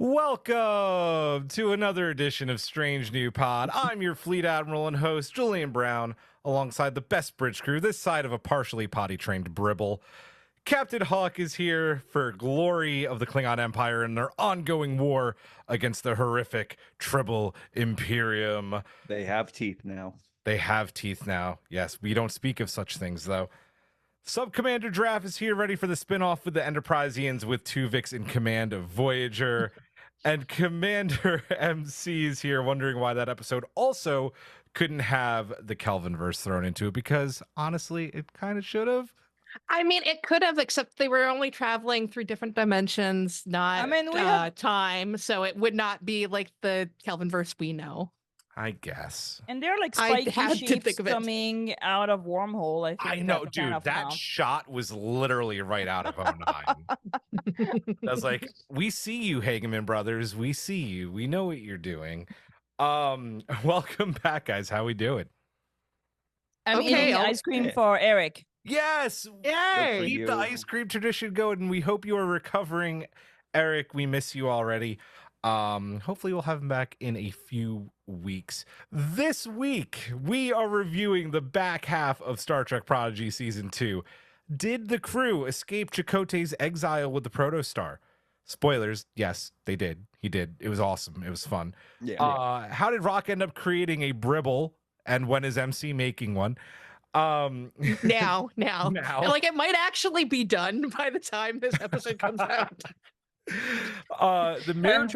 Welcome to another edition of Strange New Pod. I'm your Fleet Admiral and host, Julian Brown, alongside the best bridge crew this side of a partially potty-trained Bribble. Captain Hawk is here for glory of the Klingon Empire and their ongoing war against the horrific Tribble Imperium. They have teeth now. They have teeth now. Yes, we don't speak of such things, though. Sub-Commander Girafe is here, ready for the spin-off with the Enterpriseians with Tuvix in command of Voyager. And Commander Emcee is here, wondering why that episode also couldn't have the Kelvinverse thrown into it, because honestly, it kind of should have. I mean, it could have, except they were only traveling through different dimensions, not time. So it would not be like the Kelvinverse we know. I guess. And they're like spiky shapes coming out of wormhole. I know, dude. That shot was literally right out of 09. I was like, we see you, Hageman Brothers. We see you. We know what you're doing. Welcome back, guys. How we doing? I'm eating ice cream for Eric. Yes. Yay. Keep the ice cream tradition going, and we hope you are recovering. Eric, we miss you already. Hopefully we'll have him back in a few weeks. This week, we are reviewing the back half of Star Trek Prodigy Season 2. Did the crew escape Chaoktay's exile with the Protostar? Spoilers, yes, they did. He did. It was awesome. It was fun. Yeah. How did Rock end up creating a Bribble, and when is Emcee making one? Now. Like, it might actually be done by the time this episode comes out. The mirror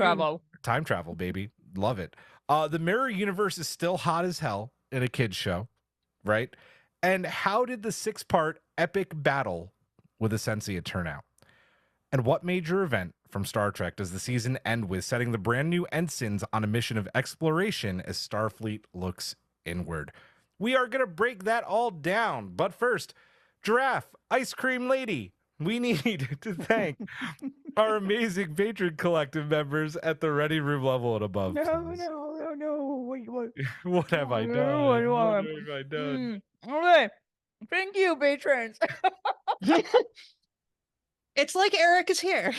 time travel, baby. Love it. The mirror universe is still hot as hell in a kid's show, right? And how did the 6-part epic battle with Ascenia turn out? And what major event from Star Trek does the season end with, setting the brand new ensigns on a mission of exploration as Starfleet looks inward? We are going to break that all down. But first, Girafe, Ice Cream Lady, we need to thank our amazing patron collective members at the Ready Room level and above. No. What have I done? What have I done? Okay. Thank you, patrons. It's like Eric is here.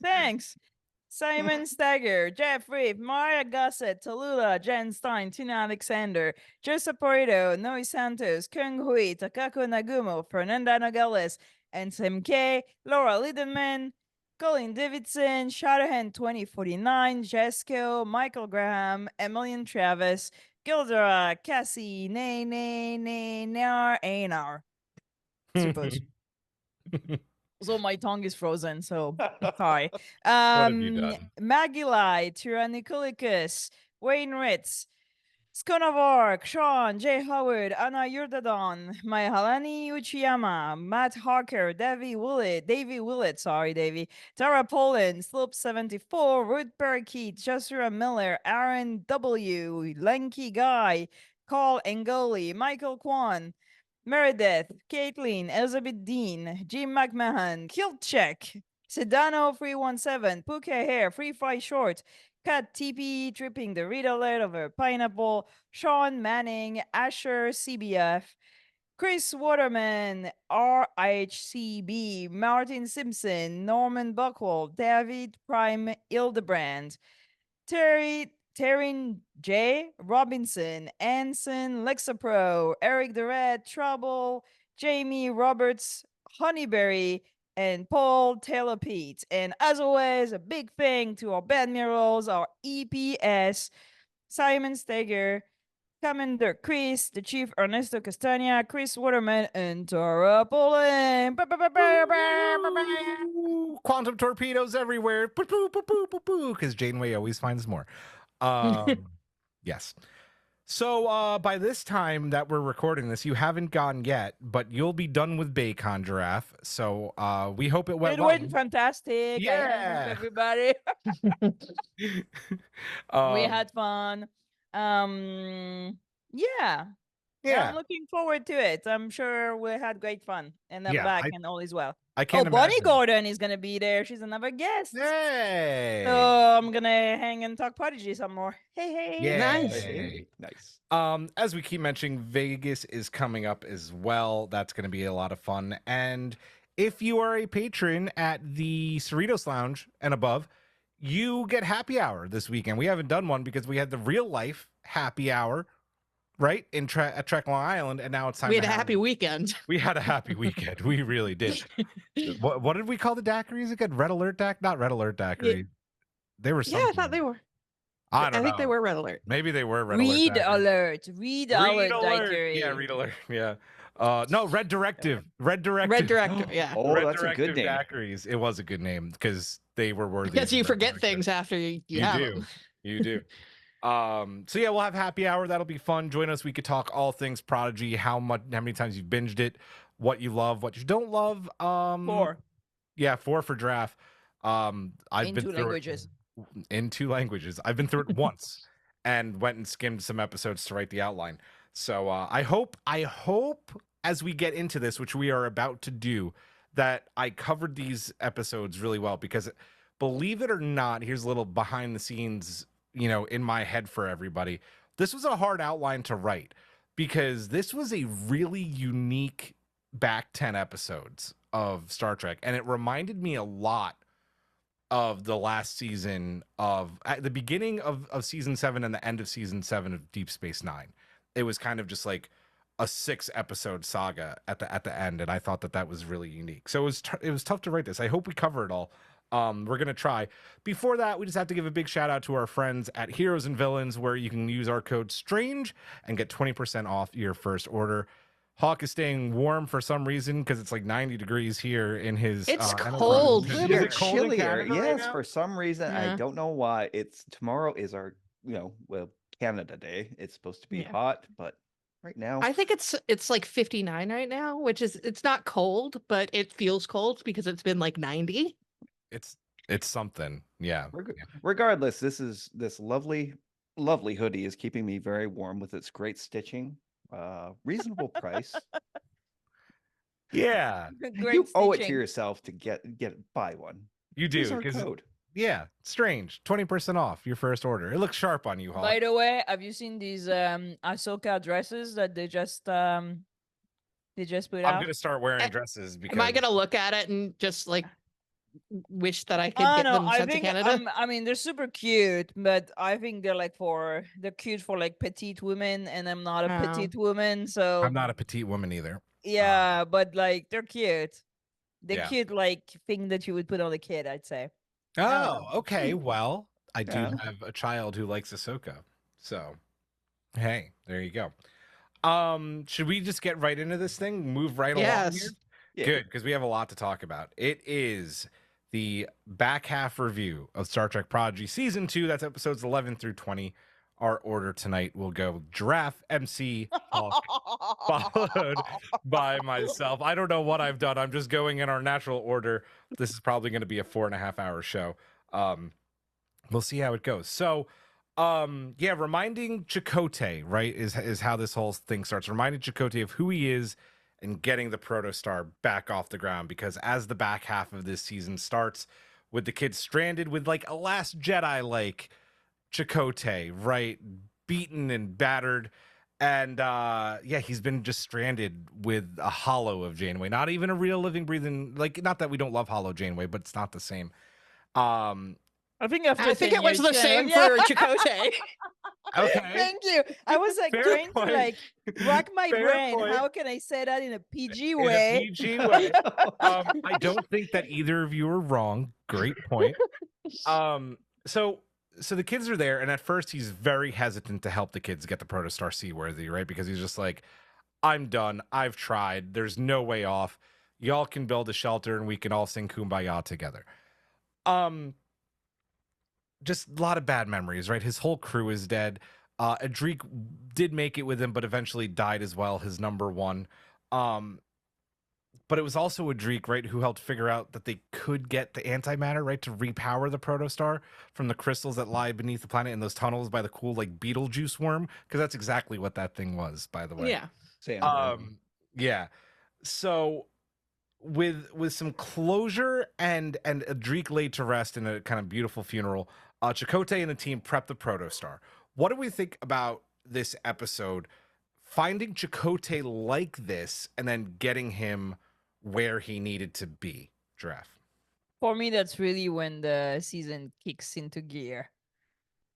Thanks. Simon Stagger, Jeff Reeve, Maria Gossett, Tallulah, Jen Stein, Tina Alexander, Joseph Porito, Noe Santos, Kung Hui, Takako Nagumo, Fernanda Nogales, and Emcee, Laura Lidenman, Colin Davidson, Shadowhand 2049, Jesco, Michael Graham, Emilian Travis, Gildera, Cassie, Einar. Suppose. So my tongue is frozen, so sorry. What have you done? Magilai, Tyrannicolicus, Wayne Ritz, Skonavork, Sean, Jay Howard, Anna Yurdadon, Mahalani Uchiyama, Matt Harker, Davy Willett, Tara Poland, Slope 74, Ruth Parakeet, Joshua Miller, Aaron W, Lanky Guy, Carl Engoli, Michael Kwan, Meredith, Caitlin, Elizabeth Dean, Jim McMahon, Kiltcheck, Sedano 317, Puke Hair, Free Fry Short, Kat TP tripping the read alert over pineapple, Sean Manning, Asher CBF, Chris Waterman, RHCB, Martin Simpson, Norman Buckwell, David Prime Ildebrand, Terrin J. Robinson, Anson Lexapro, Eric the Red, Trouble, Jamie Roberts, Honeyberry, and Paul Taylor Pete. And as always, a big thank to our Badmirals, our EPS, Simon Steger, Commander Chris, the Chief Ernesto Castagna, Chris Waterman, and Tara Poland. Quantum torpedoes everywhere. Because Janeway always finds more. Yes. So by this time that we're recording this, you haven't gone yet, but you'll be done with Bacon, Girafe. So we hope it went well. It went fantastic. Yeah, everybody. We had fun. Yeah. I'm looking forward to it. I'm sure we had great fun, and I'm back and all is well. I can't imagine. Bonnie Gordon is gonna be there. She's another guest. Hey. So I'm gonna hang and talk Prodigy some more. Hey. Yay. Nice. As we keep mentioning, Vegas is coming up as well. That's gonna be a lot of fun. And if you are a patron at the Cerritos Lounge and above, you get happy hour this weekend. We haven't done one because we had the real life happy hour, right? At Trek Long Island, and now it's time. We had a happy weekend. We had a happy weekend. We really did. What did we call the daiquiris again? Red Alert Not Red Alert daiquiri. Yeah. They were something. Yeah, I thought they were. I think they were Red Alert. Maybe they were Red Alert. Read Alert daiquiri. Yeah, Read Alert. Yeah. No, Red Directive. Red Directive. Yeah. Oh, Red that's Directive a good name. Daiquiris. It was a good name because they were worthy. Because you forget things after you have do. them. You do. So yeah, we'll have happy hour. That'll be fun. Join us. We could talk all things Prodigy. How many times you've binged it, what you love, what you don't love. 4. Yeah, 4 for Giraffe. I've in been 2 languages. In 2 languages. I've been through it once and went and skimmed some episodes to write the outline. So I hope as we get into this, which we are about to do, that I covered these episodes really well, because believe it or not, here's a little behind the scenes, in my head for everybody. This was a hard outline to write because this was a really unique back 10 episodes of Star Trek. And it reminded me a lot of the last season at the beginning of season 7 and the end of season 7 of Deep Space Nine. It was kind of just like a 6-episode saga at the end, and I thought that was really unique. So it was tough to write this. I hope we cover it all. We're gonna try. Before that, we just have to give a big shout out to our friends at Heroes and Villains, where you can use our code STRANGE and get 20% off your first order. Hawk is staying warm for some reason because it's like 90 degrees here in his. It's cold here. It's chillier. Yes, right for some reason. Yeah. I don't know why. Tomorrow is our, Canada Day. It's supposed to be hot, but right now I think it's like 59 right now, which is, it's not cold, but it feels cold because it's been like 90. It's something. Yeah. Regardless, this lovely hoodie is keeping me very warm with its great stitching. Reasonable price. Yeah. You owe it to yourself to buy one. You do, because code. Yeah, Strange, 20% off your first order. It looks sharp on you, Hawk. By the way, have you seen these Ahsoka dresses that they just put out? I'm gonna start wearing dresses because. Am I gonna look at it and just like wish that I could get them sent to Canada? I mean, they're super cute, but I think they're cute for like petite women, and I'm not a petite woman, so I'm not a petite woman either. Yeah, but like they're cute. They're cute, like thing that you would put on a kid, I'd say. Oh, okay. Well, I do have a child who likes Ahsoka, so hey, there you go. Should we just get right into this thing? Move right along here? Yeah. Good, because we have a lot to talk about. It is the back half review of Star Trek Prodigy Season 2. That's episodes 11 through 20. Our order tonight will go Girafe, Emcee, Hawk, followed by myself. I don't know what I've done. I'm just going in our natural order. This is probably going to be a 4.5-hour show. We'll see how it goes. So, reminding Chaoktay, right, is how this whole thing starts. Reminding Chaoktay of who he is and getting the Protostar back off the ground. Because as the back half of this season starts, with the kids stranded with like a Last Jedi like Chaoktay, right, beaten and battered, and he's been just stranded with a hollow of Janeway, not even a real living breathing, like, not that we don't love hollow Janeway, but it's not the same. I think it was the same for Chaoktay. Okay, thank you. I was like trying to rack my brain. Point. How can I say that in a PG way? In a PG way. I don't think that either of you are wrong. Great point. So the kids are there, and at first he's very hesitant to help the kids get the Protostar seaworthy, right? Because he's just like, I'm done. I've tried. There's no way off. Y'all can build a shelter, and we can all sing Kumbaya together. Just a lot of bad memories, right? His whole crew is dead. Adric did make it with him, but eventually died as well, his number one. But it was also Adric, right, who helped figure out that they could get the antimatter, right, to repower the Protostar from the crystals that lie beneath the planet in those tunnels by the cool, like, Beetlejuice worm, because that's exactly what that thing was, by the way. Yeah. Yeah. So with some closure and Adric laid to rest in a kind of beautiful funeral, Chaoktay and the team prep the Protostar. What do we think about this episode? Finding Chaoktay like this and then getting him where he needed to be, Girafe. For me, that's really when the season kicks into gear.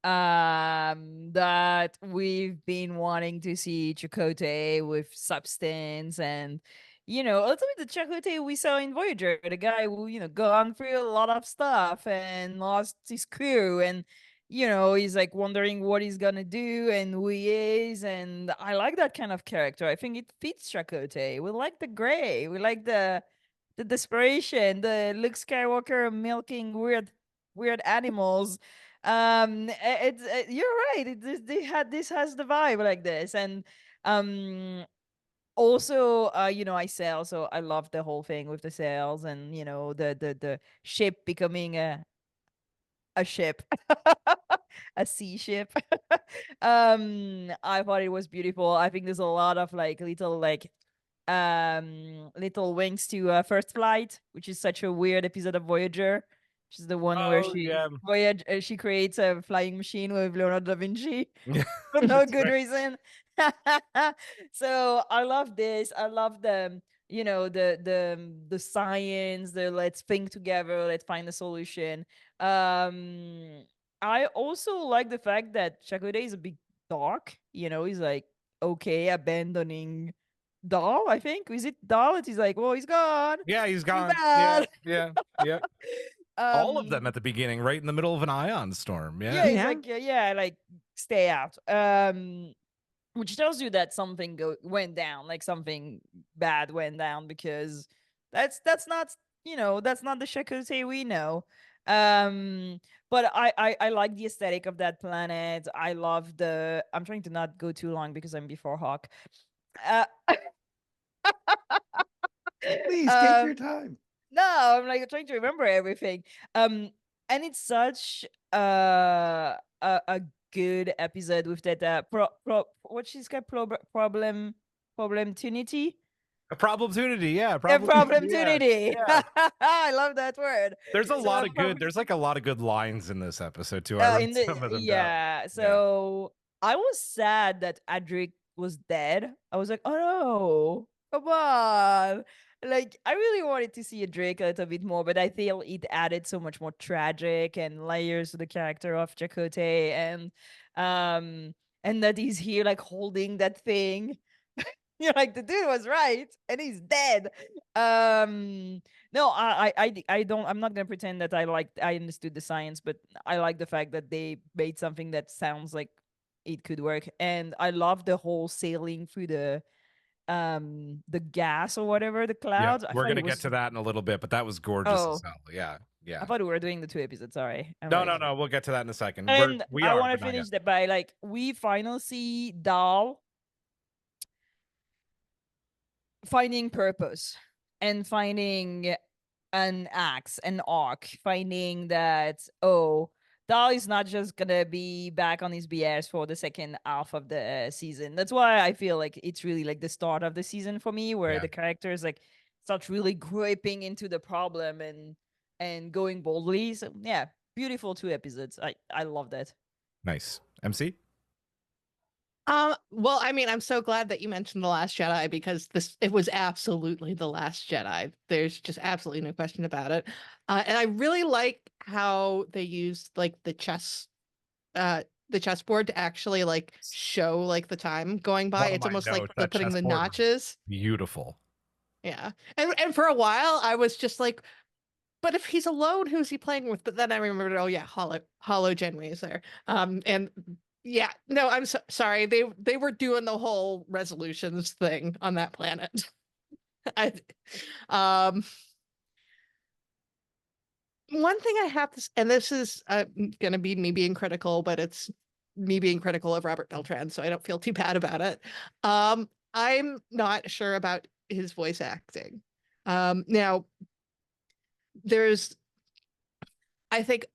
That we've been wanting to see Chaoktay with substance and, ultimately the Chaoktay we saw in Voyager, the guy who, gone through a lot of stuff and lost his crew and, he's like wondering what he's gonna do and who he is. And I like that kind of character. I think it fits Chaoktay. We like the gray. We like the desperation, the Luke Skywalker milking weird animals. It's you're right. This has the vibe like this, and also I sail, so I love the whole thing with the sails and the ship becoming a ship, a sea ship. I thought it was beautiful. I think there's a lot of little wings to First Flight, which is such a weird episode of Voyager, which is the one where she creates a flying machine with Leonardo da Vinci for no good reason. So I love this. I love the science, the let's think together, let's find a solution. I also like the fact that Chaoktay is a bit dark. He's like okay abandoning Dahl, I think. Is it Dahl? He's like, well, he's gone. Yeah, he's Too gone. bad. Yeah. All of them at the beginning, right in the middle of an ion storm. Yeah. Yeah, he's like, like stay out. Which tells you that something went down, like something bad went down, because that's not that's not the Chaoktay we know. But I like the aesthetic of that planet. I love I'm trying to not go too long because I'm before Hawk. Please take your time. No, I'm like trying to remember everything. And it's such a good episode with that what's this guy problem tunity? A problemtunity, yeah. Problemtunity. Yeah. I love that word. There's a lot of good. There's like a lot of good lines in this episode too. I wrote some of them down. So I was sad that Adric was dead. I was like, oh no, come on. Like, I really wanted to see Adric a little bit more, but I feel it added so much more tragic and layers to the character of Chaoktay, and that he's here like holding that thing. You're like, the dude was right, and he's dead. No, I don't. I'm not gonna pretend that I understood the science, but I like the fact that they made something that sounds like it could work, and I love the whole sailing through the gas or whatever, the clouds. Yeah, we're gonna get to that in a little bit, but that was gorgeous as hell. Yeah. I thought we were doing the 2 episodes. Sorry. No. We'll get to that in a second. And I want to finish that by we finally see Dahl finding purpose and finding an axe, an arc, finding that Dahl is not just gonna be back on his BS for the second half of the season. That's why I feel like it's really like the start of the season for me, where the characters like start really gripping into the problem and going boldly. So yeah, beautiful 2 episodes. I love that. Nice. Emcee? Well, I mean, I'm so glad that you mentioned The Last Jedi, because it was absolutely The Last Jedi. There's just absolutely no question about it. And I really like how they used like the chessboard to actually like show like the time going by. It's almost like they're putting the notches. Beautiful. Yeah. And for a while I was just like, but if he's alone, who's he playing with? But then I remembered, oh yeah, Hollow Janeway is there. And yeah, no, I'm sorry. They were doing the whole resolutions thing on that planet. One thing I have to, and this is going to be me being critical, but it's me being critical of Robert Beltran, so I don't feel too bad about it. I'm not sure about his voice acting. Now, there's, I think,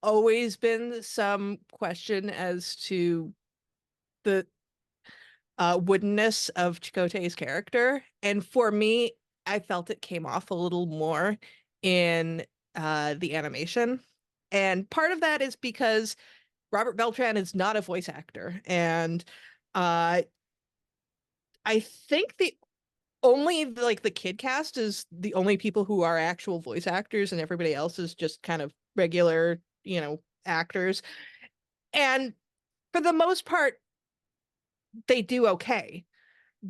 always been some question as to the woodenness of Chakottay's character, and for me, I felt it came off a little more in the animation, and part of that is because Robert Beltran is not a voice actor, and I think the only like the kid cast is the only people who are actual voice actors, and everybody else is just kind of regular, actors. And for the most part, they do okay.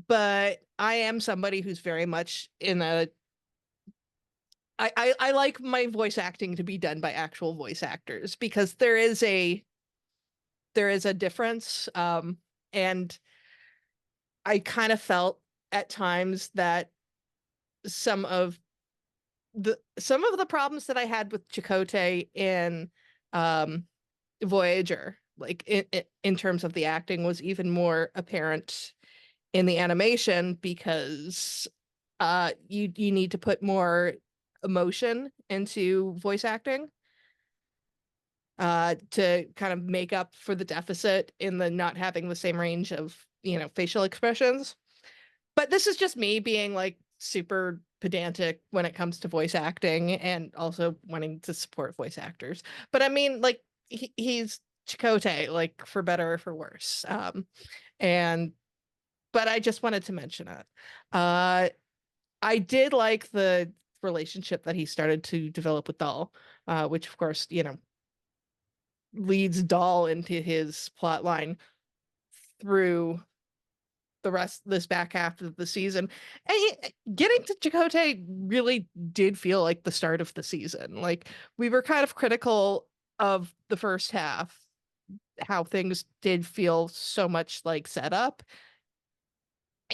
But I am somebody who's very much in a I like my voice acting to be done by actual voice actors, because there is a difference. And I kind of felt at times that some of the problems that I had with Chaoktay in Voyager, like in terms of the acting, was even more apparent in the animation, because you need to put more emotion into voice acting to kind of make up for the deficit in the not having the same range of facial expressions. But this is just me being like super pedantic when it comes to voice acting, and also wanting to support voice actors. But I mean, like, he's Chaoktay, like, for better or for worse. And but I just wanted to mention it. I did like the relationship that he started to develop with Dahl, which of course, leads Dahl into his plot line through the rest this back half of the season. And getting to Chaoktay really did feel like the start of the season. Like, we were kind of critical of the first half, how things did feel so much like setup.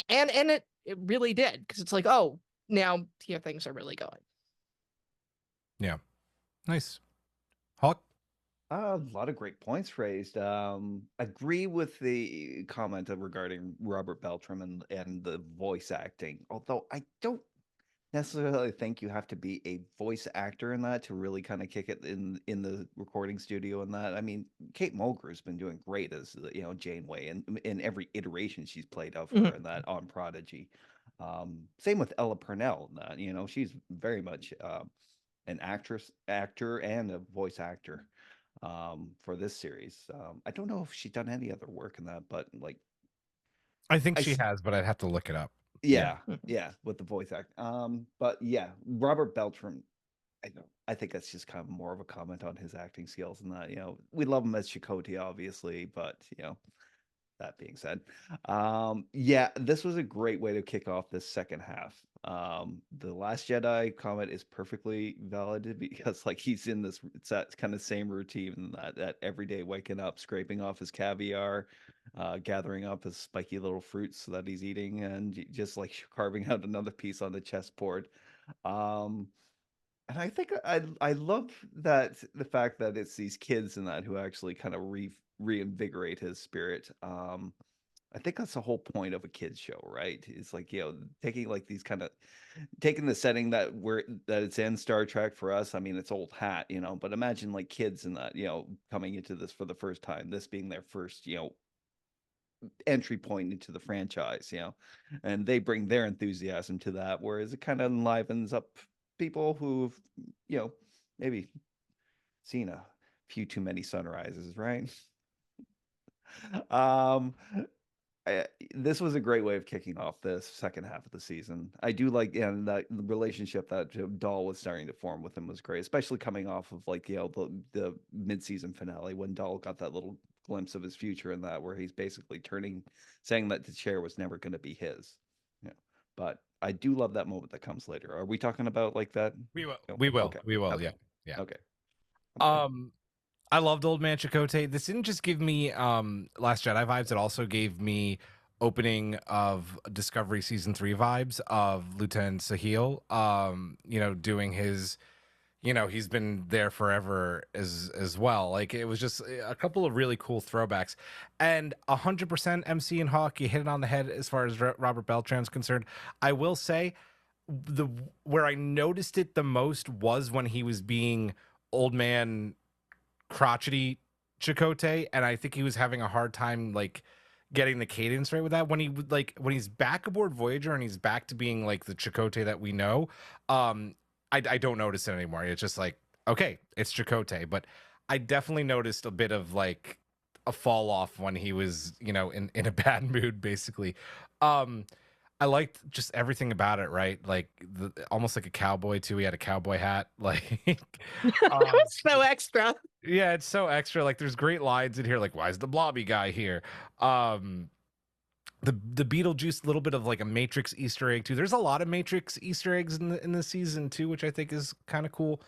And it really did, because it's like, oh, now here things are really going. Yeah. Nice. Hawk? A lot of great points raised. Agree with the comment regarding Robert Beltram and the voice acting. Although I don't necessarily think you have to be a voice actor in that to really kind of kick it in the recording studio and that. I mean, Kate Mulgrew has been doing great as Janeway, and in every iteration she's played of her in that on Prodigy. Same with Ella Purnell in that. She's very much an actor, and a voice actor for this series. I don't know if she's done any other work in that, but like, I think she has, but I'd have to look it up. Yeah, with the voice act. But yeah, Robert Beltram, I think that's just kind of more of a comment on his acting skills, and that we love him as Chakotay, obviously, but that being said, yeah, this was a great way to kick off this second half. The Last Jedi comment is perfectly valid, because like he's in this, it's that kind of same routine, that every day waking up, scraping off his caviar, gathering up his spiky little fruits that he's eating, and just like carving out another piece on the chessboard. And I think I love that, the fact that it's these kids in that who actually kind of reinvigorate his spirit. I think that's the whole point of a kids show, right? It's like, taking like these kind of taking the setting that it's in Star Trek for us. I mean, it's old hat, but imagine like kids in that, coming into this for the first time, this being their first, entry point into the franchise, and they bring their enthusiasm to that, whereas it kind of enlivens up people who've, maybe seen a few too many sunrises, right? um this was a great way of kicking off this second half of the season. I do like, and that the relationship that Dahl was starting to form with him was great, especially coming off of like the mid-season finale, when Dahl got that little glimpse of his future in that, where he's basically saying that the chair was never going to be his. Yeah, but I do love that moment that comes later. Are we talking about like that? We will. No? We will. Okay. We will. Okay. Yeah. Okay. I loved Old Man Chakotay. This didn't just give me Last Jedi vibes, it also gave me opening of Discovery season 3 vibes of Lieutenant Sahil, doing his, he's been there forever as well. Like, it was just a couple of really cool throwbacks, and 100% Emcee and Hawk, you hit it on the head as far as Robert Beltran's concerned. I will say, where I noticed it the most was when he was being old man crotchety Chakotay, and I think he was having a hard time like getting the cadence right with that. When he's back aboard Voyager and he's back to being like the Chakotay that we know, I don't notice it anymore. It's just like, okay, it's Chakotay. But I definitely noticed a bit of like a fall off when he was, in a bad mood, basically. I I liked just everything about it, right? Like almost like a cowboy too. He had a cowboy hat, like So extra. yeah, it's so extra. Like there's great lines in here, like why is the blobby guy here? The Beetlejuice, a little bit of like a Matrix Easter egg too. There's a lot of Matrix Easter eggs in the season too, which I think is kind of cool.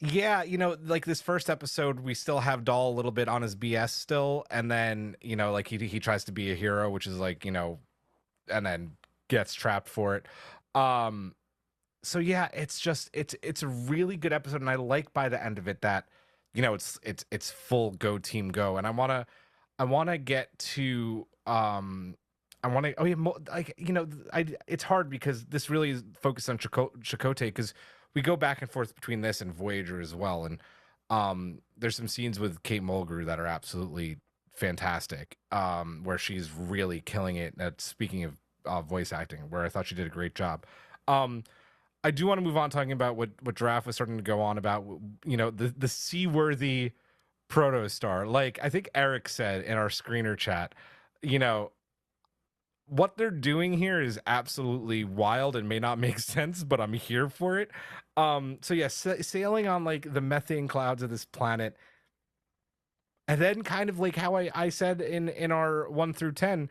Yeah, like this first episode, we still have Dahl a little bit on his BS still, and then like he tries to be a hero, which is like and then gets trapped for it. So yeah, it's a really good episode, and I like by the end of it that it's full go team go, and I want to get to I want to oh yeah like it's hard because this really is focused on Chakote because we go back and forth between this and Voyager as well, and there's some scenes with Kate Mulgrew that are absolutely fantastic, where she's really killing it. Speaking of voice acting, where I thought she did a great job. I do want to move on talking about what Girafe was starting to go on about, the seaworthy Protostar. Like I think Eric said in our screener chat, what they're doing here is absolutely wild and may not make sense, but I'm here for it. So yeah, sailing on like the methane clouds of this planet, and then kind of like how I said in our 1 through 10,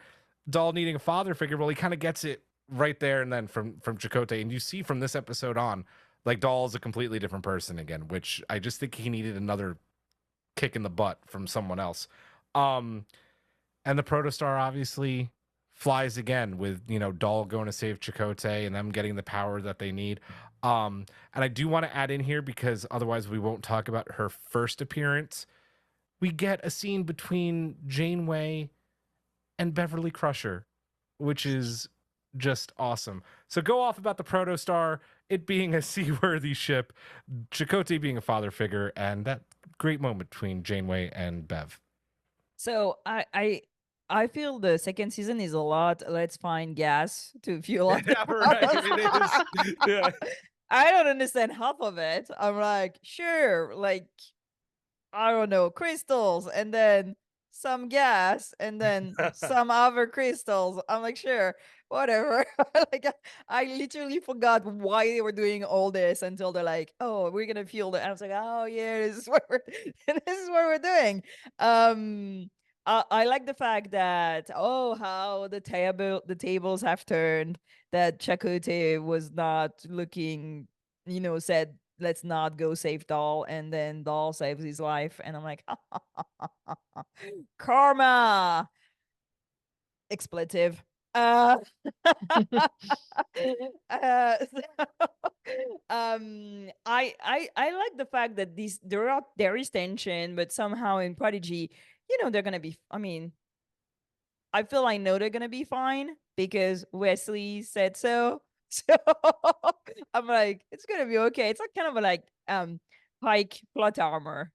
Dahl needing a father figure. Well, he kind of gets it right there and then from Chakote, and you see from this episode on, like Dahl's a completely different person again, which I just think he needed another kick in the butt from someone else. And the Protostar obviously flies again with Dahl going to save Chakote and them getting the power that they need. And I do want to add in here, because otherwise we won't talk about her first appearance. We get a scene between Janeway and Beverly Crusher, which is just awesome. So go off about the Protostar, it being a seaworthy ship, Chakote being a father figure, and that great moment between Janeway and Bev. So I feel the second season is a lot. Let's find gas to fuel up. Yeah, right. It is. Yeah. I don't understand half of it. I'm like, sure, like I don't know, crystals, and then some gas, and then some other crystals. I'm like, sure, whatever. Like I literally forgot why they were doing all this until they're like, oh, we're gonna fuel it. I was like, oh yeah, this is what we're doing. I like the fact that how the tables have turned, that Chakote was not looking, said let's not go save Dahl, and then Dahl saves his life, and I'm like, karma, expletive. uh, I like the fact that there is tension, but somehow in Prodigy, they're gonna be. I mean, I feel I know they're gonna be fine because Wesley said so. So I'm like, it's gonna be okay. It's like kind of like Pike plot armor,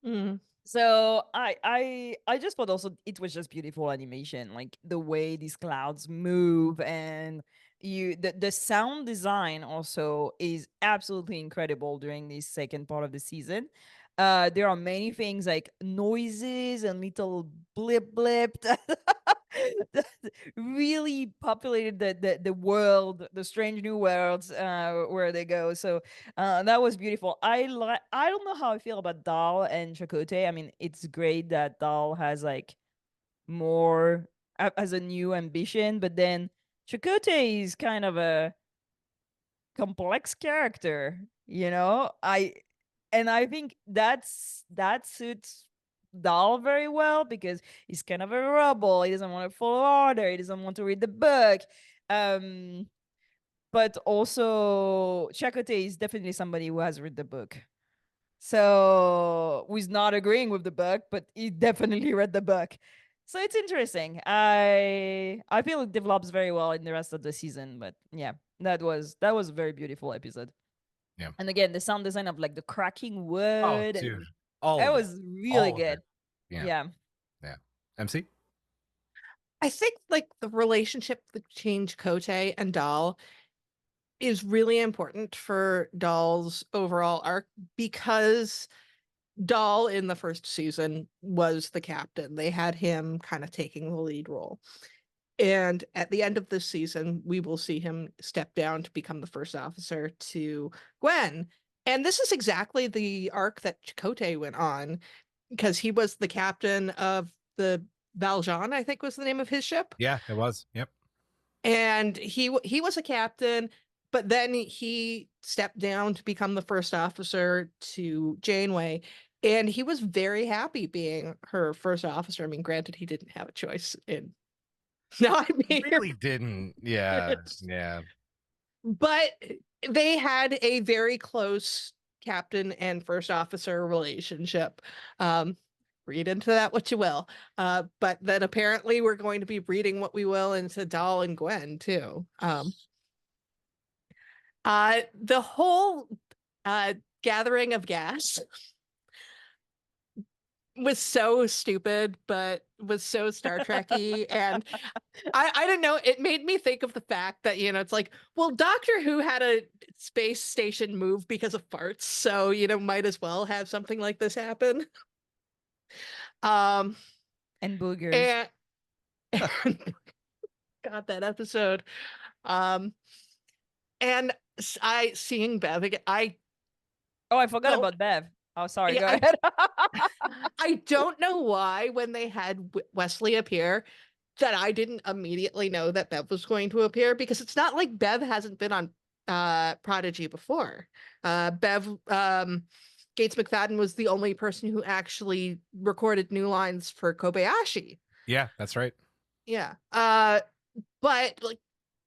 Mm. So I just thought also it was just beautiful animation, like the way these clouds move, and the sound design also is absolutely incredible during this second part of the season. There are many things like noises and little blip that really populated the world, the strange new worlds where they go. So that was beautiful. I don't know how I feel about Dahl and Chakote. I mean, it's great that Dahl has like more as a new ambition, but then Chakote is kind of a complex character, I think that suits Dahl very well because he's kind of a rebel. He doesn't want to follow order. He doesn't want to read the book. But also Chakote is definitely somebody who has read the book. So who's not agreeing with the book, but he definitely read the book. So it's interesting. I feel it develops very well in the rest of the season. But yeah, that was a very beautiful episode. Yeah. And again, the sound design of like the cracking wood. Oh, dude. All that of was it. really All of good. it. Yeah. Yeah. Yeah. Emcee? I think like the relationship between Chakote and Dahl is really important for Dahl's overall arc, because Dahl in the first season was the captain. They had him kind of taking the lead role. And at the end of this season, we will see him step down to become the first officer to Gwen. And this is exactly the arc that Chaoktay went on, because he was the captain of the Valjean, I think was the name of his ship. Yeah, it was. Yep. And he was a captain, but then he stepped down to become the first officer to Janeway. And he was very happy being her first officer. I mean, granted, he didn't have a choice in not being Really didn't. Yeah. Yeah. But they had a very close captain and first officer relationship. Read into that what you will. But then apparently we're going to be reading what we will into Dahl and Gwen too. The whole gathering of gas was so stupid, but was so Star Trek-y. And I don't know, it made me think of the fact that, it's like, well, Doctor Who had a space station move because of farts, so, might as well have something like this happen. And boogers. And God, that episode. And seeing Bev again, I forgot about Bev. Oh, sorry. Yeah, go ahead. I don't know why when they had Wesley appear that I didn't immediately know that Bev was going to appear, because it's not like Bev hasn't been on Prodigy before. Bev Gates McFadden was the only person who actually recorded new lines for Kobayashi. Yeah, that's right. Yeah. But like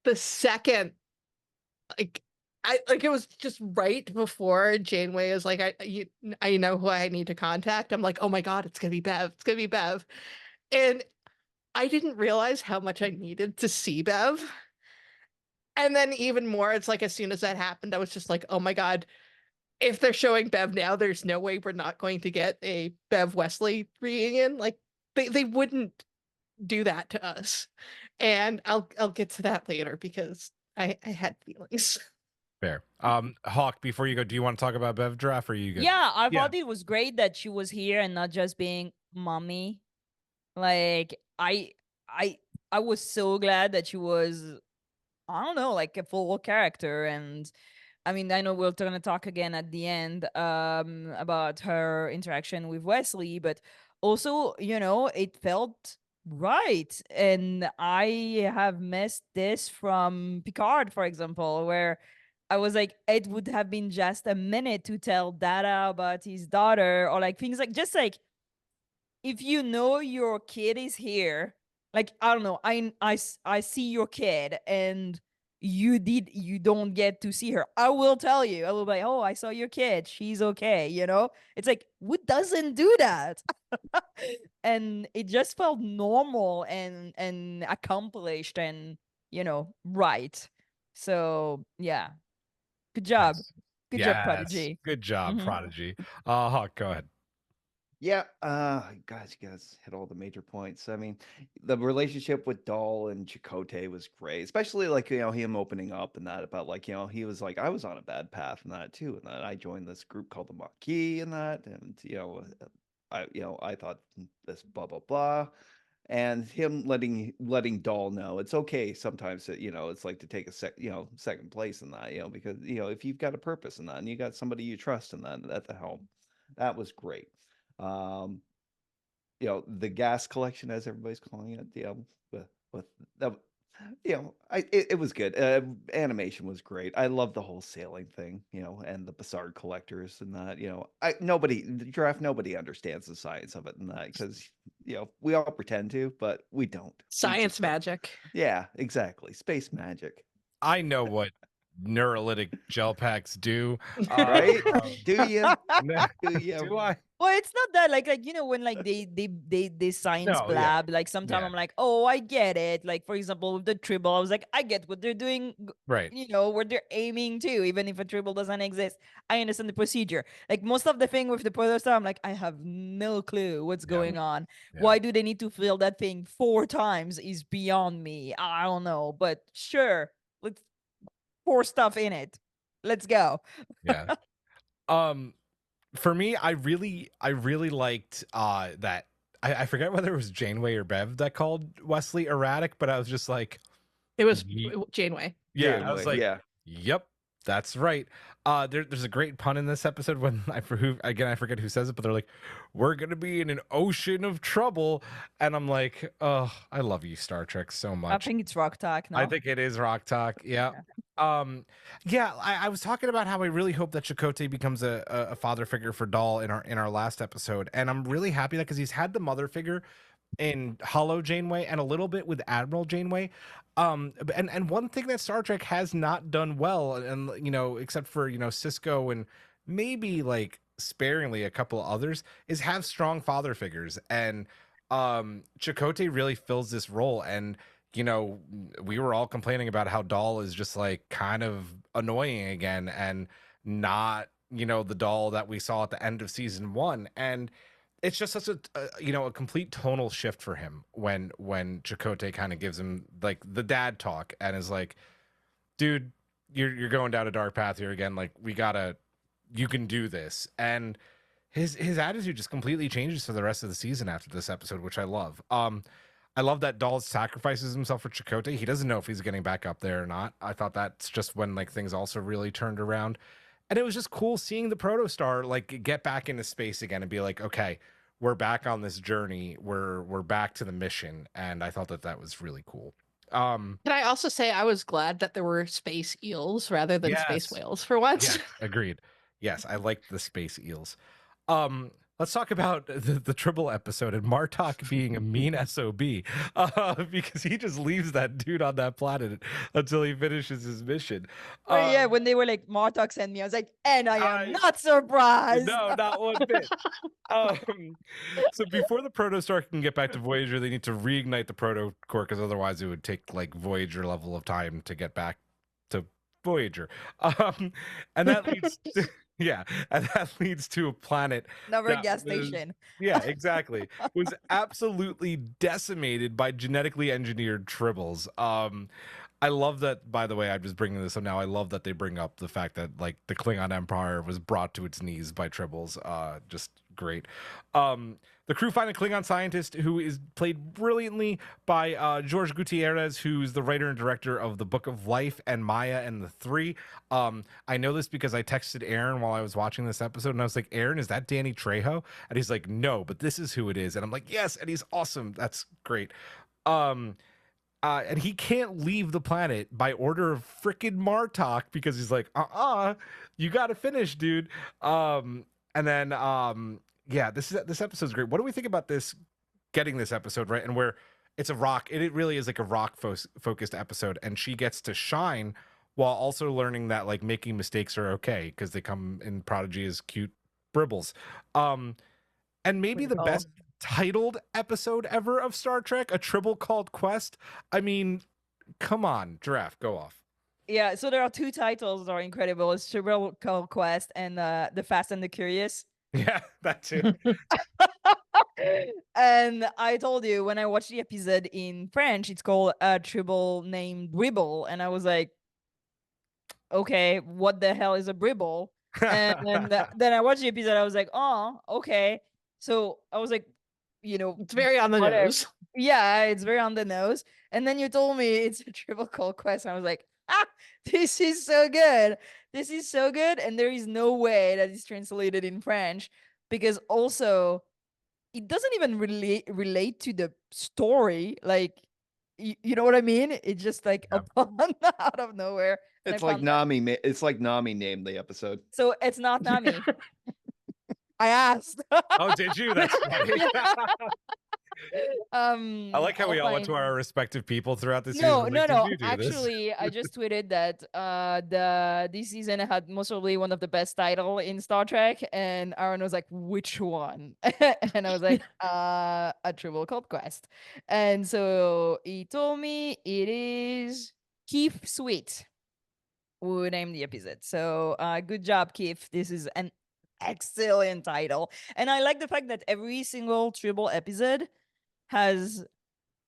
the second, like it was just right before Janeway is like, I know who I need to contact. I'm like, oh my God, it's gonna be Bev. It's gonna be Bev. And I didn't realize how much I needed to see Bev. And then even more, it's like as soon as that happened, I was just like, oh my God, if they're showing Bev now, there's no way we're not going to get a Bev Wesley reunion. Like they wouldn't do that to us. And I'll get to that later because I had feelings. Fair. Hawk, before you go, do you want to talk about Bev Giraffe, or are you good? Yeah, I thought it was great that she was here and not just being mommy. Like I was so glad that she was, I don't know, like a full character. And I mean, I know we're going to talk again at the end about her interaction with Wesley, but also, it felt right. And I have missed this from Picard, for example, where I was like, it would have been just a minute to tell Data about his daughter, or like things like, just like, if you know your kid is here, like, I don't know, I see your kid and you don't get to see her, I will tell you. I will be like, oh, I saw your kid, she's okay. It's like, who doesn't do that? And it just felt normal and accomplished and right. So yeah, good job. Nice. Good job, Prodigy. Good job, Prodigy. Hawk, go ahead. Yeah, guys, you guys hit all the major points. I mean, the relationship with Dahl and Chaoktay was great, especially like him opening up and that about like he was like, I was on a bad path and that too, and that I joined this group called the Maquis and that, and I thought this blah blah blah, and him letting Dahl know it's okay sometimes that it's like to take a second place in that, because if you've got a purpose in that and you got somebody you trust in that at the helm, that was great. The gas collection, as everybody's calling it, with that, it was good. Animation was great. I love the whole sailing thing, and the Bassard collectors and that, the Giraffe, nobody understands the science of it and that, because we all pretend to, but we don't. Science magic. Yeah, exactly. Space magic. I know what neurolytic gel packs do. Right? Do you? Do I? Well, it's not that like when like they science blab, like sometimes I'm like, oh, I get it. Like for example with the Tribble, I was like, I get what they're doing, right? Where they're aiming to, even if a Tribble doesn't exist, I understand the procedure. Like most of the thing with the Protostar, I'm like, I have no clue what's going on. Why do they need to fill that thing 4 times is beyond me. I don't know, but sure, let's pour stuff in it. Let's go. Yeah. For me, I really liked that I forget whether it was Janeway or Bev that called Wesley erratic, but I was just like, It was Janeway. yeah, Janeway, I was like, yeah. yep, that's right. There's a great pun in this episode when I forget who says it, but they're like, we're gonna be in an ocean of trouble, and I'm like, oh, I love you, Star Trek, so much. I think it's Rock Talk. No, I think it is Rock Talk. Yeah. Yeah, I was talking about how I really hope that Chaoktay becomes a father figure for Dal in our last episode, and I'm really happy that because he's had the mother figure in Hollow Janeway and a little bit with Admiral Janeway. And one thing that Star Trek has not done well, and except for Cisco and maybe like sparingly a couple others, is have strong father figures, and Chaoktay really fills this role. And we were all complaining about how Dal is just like kind of annoying again and not, the Dal that we saw at the end of season 1. And it's just such a complete tonal shift for him when Chaoktay kind of gives him like the dad talk and is like, dude, you're going down a dark path here again. Like you can do this. And his attitude just completely changes for the rest of the season after this episode, which I love. I love that Dal sacrifices himself for Chaoktay. He doesn't know if he's getting back up there or not. I thought that's just when like things also really turned around. And it was just cool seeing the Protostar like get back into space again and be like, okay, we're back on this journey. We're back to the mission. And I thought that was really cool. Can I also say I was glad that there were space eels rather than space whales for once? Yeah, agreed. Yes, I liked the space eels. Let's talk about the Tribble episode and Martok being a mean SOB, because he just leaves that dude on that planet until he finishes his mission. Yeah, when they were like, Martok sent me, I was like, and I am not surprised. No, not one bit. So before the Protostar can get back to Voyager, they need to reignite the protocore, because otherwise it would take like Voyager level of time to get back to Voyager. And that leads to... Yeah, and that leads to a planet. Another gas station. Yeah, exactly. Was absolutely decimated by genetically engineered tribbles. I love that, by the way, I'm just bringing this up now. I love that they bring up the fact that like the Klingon Empire was brought to its knees by tribbles. Just great. The crew find a Klingon scientist who is played brilliantly by George Gutierrez, who's the writer and director of The Book of Life and Maya and the Three. I know this because I texted Aaron while I was watching this episode, and I was like, Aaron, is that Danny Trejo? And he's like, no, but this is who it is. And I'm like, yes, and he's awesome. That's great. And he can't leave the planet by order of frickin' Martok because he's like, you got to finish, dude. And then, yeah, this episode's great. What do we think about this, getting this episode, right? And where it's a rock, it really is like a rock focused episode, and she gets to shine while also learning that like making mistakes are okay because they come in Prodigy as cute Bribbles. And maybe the best titled episode ever of Star Trek, a Tribble called Quest. I mean, come on, Girafe, go off. Yeah, so there are two titles that are incredible. It's Tribble called Quest and The Fast and the Curious. Yeah, that too. And I told you when I watched the episode in French, it's called a Tribble named Bribble, and I was like, okay, what the hell is a Bribble? And then I watched the episode, I was like, oh, okay. So I was like, it's very on the nose. Yeah, it's very on the nose. And then you told me it's a Tribble called Quest, and I was like, this is so good. This is so good. And there is no way that it's translated in French, because also it doesn't even relate to the story. Like, you know what I mean? It's just like out of nowhere. It's like Nami. It's like Nami named the episode. So it's not Nami. I asked. Oh, did you? That's funny. I like how we all went to our respective people throughout the season. No. Actually, I just tweeted that this season had most probably one of the best title in Star Trek, and Aaron was like, "Which one?" And I was like, "A Tribble called Quest." And so he told me it is Keith Sweet who named the episode. So good job, Keith. This is an excellent title, and I like the fact that every single Tribble episode has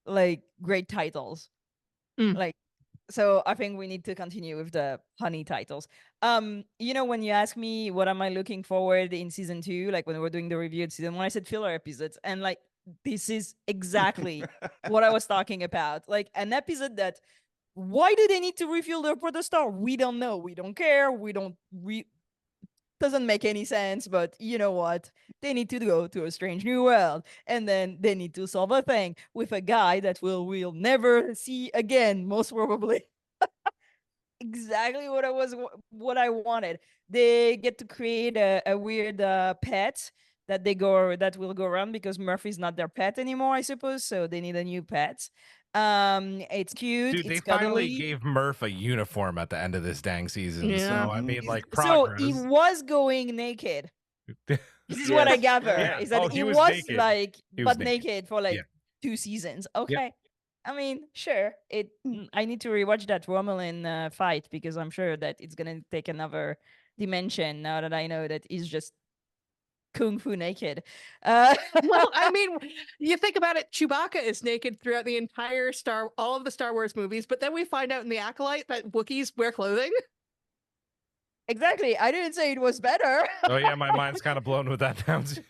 like great titles. Like, so I think we need to continue with the honey titles. When you ask me what am I looking forward in season 2, like when we're doing the review of season 1, I said filler episodes, and like this is exactly what I was talking about. Like an episode that, why do they need to refuel their Protostar? We don't know. We don't care. Doesn't make any sense, but you know what? They need to go to a strange new world, and then they need to solve a thing with a guy that we'll never see again, most probably. Exactly what I wanted. They get to create a weird pet that will go around because Murphy's not their pet anymore, I suppose. So they need a new pet. It's cute. Dude, it's they finally cuddly. gave Murph a uniform at the end of this dang season. Yeah. So I mean, like So progress. he was going naked. This is what I Yes. gather. Yeah. Is that Oh, he he was was naked. like He was butt naked. naked for like Yeah. 2 seasons. Okay. I mean, sure. I need to rewatch that Romulan fight because I'm sure that it's gonna take another dimension now that I know that he's just kung fu naked. Well, I mean, you think about it, Chewbacca is naked throughout the entire all of the Star Wars movies, but then we find out in The Acolyte that Wookiees wear clothing. Exactly. I didn't say it was better. Oh yeah, my mind's kind of blown with that now too.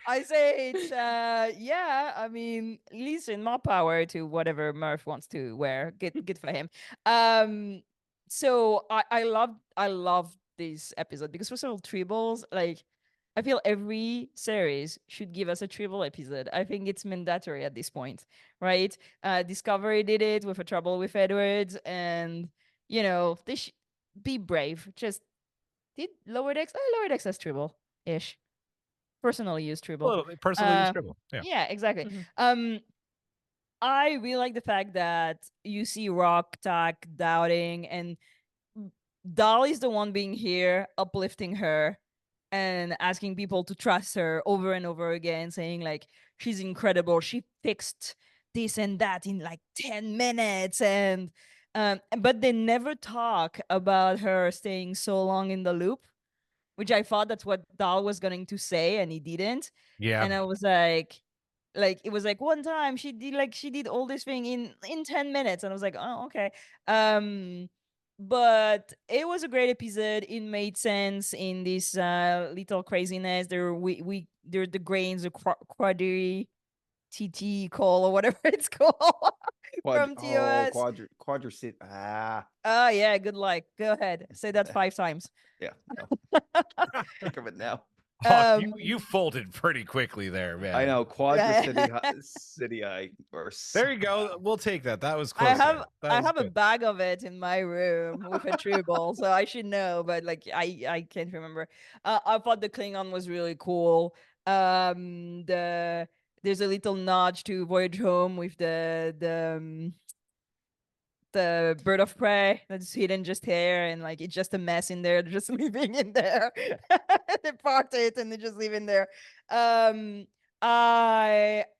I say it's yeah, I mean, listen, more power to whatever Murph wants to wear. Good for him. So I love this episode because first of all, tribbles, like I feel every series should give us a tribble episode. I think it's mandatory at this point, right? Discovery did it with a Trouble with Edwards, and you know, they be brave. Just did Lower Decks? Lower Decks has tribble-ish. Personally used tribble. Personally used tribble. Yeah. Yeah, exactly. Mhm. I really like the fact that you see Rock, Tak doubting, and Dahl is the one being here, uplifting her and asking people to trust her over and over again, saying like she's incredible. She fixed this and that in like 10 minutes, and but they never talk about her staying so long in the loop, which I thought that's what Dahl was going to say, and he didn't. Yeah. And I was like it was like one time she did all this thing in 10 minutes, and I was like, oh, okay. But it was a great episode. It made sense in this little craziness. There there the grains of quadri TT call or whatever it's called from TOS. Quadricid. Oh yeah, good luck. Go ahead. Say that 5 times. Yeah. Think of it now. Hawk, you folded pretty quickly there, man. I know. Quadricidi. There you go. We'll take that. That was close. I have a bag of it in my room with a tribble, so I should know, but like I can't remember. I thought the Klingon was really cool. There's a little nudge to Voyage Home with the bird of prey that's hidden just here, and like it's just a mess in there. They're just living in there. They parked it and they just live in there. I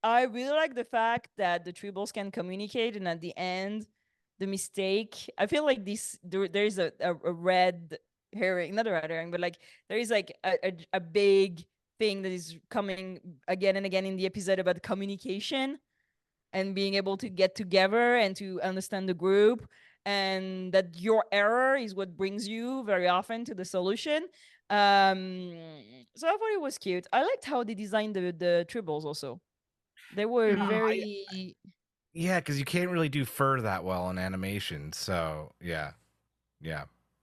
really like the fact that the tribbles can communicate, and at the end, the mistake. I feel like there's a red herring, not a red herring, but like there is like a big thing that is coming again and again in the episode about communication and being able to get together and to understand the group, and that your error is what brings you very often to the solution. So I thought it was cute. I liked how they designed the tribbles also. They were very yeah, because you can't really do fur that well in animation. So yeah.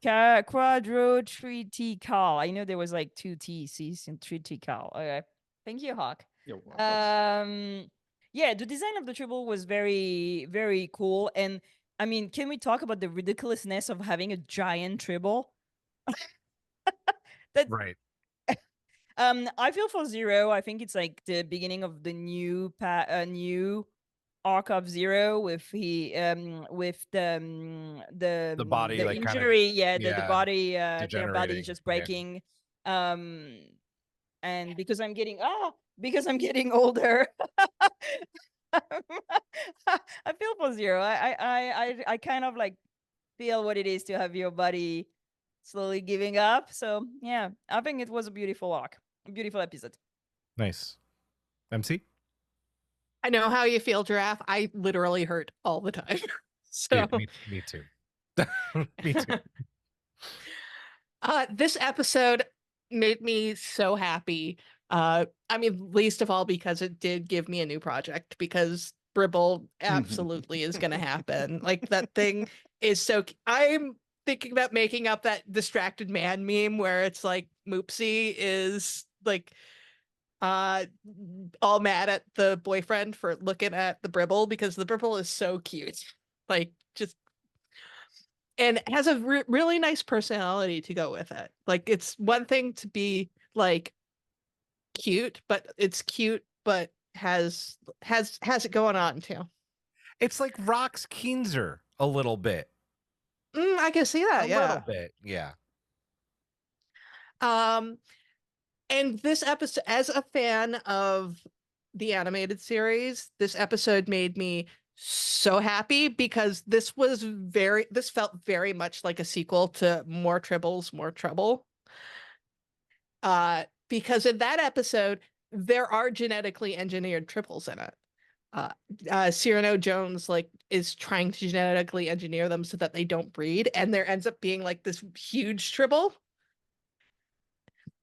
Quadro 3T Cal. I know there was like 2 TCs and 3T Cal. Okay. Thank you, Hawk. You're welcome. Yeah, the design of the tribble was very, very cool. And I mean, can we talk about the ridiculousness of having a giant tribble? Right. I feel for Zero. I think it's like the beginning of the new arc of Zero with the body, the like, injury, kinda, the body their body degenerating, just breaking. And because I'm getting older, I feel for Zero. I kind of like feel what it is to have your body slowly giving up. So yeah, I think it was a beautiful arc, a beautiful episode. Nice. Emcee? I know how you feel, Giraffe. I literally hurt all the time. So Dude, me too. Me too. This episode made me so happy I mean, least of all because it did give me a new project, because Bribble absolutely is going to happen. Like, that thing is so. I'm thinking about making up that distracted man meme where it's like Moopsy is like all mad at the boyfriend for looking at the Bribble, because the Bribble is so cute. Like, just, and has a really nice personality to go with it. Like, it's one thing to be like cute, but it's cute, but has it going on too. It's like Rox Keenser a little bit. I can see that. A Yeah. little bit. Yeah. And this episode, as a fan of the animated series, this episode made me so happy, because this felt very much like a sequel to More Tribbles, More Trouble. Because in that episode, there are genetically engineered triples in it. Cyrano Jones is trying to genetically engineer them so that they don't breed, and there ends up being like this huge tribble.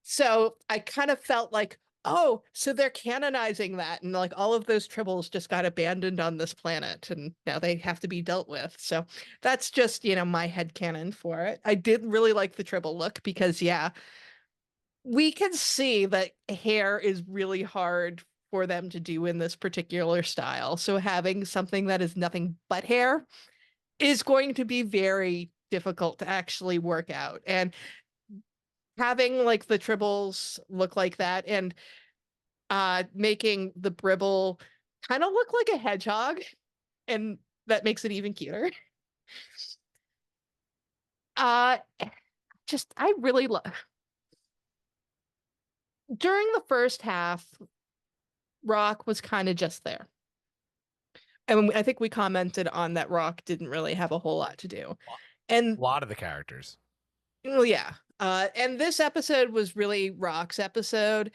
So I kind of felt like, oh, so they're canonizing that, and like all of those tribbles just got abandoned on this planet, and now they have to be dealt with. So that's just, my headcanon for it. I did really like the tribble look, because we can see that hair is really hard for them to do in this particular style. So having something that is nothing but hair is going to be very difficult to actually work out. And having like the tribbles look like that, and making the Bribble kind of look like a hedgehog, and that makes it even cuter. I really love. During the first half, Rock was kind of just there. And I think we commented on that Rock didn't really have a whole lot to do. And a lot of the characters. Well, yeah. And this episode was really Rock's episode.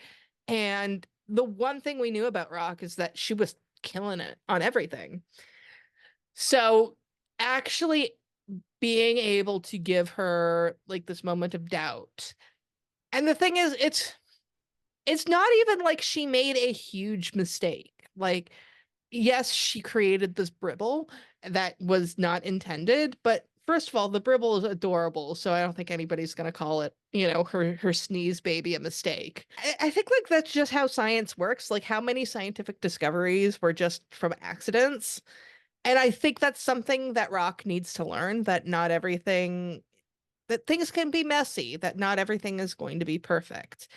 And the one thing we knew about Rock is that she was killing it on everything. So actually being able to give her like this moment of doubt. And the thing is, it's not even like she made a huge mistake. Like, yes, she created this Bribble that was not intended, but first of all, the Bribble is adorable, so I don't think anybody's going to call it, her sneeze baby a mistake. I think like that's just how science works. Like, how many scientific discoveries were just from accidents? And I think that's something that Rock needs to learn, that things can be messy, that not everything is going to be perfect.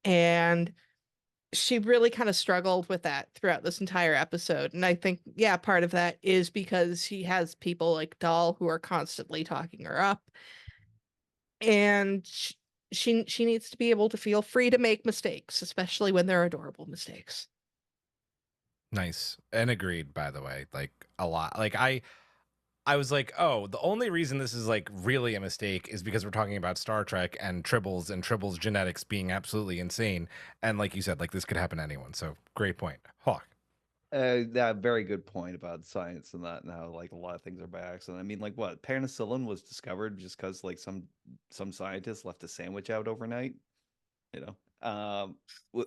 And she really kind of struggled with that throughout this entire episode. And I think, yeah, part of that is because she has people like Doll who are constantly talking her up. And she needs to be able to feel free to make mistakes, especially when they're adorable mistakes. Nice. And agreed, by the way. Like, a lot. Like, I was like, oh, the only reason this is like really a mistake is because we're talking about Star Trek and Tribbles genetics being absolutely insane. And like you said, like this could happen to anyone. So great point. Hawk. That very good point about science and that, and how like a lot of things are by accident. I mean, like what penicillin was discovered just because like some scientists left a sandwich out overnight, you know.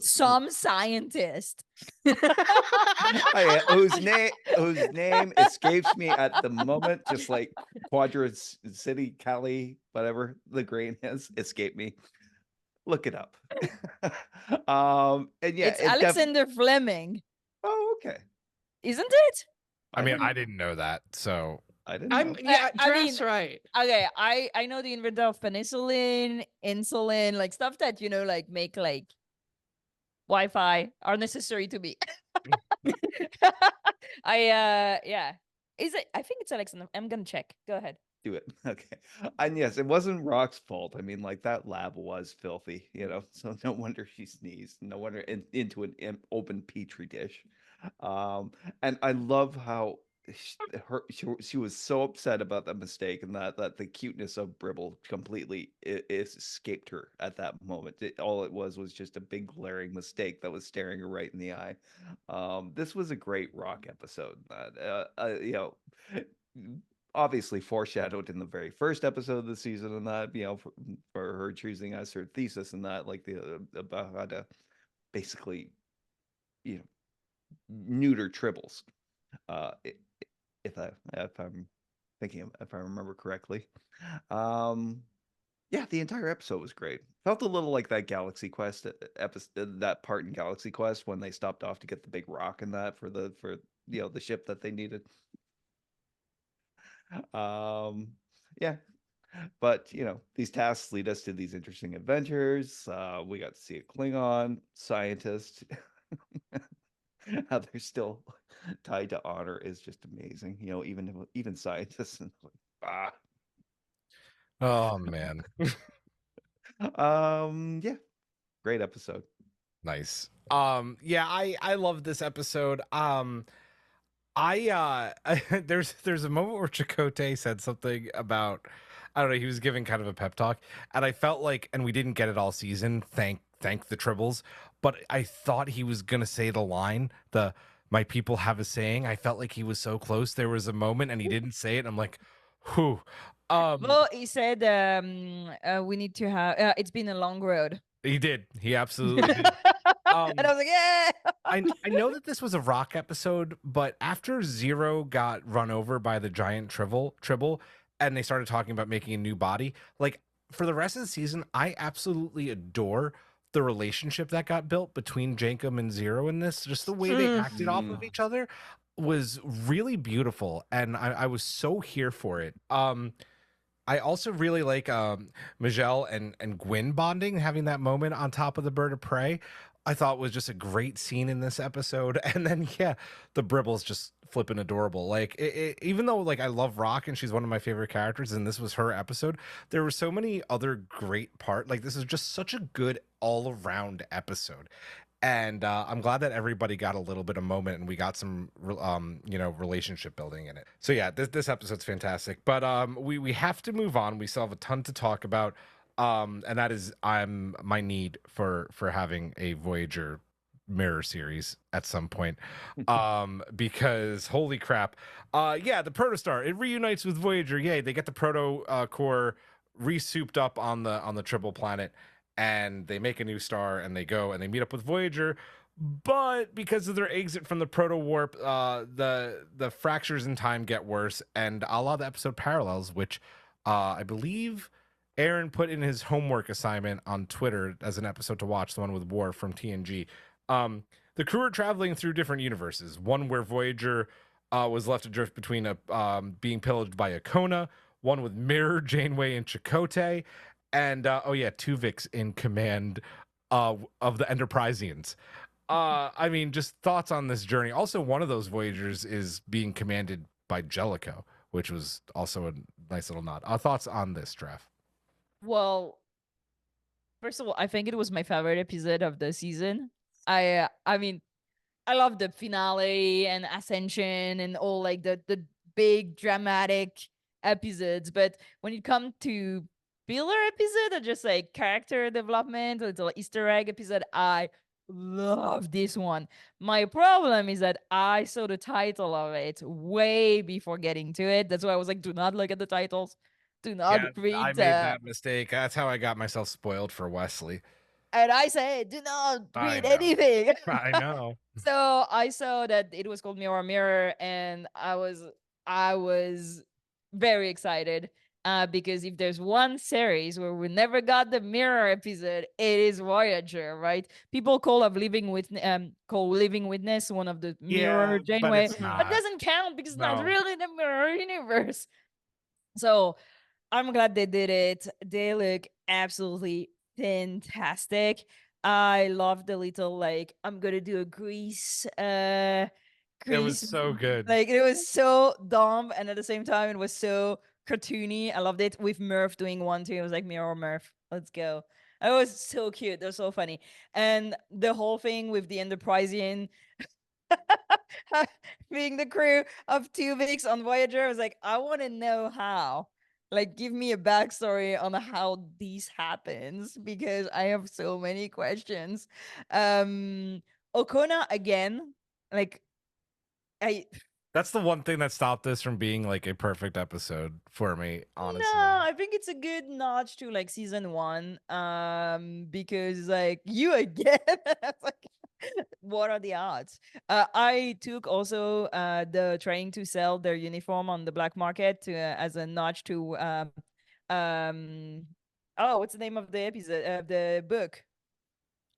Some scientist whose name escapes me at the moment, just like Quadra City, Cali, whatever the grain has escaped me. Look it up. And yeah, it's Alexander Fleming. Oh, okay. Isn't it? I mean, I didn't know that, so I didn't know. Yeah, that's right. Okay, I know the inventor of penicillin, insulin, like stuff that like make like Wi-Fi are necessary to be. Yeah. Is it? I think it's Alexander. I'm gonna check. Go ahead. Do it. Okay. And yes, it wasn't Rock's fault. I mean, like that lab was filthy, so no wonder she sneezed. No wonder into an open petri dish. And I love how she was so upset about that mistake, and that the cuteness of Bribble completely escaped her at that moment. All it was just a big glaring mistake that was staring her right in the eye. This was a great Rock episode. Obviously foreshadowed in the very first episode of the season, and that for her choosing as her thesis, and that like about how to basically, neuter tribbles. If I'm thinking, if I remember correctly. Yeah, the entire episode was great. Felt a little like that Galaxy Quest episode, that part in Galaxy Quest when they stopped off to get the big rock and that for the ship that they needed. Yeah, but these tasks lead us to these interesting adventures. We got to see a Klingon scientist. How they're still tied to honor is just amazing. Even scientists and Oh man. Yeah, great episode. Nice. Yeah, I love this episode. There's a moment where Chaoktay said something about, I don't know, he was giving kind of a pep talk, and I felt like, and we didn't get it all season, thank the Tribbles, but I thought he was gonna say the line, my people have a saying. I felt like he was so close. There was a moment and he didn't say it, and I'm like, whew. Well, he said we need to have it's been a long road. He did. He absolutely did. And I was like, yeah. I know that this was a rock episode, but after Zero got run over by the giant Tribble, and they started talking about making a new body, like, for the rest of the season, I absolutely adore the relationship that got built between Jankum and Zero in this. Just the way they acted off of each other was really beautiful, and I was so here for it. I also really like Majel and Gwyn bonding, having that moment on top of the bird of prey. I thought was just a great scene in this episode. And then, yeah, the Bribble's just flipping adorable. Like, even though, like, I love Rock and she's one of my favorite characters, and this was her episode, there were so many other great parts. Like, this is just such a good all-around episode. And I'm glad that everybody got a little bit of moment and we got some, relationship building in it. So yeah, this episode's fantastic. But we have to move on. We still have a ton to talk about, and that is my need for having a Voyager mirror series at some point, because holy crap, yeah, the Protostar, it reunites with Voyager. Yay! They get the proto core re-souped up on the triple planet, and they make a new star, and they go and they meet up with Voyager. But because of their exit from the proto warp, the fractures in time get worse, and a lot of the episode parallels, which I believe Aaron put in his homework assignment on Twitter as an episode to watch, the one with War from TNG. The crew are traveling through different universes. One where Voyager was left adrift between being pillaged by Akona, one with Mirror, Janeway, and Chaoktay, and Tuvik's in command of the Enterpriseians. I mean, just thoughts on this journey. Also, one of those Voyagers is being commanded by Jellicoe, which was also a nice little nod. Thoughts on this, Trev? Well, first of all, I think it was my favorite episode of the season. I mean, I love the finale and Ascension and all, like, the big dramatic episodes, but when it comes to filler episode or just like character development, little Easter egg episode, I love this one. My problem is that I saw the title of it way before getting to it. That's why I was like, do not look at the titles. Do not read. I made that mistake. That's how I got myself spoiled for Wesley. And I said, do not read anything. I know. So I saw that it was called Mirror Mirror, and I was very excited. Because if there's one series where we never got the mirror episode, it is Voyager, right? People call Living Witness one of the mirror Janeway, but doesn't count because it's not really the mirror universe. So I'm glad they did it. They look absolutely fantastic. I love the little, like, I'm gonna do a grease. It was so good. Like, it was so dumb, and at the same time, it was so cartoony. I loved it. With Murph doing one too. It was like, Mirror Murph, let's go. It was so cute. They're so funny. And the whole thing with the Enterpriseian being the crew of Tuvix on Voyager, I was like, I want to know how. Like, give me a backstory on how this happens, because I have so many questions. Okona again, like, That's the one thing that stopped this from being like a perfect episode for me, honestly. No, I think it's a good notch to like season 1. Because like you again, it's like, what are the odds? I took also the trying to sell their uniform on the black market to, as a notch to oh, what's the name of the episode of the book?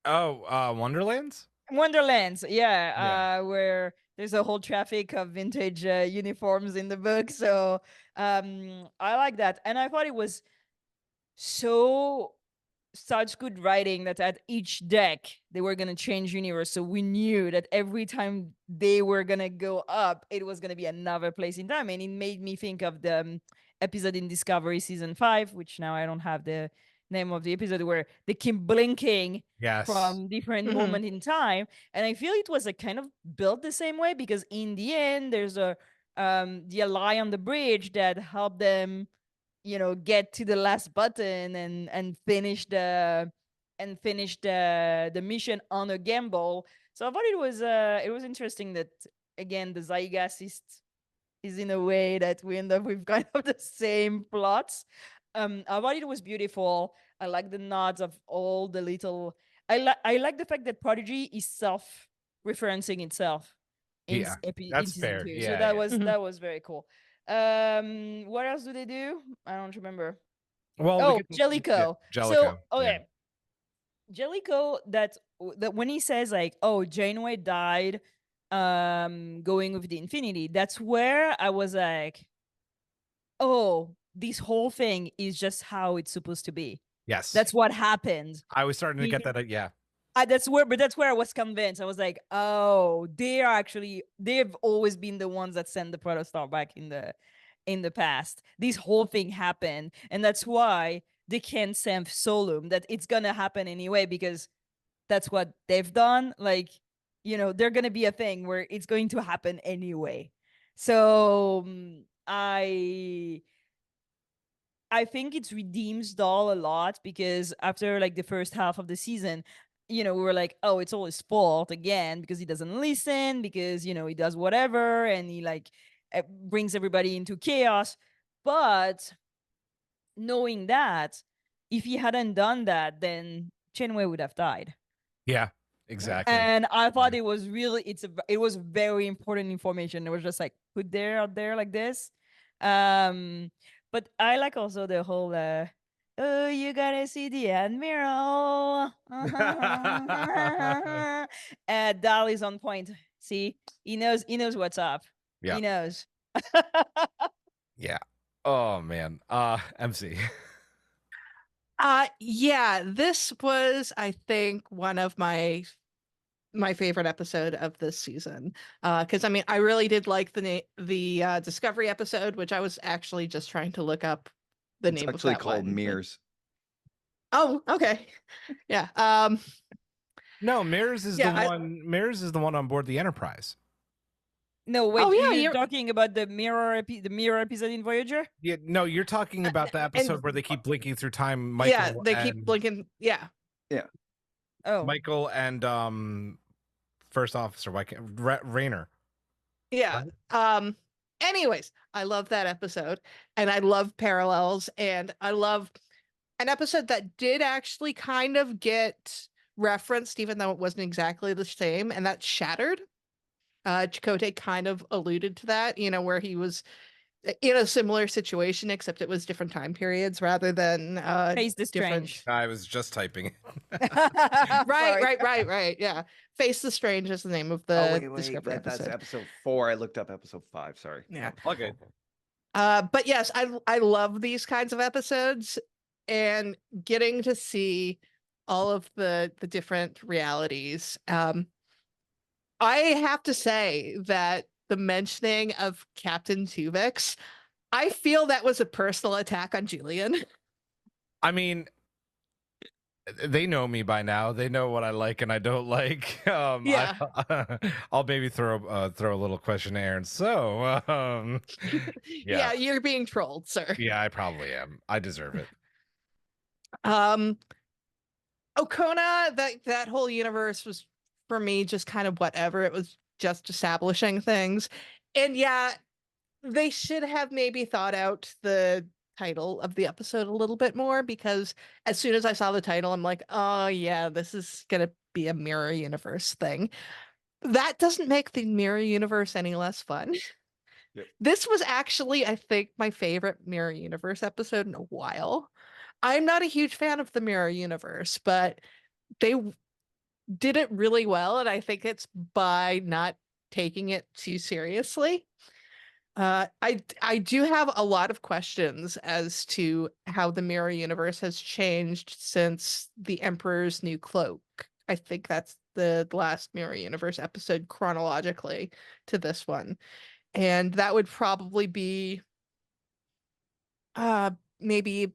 Oh, Wonderlands? Wonderlands, yeah, Yeah. where there's a whole traffic of vintage uniforms in the book. So I like that, and I thought it was so such good writing that at each deck they were gonna change universe, so we knew that every time they were gonna go up, it was gonna be another place in time, and it made me think of the episode in Discovery season 5, which now I don't have the name of the episode, where they keep blinking Yes. from different moment in time, and I feel it was a kind of built the same way, because in the end there's a the ally on the bridge that helped them, get to the last button and finish the mission on a gamble. So I thought it was interesting that, again, the Zeitgeist is in a way that we end up with kind of the same plots. I thought it was beautiful. I like the nods of all the little. I like the fact that Prodigy is self-referencing itself in Yeah, in that's season fair. 2. Yeah, So that yeah. that was very cool. What else do they do? I don't remember. Well, Oh, we could, Jellicoe. Jellicoe. So okay, Jellicoe. That when he says like, "Oh, Janeway died, going with the Infinity," that's where I was like, "Oh, this whole thing is just how it's supposed to be." Yes. That's what happened. I was starting to get that. Yeah. That's where I was convinced. I was like, "Oh, they've always been the ones that send the Protostar back in the past. This whole thing happened, and that's why they can't send Solum. That it's gonna happen anyway, because that's what they've done. Like, they're gonna be a thing where it's going to happen anyway. So I think it redeems Dahl a lot, because after like the first half of the season, we were like, oh, it's all his fault again, because he doesn't listen, because he does whatever, and he like brings everybody into chaos. But knowing that, if he hadn't done that, then Chenwei would have died. Yeah, exactly. And I thought it was really, it was very important information. It was just like put there out there like this. But I like also the whole oh, you gotta see the admiral. Dal is on point. See, he knows what's up. Yeah. He knows. Yeah. Oh man. Emcee. Yeah, this was, I think, one of my favorite episode of this season. Because I mean, I really did like the Discovery episode, which I was actually just trying to look up the name of that. It's actually called one. Mirrors. Oh, okay. Yeah. No, Mirrors is the one. Mirrors is the one on board the Enterprise. No, wait. Oh, yeah, you're talking about the mirror episode in Voyager? Yeah, no, you're talking about the episode where they keep blinking through time. Michael, yeah, they keep blinking. Yeah. Yeah. Oh, Michael and First Officer Rayner. Yeah. Right? Anyways, I love that episode, and I love parallels, and I love an episode that did actually kind of get referenced, even though it wasn't exactly the same, and that's Shattered. Chaoktay kind of alluded to that, where he was in a similar situation, except it was different time periods rather than Face the Strange. I was just typing it. Right. Yeah. Face the Strange is the name of the Discovery episode. That's episode 4. I looked up episode 5. Sorry. Yeah. Okay. But yes, I love these kinds of episodes, and getting to see all of the different realities. I have to say that the mentioning of Captain Tuvix, I feel that was a personal attack on Julian. I mean, they know me by now. They know what I like and I don't like. Yeah. I'll maybe throw a little questionnaire. And so, yeah, you're being trolled, sir. Yeah, I probably am. I deserve it. Okona, that whole universe was, for me, just kind of whatever. It was just establishing things. And yeah, they should have maybe thought out the title of the episode a little bit more, because as soon as I saw the title, I'm like, oh yeah, this is gonna be a mirror universe thing. That doesn't make the mirror universe any less fun. Yep. This was actually, I think, my favorite mirror universe episode in a while. I'm not a huge fan of the mirror universe, but they did it really well, and I think it's by not taking it too seriously. I do have a lot of questions as to how the mirror universe has changed since the Emperor's New Cloak. I think that's the last mirror universe episode chronologically to this one. And that would probably be maybe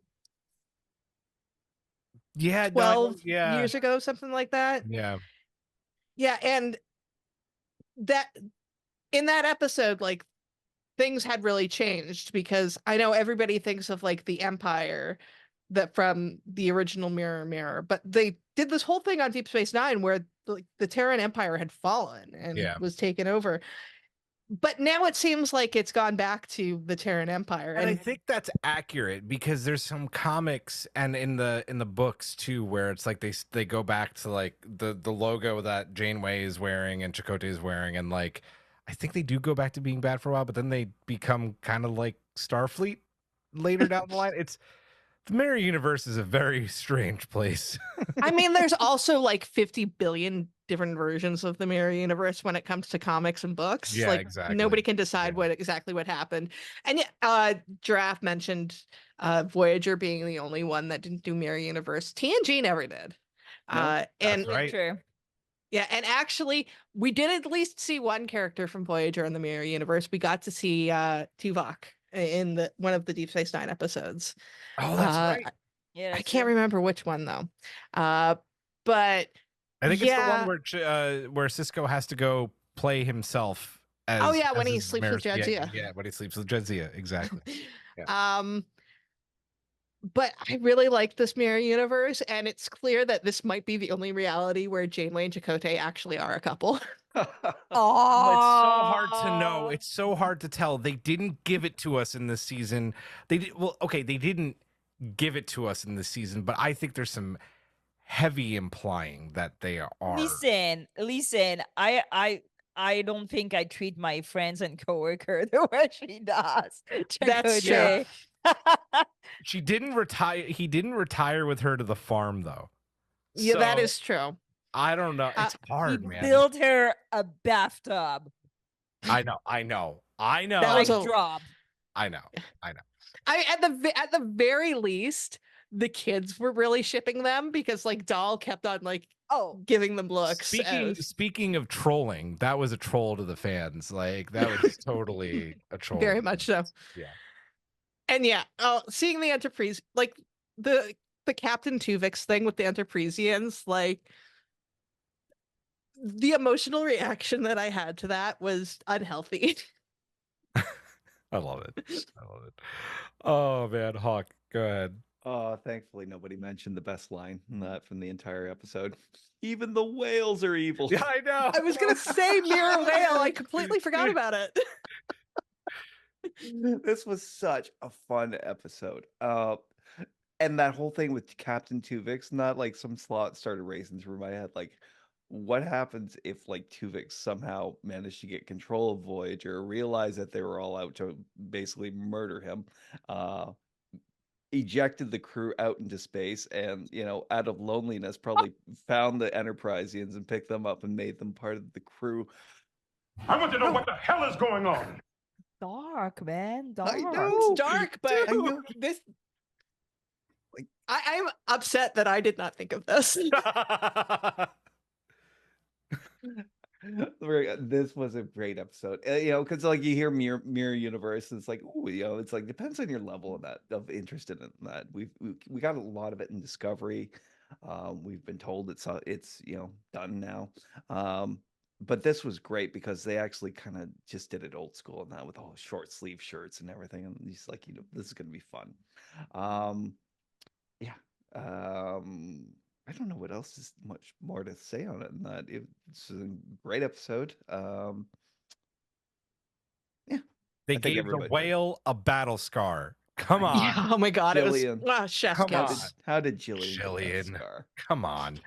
Yeah, no, 12 yeah, years ago, something like that. yeah. Yeah, and that in that episode, like, things had really changed, because I know everybody thinks of like the Empire that from the original Mirror, but they did this whole thing on Deep Space Nine where like the Terran Empire had fallen and Yeah. was taken over. But now it seems like it's gone back to the Terran Empire. And I think that's accurate, because there's some comics and in the books too where it's like they go back to like the logo that Janeway is wearing and Chaoktay is wearing, and like I think they do go back to being bad for a while, but then they become kind of like Starfleet later down the line. It's the mirror universe is a very strange place. I mean, there's also like 50 billion different versions of the mirror universe when it comes to comics and books. Yeah, like exactly. nobody can decide Yeah. exactly what happened. And yeah, Girafe mentioned Voyager being the only one that didn't do mirror universe. TNG never did. No, And right. True. yeah, and actually, we did at least see one character from Voyager in the mirror universe. We got to see Tuvok in the one of the Deep Space Nine episodes. Oh, that's right. Yeah, I that's can't true. remember which one though. But I think yeah. it's the one where Cisco has to go play himself as Oh yeah, when as he his sleeps with mirror- Jadzia. Yeah, when he sleeps with Jadzia, exactly. Yeah. But I really like this mirror universe, and it's clear that this might be the only reality where Janeway and Chaoktay actually are a couple. Oh, it's so hard to know. It's so hard to tell. They didn't give it to us in this season. They didn't give it to us in this season, but I think there's some heavy implying that they are. Listen. I don't think I treat my friends and coworker the way she does. That's true. Chaoktay. She didn't retire. He didn't retire with her to the farm, though. Yeah, that So, is true. I don't know. It's hard, He man. built her a bathtub. I know. That was a- Drop. I know. At the very least, the kids were really shipping them, because like Dahl kept on like giving them looks. Speaking of trolling, that was a troll to the fans. Like that was totally a troll. Very much so. Yeah. And yeah, seeing the Enterprise, like the Captain Tuvix thing with the Enterprisians, like the emotional reaction that I had to that was unhealthy. I love it. Oh man, Hawk, go ahead. Thankfully nobody mentioned the best line in that from the entire episode. Even the whales are evil. Yeah, I know. I was gonna say mirror whale. I completely forgot about it. This was such a fun episode. And that whole thing with Captain Tuvix, not like some slot started racing through my head. Like, what happens if like Tuvix somehow managed to get control of Voyager, realize that they were all out to basically murder him, ejected the crew out into space, and out of loneliness probably found the Enterprisians and picked them up and made them part of the crew. I want to know what the hell is going on. Dark, man. Dark. I know. It's dark, but I know. this. I'm upset that I did not think of this. This was a great episode, because like you hear mirror universe, and it's like, ooh, it's like depends on your level of that of interest in that. We got a lot of it in Discovery. We've been told it's done now. But this was great because they actually kind of just did it old school, and that with all short sleeve shirts and everything, and he's like, this is gonna be fun. Yeah. I don't know what else is much more to say on it than that. It's a great episode. They think gave the everybody did. whale a battle scar. Come on. Yeah, oh my god, Julian. it was chef's Come kiss. on. How did Julian get that Julian. scar? Come on.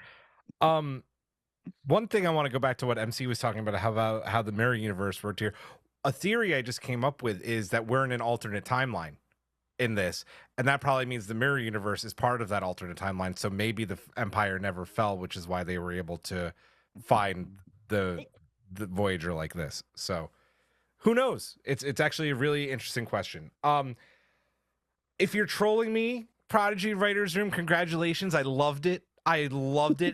One thing I want to go back to what Emcee was talking about how the mirror universe worked here. A theory I just came up with is that we're in an alternate timeline in this, and that probably means the mirror universe is part of that alternate timeline. So maybe the Empire never fell, which is why they were able to find the Voyager like this. So who knows? It's actually a really interesting question. If you're trolling me, Prodigy Writers Room, congratulations. I loved it. And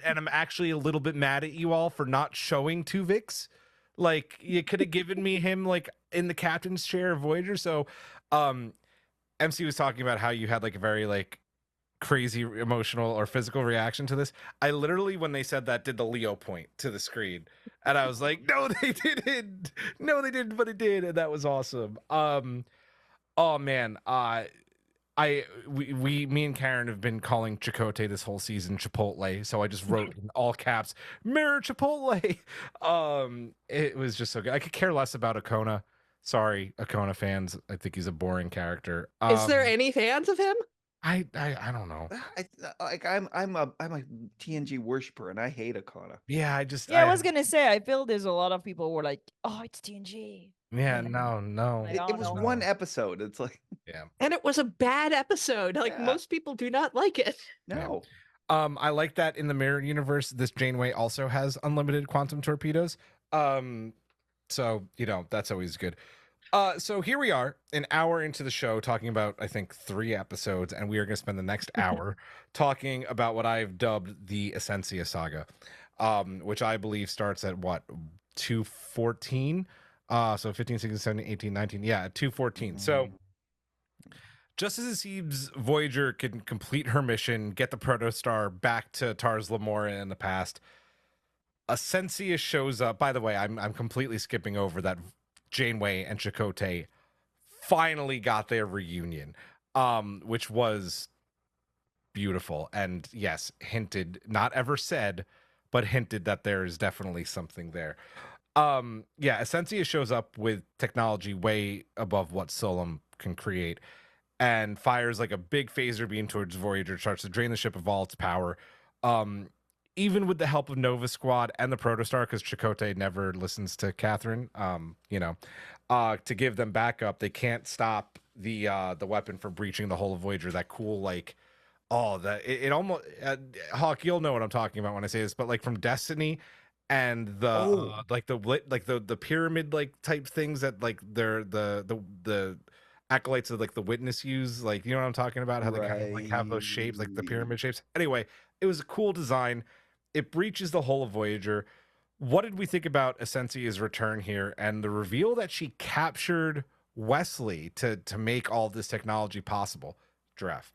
I'm actually a little bit mad at you all for not showing Tuvix. Like, you could have given me him like in the captain's chair of Voyager. So Emcee was talking about how you had like a very like crazy emotional or physical reaction to this. I literally, when they said that, did the Leo point to the screen, and I was like, no, they didn't. No, they didn't, but it did, and that was awesome. Oh man, me and Karen have been calling Chaoktay this whole season Chipotle, so I just wrote in all caps, "Mirror Chipotle." It was just so good. I could care less about Akona. Sorry, Akona fans. I think he's a boring character. Is there any fans of him? I don't know. I'm a TNG worshiper, and I hate Akana. Yeah, I was gonna say, I feel there's a lot of people who were like, "Oh, it's TNG." Yeah, no. It was one episode. It's like, yeah, and it was a bad episode. Like most people do not like it. No. Yeah. I like that in the mirror universe, this Janeway also has unlimited quantum torpedoes. So that's always good. So here we are, an hour into the show, talking about, I think, 3 episodes, and we are going to spend the next hour talking about what I've dubbed the Ascenia saga, which I believe starts at, 214? So 15, 16, 17, 18, 19. Yeah, 214. So just as it seems Voyager can complete her mission, get the Protostar back to Tars Lamora in the past, Ascenia shows up. By the way, I'm completely skipping over that Janeway and Chaoktay finally got their reunion, which was beautiful. And yes, hinted, not ever said, but hinted that there is definitely something there. Ascenia shows up with technology way above what Solom can create and fires like a big phaser beam towards Voyager, starts to drain the ship of all its power. Even with the help of Nova Squad and the Protostar, because Chaoktay never listens to Catherine, to give them backup, they can't stop the weapon from breaching the hull of Voyager. That cool, like, it almost, Hawk, you'll know what I'm talking about when I say this, but like from Destiny and the pyramid like type things that like they're the acolytes of like the Witness use, like, you know what I'm talking about, how they kind of like have those shapes, like the pyramid shapes. Anyway, it was a cool design. It breaches the hull of Voyager. What did we think about Ascensia's return here and the reveal that she captured Wesley to make all this technology possible? Girafe.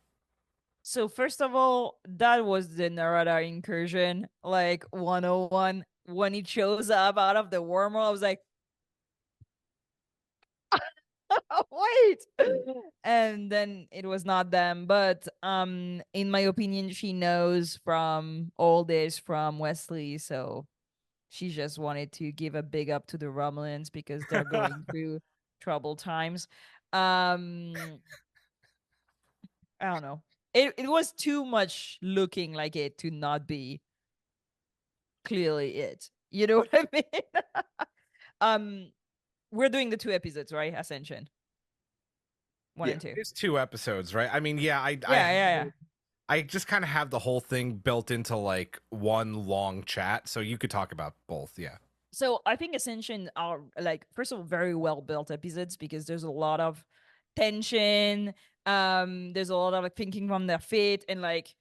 So first of all, that was the Narada incursion, like 101. When it shows up out of the wormhole, I was like, wait. And then it was not them. But in my opinion, she knows from all this from Wesley. So she just wanted to give a big up to the Romulans because they're going through troubled times. I don't know. It was too much looking like it to not be clearly it. You know what I mean? We're doing the 2 episodes, right? Ascension. 1 and 2. It's 2 episodes, right? I mean, I just kind of have the whole thing built into like one long chat, so you could talk about both. Yeah. So I think Ascension are, like, first of all, very well built episodes because there's a lot of tension. There's a lot of like thinking from their feet and like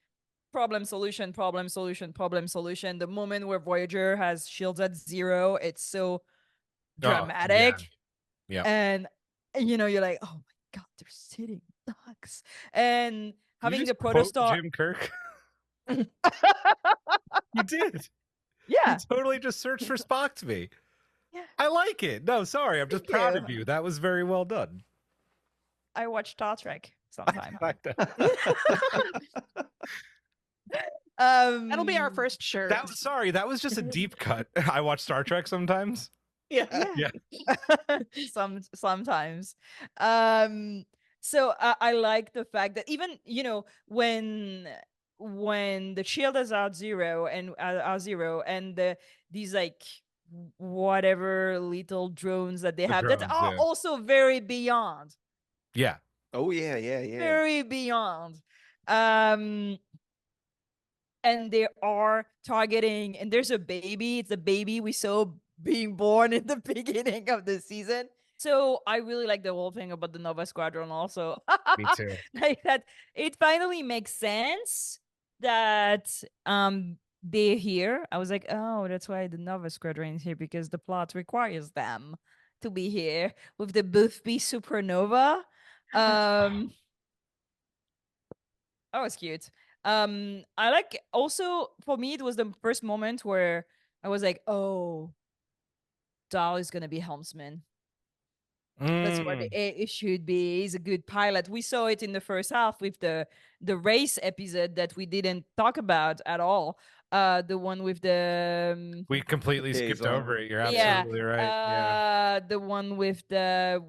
problem solution. The moment where Voyager has shields at 0, it's so dramatic. Yeah. And you're like, oh my god, they're sitting ducks. And having the Protostar. Jim Kirk. You did. Yeah. You totally just searched for Spock to me. Yeah. I like it. No, sorry. I'm just proud of you. That was very well done. I watch Star Trek sometime. That'll be our first shirt. That was just a deep cut. I watch Star Trek sometimes. Yeah. Sometimes. So I like the fact that even when the shield is out zero and these like whatever little drones that they have that are also very beyond. Yeah. Oh yeah. Very beyond. And they are targeting, and there's a baby. It's a baby we saw being born in the beginning of the season. So I really like the whole thing about the Nova Squadron also. Me too. Like that it finally makes sense that they're here. I was like, oh, that's why the Nova Squadron is here, because the plot requires them to be here with the Boothby supernova. That was cute. I like, also for me it was the first moment where I was like, oh, Dahl is gonna be helmsman. That's what it should be. He's a good pilot. We saw it in the first half with the race episode that we didn't talk about at all. The one with the we completely skipped over it. You're absolutely right. Yeah. The one with the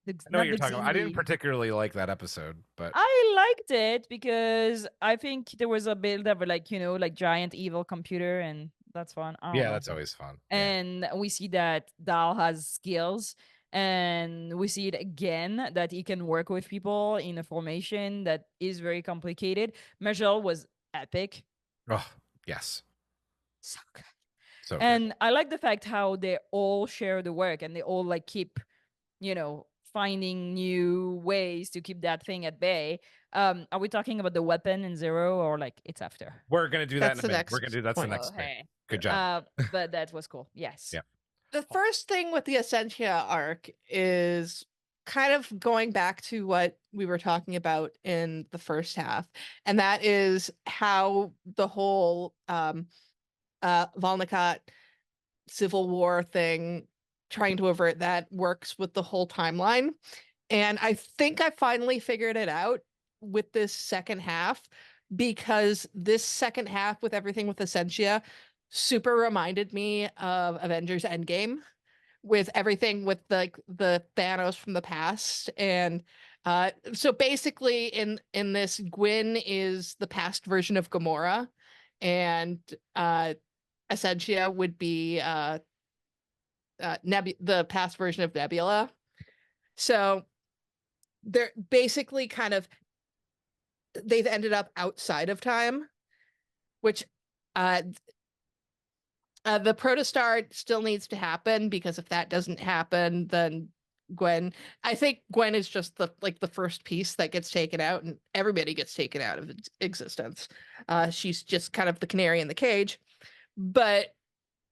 I know what you're talking about. I didn't particularly like that episode, but I liked it because I think there was a bit of a, like, like giant evil computer, and that's fun. Yeah, that's always fun. And we see that Dahl has skills, and we see it again that he can work with people in a formation that is very complicated. Majel was epic. Oh, yes. So good. So and good. I like the fact how they all share the work and they all like keep, finding new ways to keep that thing at bay. Are we talking about the weapon in Zero, or like it's after? We're gonna do that in a minute. We're gonna do that's the next thing. Good job. But that was cool. Yes. Yeah. The first thing with the Ascenia arc is kind of going back to what we were talking about in the first half, and that is how the whole Volnicott Civil War thing, trying to avert that, works with the whole timeline. And I think I finally figured it out with this second half, because this second half with everything with Ascenia super reminded me of Avengers Endgame, with everything with the Thanos from the past. And so basically in this, Gwyn is the past version of Gamora, and Ascenia would be the past version of Nebula. So they're basically kind of, they've ended up outside of time, which the Protostar still needs to happen, because if that doesn't happen, then I think Gwen is just the first piece that gets taken out, and everybody gets taken out of existence. She's just kind of the canary in the cage. But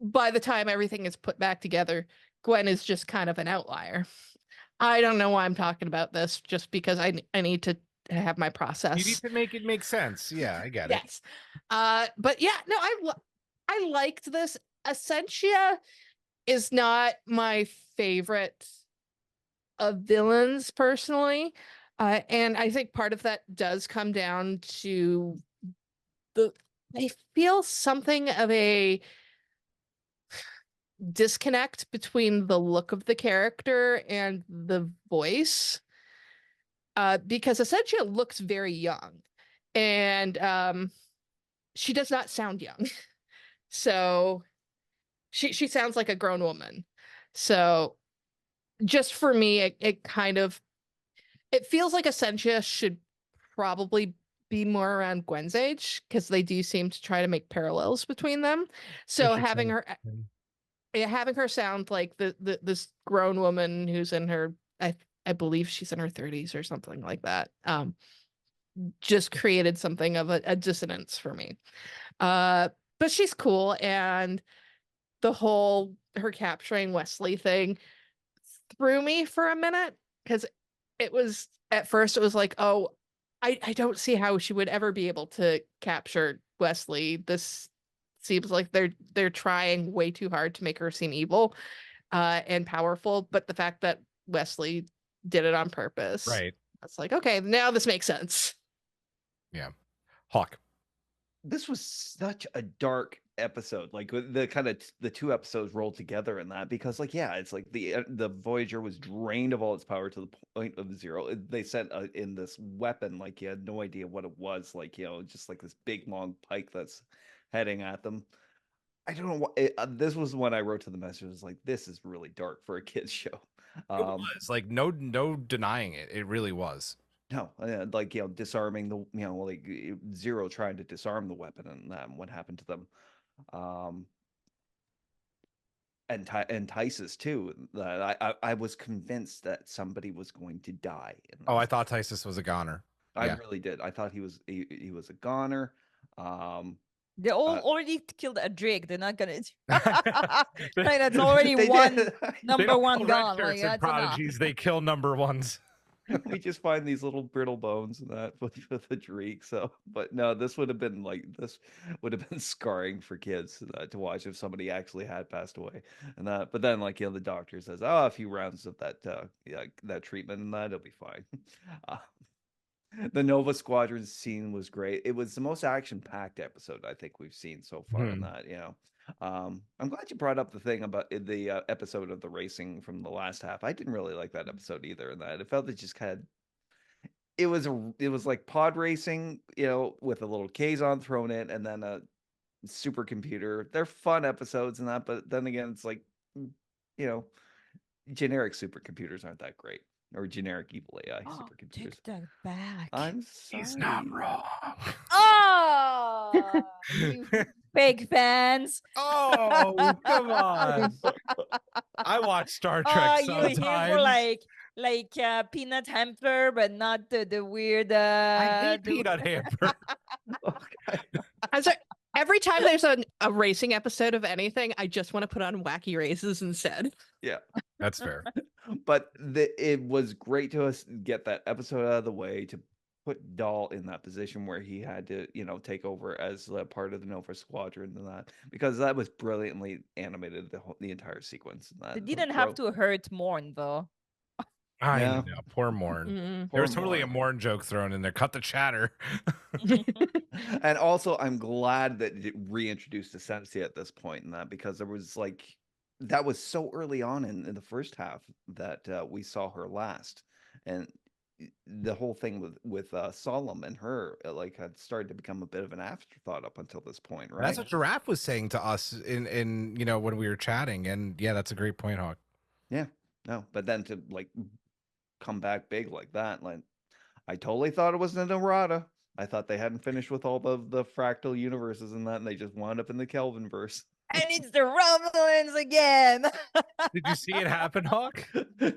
by the time everything is put back together, Gwen is just kind of an outlier. I don't know why I'm talking about this, just because I need to have my process. You need to make it make sense. Yeah, I get it. Yes. But yeah, no, I liked this. Ascenia is not my favorite of villains personally. And I think part of that does come down to I feel something of a disconnect between the look of the character and the voice, because Ascenia looks very young, and she does not sound young. So she sounds like a grown woman. So just for me, it feels like Ascenia should probably be more around Gwen's age, because they do seem to try to make parallels between them. So having her sound like this grown woman who's in her, I believe she's in her 30s or something like that, just created something of a dissonance for me. But she's cool, and the whole her capturing Wesley thing threw me for a minute, because at first it was like, oh, I don't see how she would ever be able to capture Wesley. This seems like they're trying way too hard to make her seem evil and powerful. But the fact that Wesley did it on purpose, right? It's like, okay, now this makes sense. Yeah. Hawk. This was such a dark episode, like the kind of the two episodes rolled together in that, because like it's like the Voyager was drained of all its power to the point of zero. They sent in this weapon, like you had no idea what it was, like just like this big long pike that's heading at them. I don't know what this was when I wrote to the message. It was like, this is really dark for a kids show. It was like no denying it. It really was. No, like disarming the like Zero trying to disarm the weapon, and what happened to them. And Tysus too. I was convinced that somebody was going to die. Oh, I thought Tysus was a goner. I really did. I thought he was a goner. They all already killed a Drake. They're not gonna. Like, that's already one number one gone. Like, that's prodigies. They kill number ones. We just find these little brittle bones and that with the Drake. So, but no, this would have been scarring for kids to watch if somebody actually had passed away. And that, but then like the doctor says, oh, a few rounds of that that treatment and that it'll be fine. The Nova Squadron scene was great. It was the most action-packed episode I think we've seen so far in that. I'm glad you brought up the thing about the episode of the racing from the last half. I didn't really like that episode either. In that it felt it just had. It was like pod racing, with a little Kazon thrown in, and then a supercomputer. They're fun episodes and that, but then again, it's like, generic supercomputers aren't that great. Or generic evil AI supercomputers. Take that back. I'm sorry. He's not wrong. Oh, you fake fans. Oh, come on. I watch Star Trek sometimes. You're here for like peanut hamper, but not the weird. I hate peanut hamper. Every time there's a racing episode of anything, I just want to put on Wacky Races instead. Yeah, that's fair. But it was great to us get that episode out of the way, to put Dahl in that position where he had to, take over as part of the Nova Squadron and that, because that was brilliantly animated, the entire sequence. They didn't have to hurt Morn though. I know, poor Morn. There was totally a Morn joke thrown in there. Cut the chatter. And also, I'm glad that it reintroduced Ascenia at this point in that, because there was that was so early on in the first half that we saw her last, and the whole thing with Solemn and her had started to become a bit of an afterthought up until this point, right? That's what Girafe was saying to us in when we were chatting, and yeah, that's a great point, Hawk. Yeah, no, but then to come back big like that, I totally thought it was an errata. I thought they hadn't finished with all the fractal universes and that, and they just wound up in the Kelvin verse. And it's the Romulans again. Did you see it happen, Hawk? Well,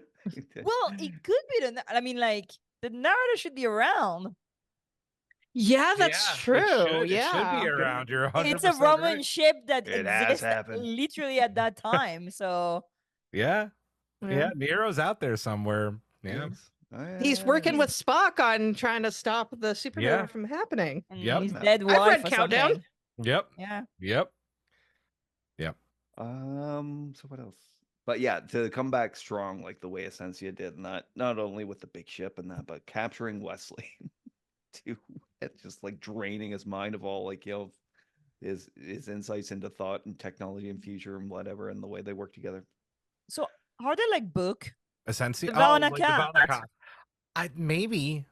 it could be the narrator should be around. Yeah, that's true. It should be around. You're 100% It's a Roman right. ship that It has exists happened. literally at that time. So yeah, Nero's out there somewhere. Yeah. He's working with Spock on trying to stop the supernova from happening. Yep. His dead I've wife read or Countdown. something. Yep. Yeah. Yep. So what else? But yeah, to come back strong like the way Ascenia did, not only with the big ship and that, but capturing Wesley too, just draining his mind of all his insights into thought and technology and future and whatever, and the way they work together. So how they book Ascenia? Cat? Maybe.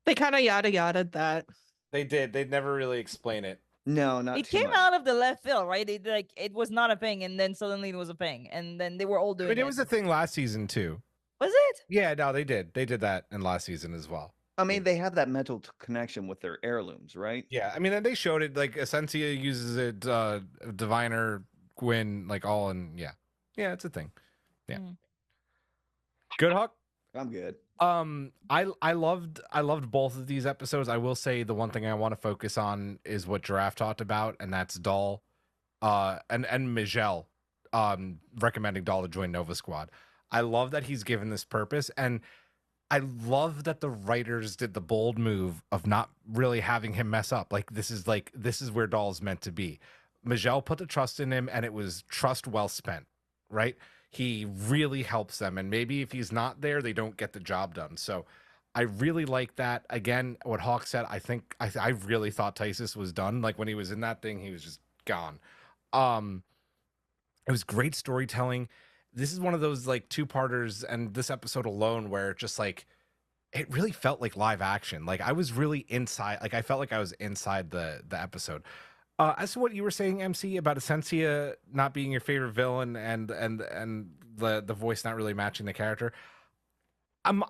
They kind of yada that. They did. They'd never really explain it. No, not it too came much. out of the left field, right? It was not a thing, and then suddenly it was a thing, and then they were all doing it was a thing last season too. Was it? Yeah, no, they did that in last season as well. I mean, they have that mental connection with their heirlooms, right? Yeah, I mean, and they showed it, Ascenia uses it, Diviner, Gwyn, all in, yeah, it's a thing. Yeah. Good, Hawk? I'm good. I loved both of these episodes. I will say the one thing I want to focus on is what Girafe talked about, and that's Dahl, and Mijel, recommending Dahl to join Nova Squad. I love that he's given this purpose, and I love that the writers did the bold move of not really having him mess up. This is where Dahl's meant to be. Mijel put the trust in him, and it was trust well spent, right? He really helps them, and maybe if he's not there, they don't get the job done. So I really like that. Again, what Hawk said, I think I really thought Tysus was done. Like when he was in that thing, he was just gone. It was great storytelling. This is one of those like two-parters, and this episode alone where just like it really felt like live action. Like I was really inside. Like I felt like I was inside the episode. As to what you were saying, Emcee, about Ascenia not being your favorite villain and the voice not really matching the character, I'm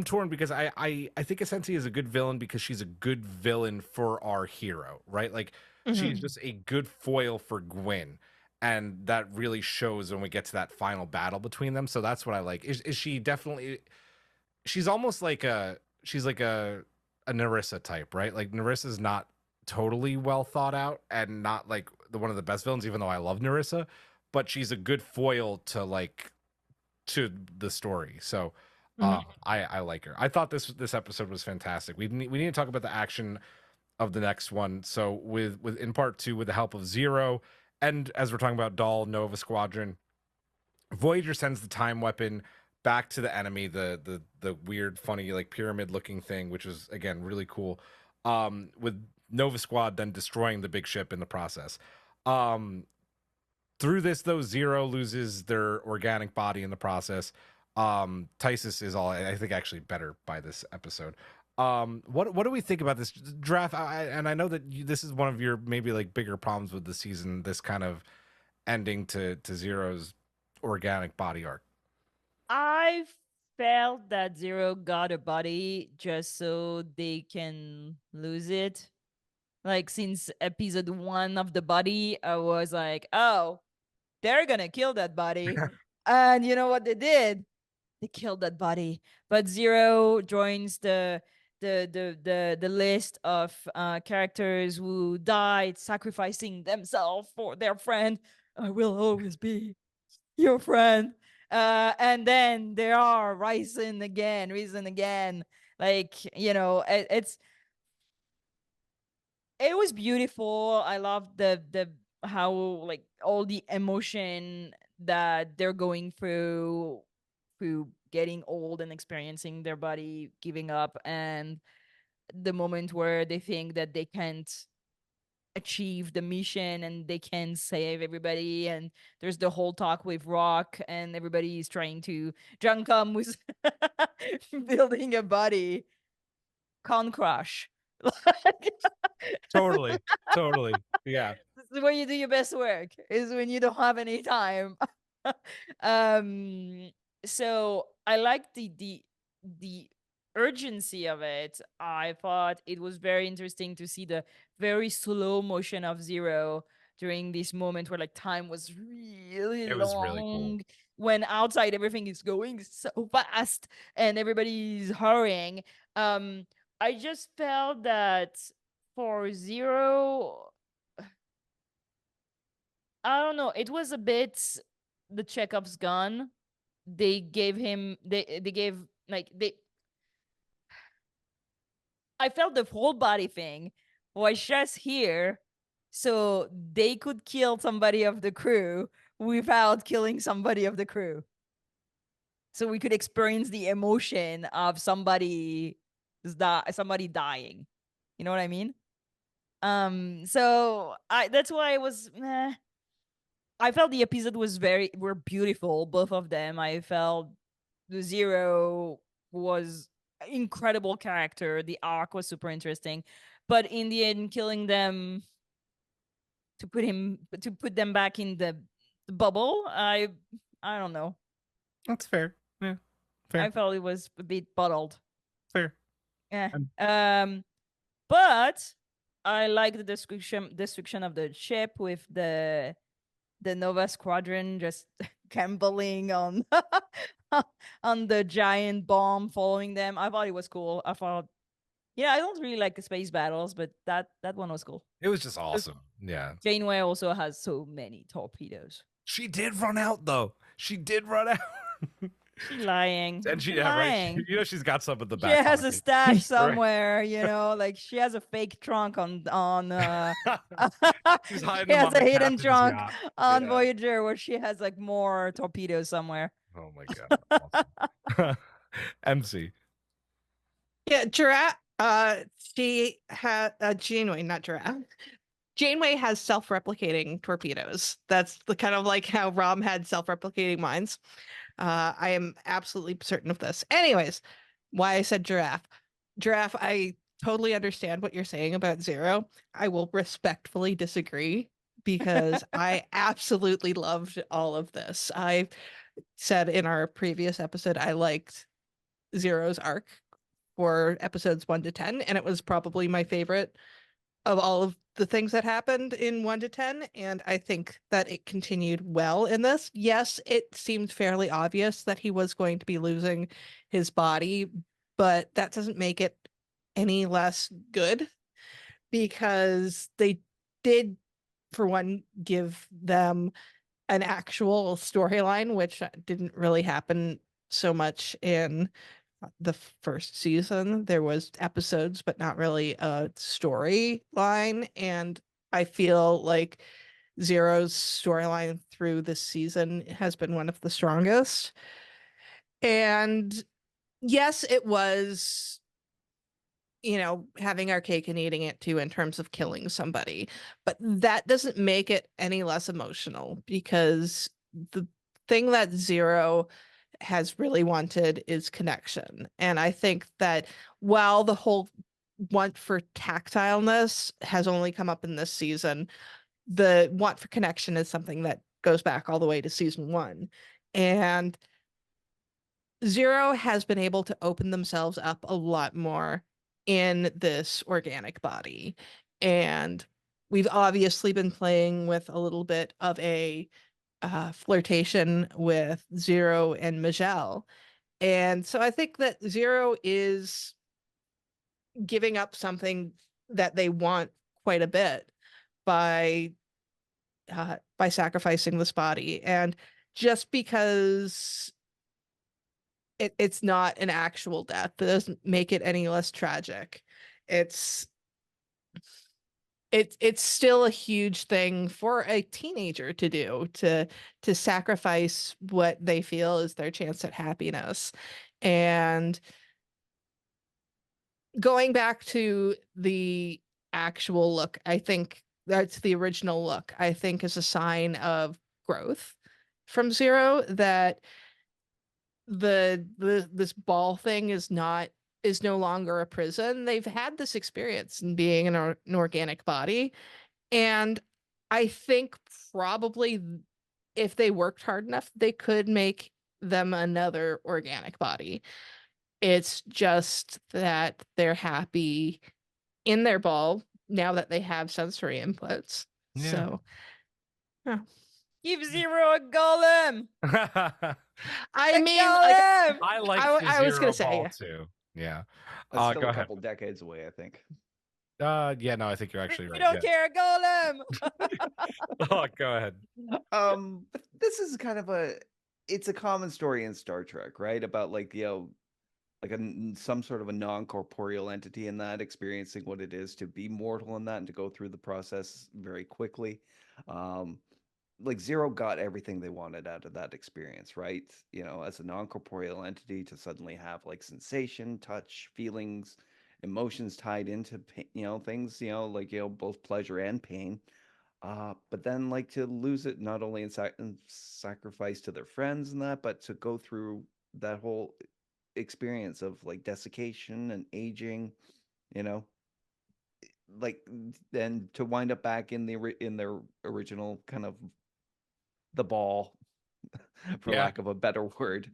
torn because I think Ascenia is a good villain because she's a good villain for our hero, right? Like she's just a good foil for Gwyn, and that really shows when we get to that final battle between them. So that's what I like. Is she definitely? She's almost like she's like a Narissa type, right? Like Narissa's not totally well thought out and not like one of the best villains, even though I love Narissa, but she's a good foil to like to the story. So I like her. I thought this episode was fantastic. We need to talk about the action of the next one. So with in part 2, with the help of Zero, and as we're talking about Dahl Nova Squadron, Voyager sends the time weapon back to the enemy, the weird, funny, like pyramid looking thing, which is again really cool. With Nova Squad then destroying the big ship in the process. Through this though, Zero loses their organic body in the process. Tysus is all I think actually better by this episode. What do we think about this draft? And I know that this is one of your maybe like bigger problems with the season, this kind of ending to Zero's organic body arc. I felt that Zero got a body just so they can lose it. Like since episode 1 of the body, I was like, oh, they're gonna kill that body. And you know what they did? They killed that body. But Zero joins the list of characters who died sacrificing themselves for their friend. I will always be your friend. And then they are risen again. Like, you know, it was beautiful. I loved the how like all the emotion that they're going through getting old and experiencing their body giving up, and the moment where they think that they can't achieve the mission and they can save everybody, and there's the whole talk with Rock and everybody is trying to Junkam was building a body. Con crush. Totally. Yeah. This is where you do your best work, is when you don't have any time. So I like the urgency of it. I thought it was very interesting to see the very slow motion of Zero during this moment where like time was really It long. was really cool. When outside everything is going so fast and everybody's hurrying. I just felt that for Zero, I don't know, it was a bit the Chekhov's gun. They gave him they gave like they I felt the whole body thing was just here so they could kill somebody of the crew without killing somebody of the crew. So we could experience the emotion of somebody dying. You know what I mean? So that's why it was I felt the episode were beautiful, both of them. I felt the Zero was incredible character. The arc was super interesting, but in the end, killing them to put them back in the bubble, I don't know. That's fair. Yeah, fair. I felt it was a bit bottled. Fair. Yeah. But I like the description of the ship with the Nova Squadron just gambling on on the giant bomb following them. I thought it was cool. I thought, I don't really like the space battles, but that one was cool. It was just awesome. Yeah. Janeway also has so many torpedoes. She did run out though. She did run out. She's lying. And she's lying. Right. You know, she's got some at the back. She has a stash somewhere, you know, like she has a fake trunk on she's hiding she has a hidden trunk yacht. on Voyager where she has like more torpedoes somewhere. Oh my god. Awesome. Emcee. Yeah, Giraffe. She had Janeway, not Giraffe. Janeway has self-replicating torpedoes. That's the kind of like how Rom had self-replicating mines. I am absolutely certain of this. Anyways, why I said Giraffe. Giraffe, I totally understand what you're saying about Zero. I will respectfully disagree because I absolutely loved all of this. I said in our previous episode I liked Zero's arc for episodes 1 to 10, and it was probably my favorite of all of the things that happened in 1 to 10, and I think that it continued well in this. Yes, it seemed fairly obvious that he was going to be losing his body, but that doesn't make it any less good because they did, for one, give them an actual storyline, which didn't really happen so much in the first season. There was episodes, but not really a storyline. And I feel like Zero's storyline through this season has been one of the strongest. And yes, it was, having our cake and eating it too in terms of killing somebody. But that doesn't make it any less emotional because the thing that Zero has really wanted is connection. And I think that while the whole want for tactileness has only come up in this season, the want for connection is something that goes back all the way to season 1. And Zero has been able to open themselves up a lot more in this organic body. And we've obviously been playing with a little bit of a flirtation with Zero and Majel. And so I think that Zero is giving up something that they want quite a bit by sacrificing this body. And just because it's not an actual death, that doesn't make it any less tragic. It's still a huge thing for a teenager to do, to sacrifice what they feel is their chance at happiness. And going back to the actual look, I think that's the original look, I think is a sign of growth from Zero, that this ball thing is no longer a prison. They've had this experience in being in an organic body. And I think probably if they worked hard enough, they could make them another organic body. It's just that they're happy in their ball now that they have sensory inputs. Yeah. So, yeah. Give Zero a golem. I A mean, golem. I like I was gonna say, ball yeah. too. Yeah. That's still go a ahead. couple decades away, I think. Yeah, no, I think you're actually We right. don't Yeah. care, golem. Go ahead. But this is kind of it's a common story in Star Trek, right? About like, like some sort of a non-corporeal entity in that, experiencing what it is to be mortal in that and to go through the process very quickly. Like Zero got everything they wanted out of that experience, right? As a non-corporeal entity, to suddenly have like sensation, touch, feelings, emotions tied into things, like both pleasure and pain. But then like to lose it not only in sacrifice to their friends and that, but to go through that whole experience of like desiccation and aging, you know, like then to wind up back in their original kind of the ball, for lack of a better word.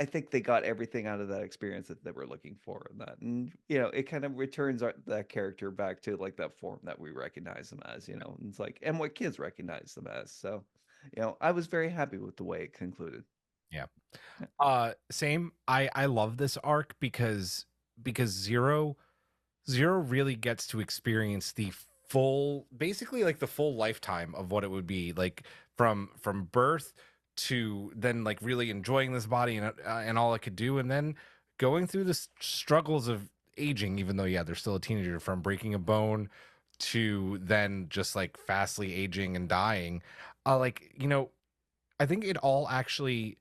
I think they got everything out of that experience that they were looking for in that. And, it kind of returns that character back to like that form that we recognize them as, and it's like, and what kids recognize them as. So, I was very happy with the way it concluded. Yeah. Same. I love this arc because Zero really gets to experience the full, basically like the full lifetime of what it would be like from birth to then like really enjoying this body and all it could do, and then going through the struggles of aging, even though they're still a teenager, from breaking a bone to then just like fastly aging and dying. I think it all actually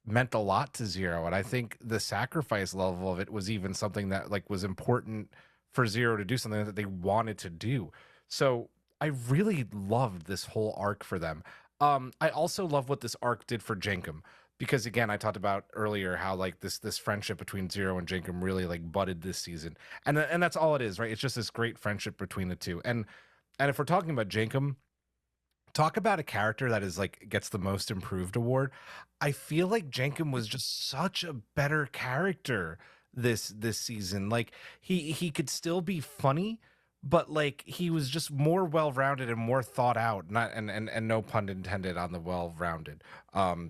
meant a lot to Zero, and I think the sacrifice level of it was even something that like was important for Zero to do, something that they wanted to do. So I really loved this whole arc for them. I also love what this arc did for Jankum, because again, I talked about earlier how like this friendship between Zero and Jankum really like budded this season, and that's all it is, right? It's just this great friendship between the two. And if we're talking about Jankum, talk about a character that is like gets the most improved award. I feel like Jankum was just such a better character this season. Like he could still be funny, but like he was just more well-rounded and more thought out. Not and no pun intended on the well-rounded,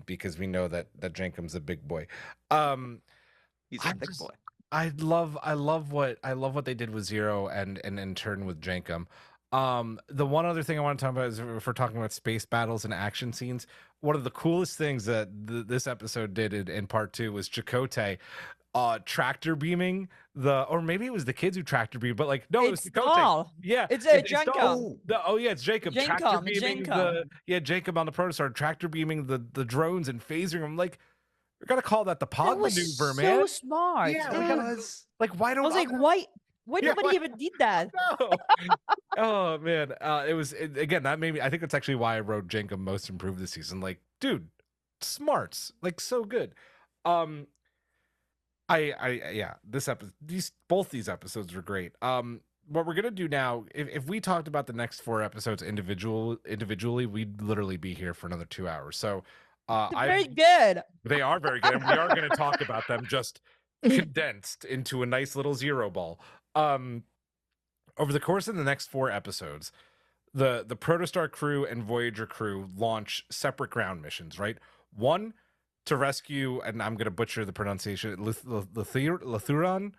because we know that Jankum's a big boy. He's a big boy. I love what they did with Zero and in turn with Jankum. The one other thing I want to talk about is if we're talking about space battles and action scenes, one of the coolest things that this episode did in part 2 was Chaoktay tractor beaming or maybe it was the kids who tractor beam, but like no, it was Chaoktay. Yeah, it's a Jacob. Oh yeah, it's Jacob tractor beaming Jacob on the Protostar tractor beaming the drones and phasing them. Like, we gotta call that the pod maneuver, man. So smart. Yeah, we gotta, like, why don't I was like, why nobody even did that? No. Oh man, again, that made me. I think that's actually why I wrote Jankum most improved this season. Like, dude, smarts, like so good. This episode, both these episodes were great. What we're gonna do now, if we talked about the next 4 episodes individually, we'd literally be here for another 2 hours. So, very good. They are very good, and we are going to talk about them just condensed into a nice little Zero ball. Over the course of the next 4 episodes, the Protostar crew and Voyager crew launch separate ground missions, right? One to rescue, and I'm going to butcher the pronunciation, Lithuran.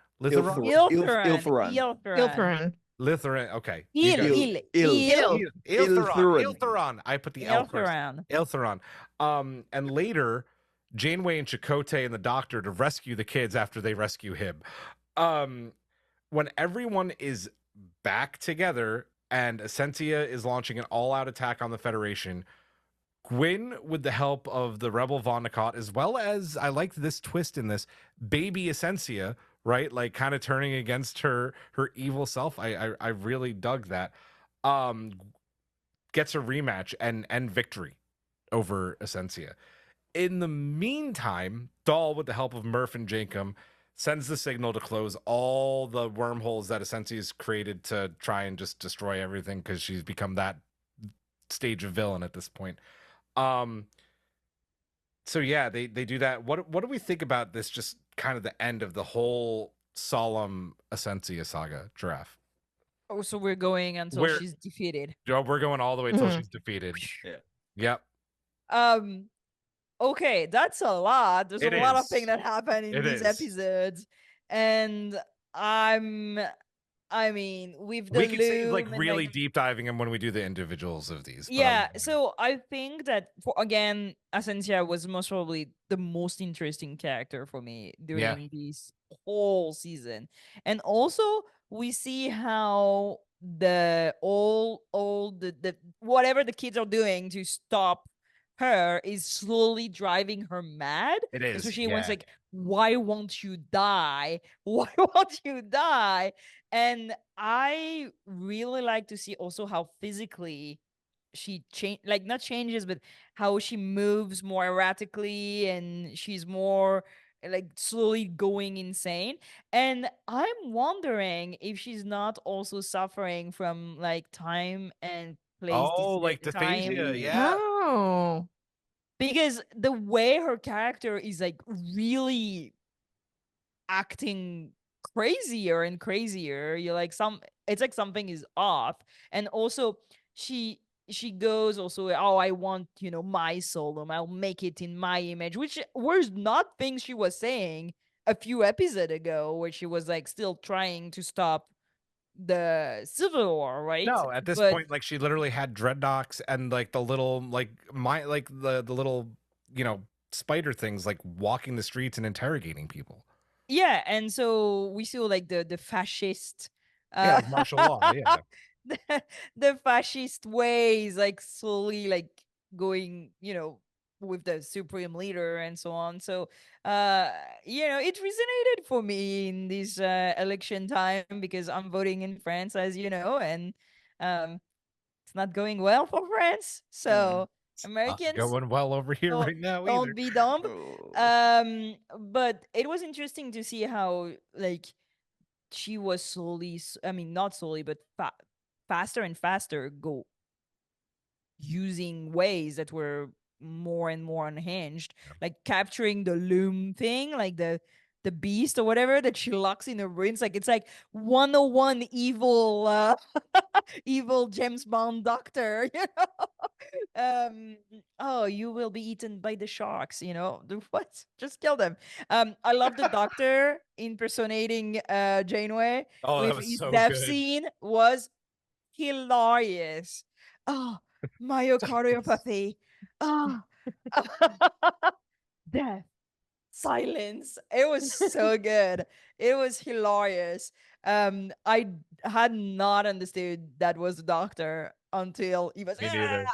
Okay. Ilthuran. I put the L first. Ilthuran. And later, Janeway and Chaoktay and the Doctor to rescue the kids after they rescue him. When everyone is back together and Ascenia is launching an all-out attack on the Federation, Gwyn, with the help of the rebel Vonnegut, as well as, I like this twist in this, baby Ascenia, right? Like kind of turning against her evil self. I really dug that. Gets a rematch and victory over Ascenia. In the meantime, Dahl, with the help of Murph and Jankum, sends the signal to close all the wormholes that Ascensia's created to try and just destroy everything, because she's become that stage of villain at this point. So yeah, they do that. What do we think about this, just kind of the end of the whole solemn Ascenia saga, Girafe? Oh, so we're going until she's defeated. We're going all the way until she's defeated. Yeah. Yep. Okay, that's a lot. There's a lot of things that happen in these episodes, and I mean, we can say like really deep diving in when we do the individuals of these. Yeah, so I think that again, Ascenia was most probably the most interesting character for me during this whole season, and also we see how the whatever the kids are doing to stop her is slowly driving her mad. It is, especially when it's like, why won't you die? Why won't you die? And I really like to see also how physically she not changes, but how she moves more erratically, and she's more like slowly going insane. And I'm wondering if she's not also suffering from like time and place. Oh, like dysphagia, yeah. Oh. Because the way her character is like really acting crazier and crazier, you're like it's like something is off. And also she goes also, oh, I want, my soul, I'll make it in my image, which was not things she was saying a few episodes ago, where she was like still trying to stop the Civil War, right? No, at this point, like, she literally had dreadnoughts and like the little the little spider things, like walking the streets and interrogating people. Yeah, and so we saw like the fascist like martial law, yeah. the fascist ways like slowly like going, with the supreme leader and so on. So it resonated for me in this election time because I'm voting in France, as you know, and it's not going well for France. So Americans, going well over here right now either. don't be dumb. Oh. But it was interesting to see how like she was not slowly, but faster and faster go using ways that were more and more unhinged, like capturing the loom thing, like the beast or whatever that she locks in her brains. Like it's like 101 evil evil James Bond doctor, oh, you will be eaten by the sharks, what, just kill them. I love the doctor impersonating Janeway Oh, that with was his so death good. scene was hilarious. Oh, myocardiopathy. Oh, death, silence. It was so good. It was hilarious. I had not understood that was the doctor until he was. Me neither.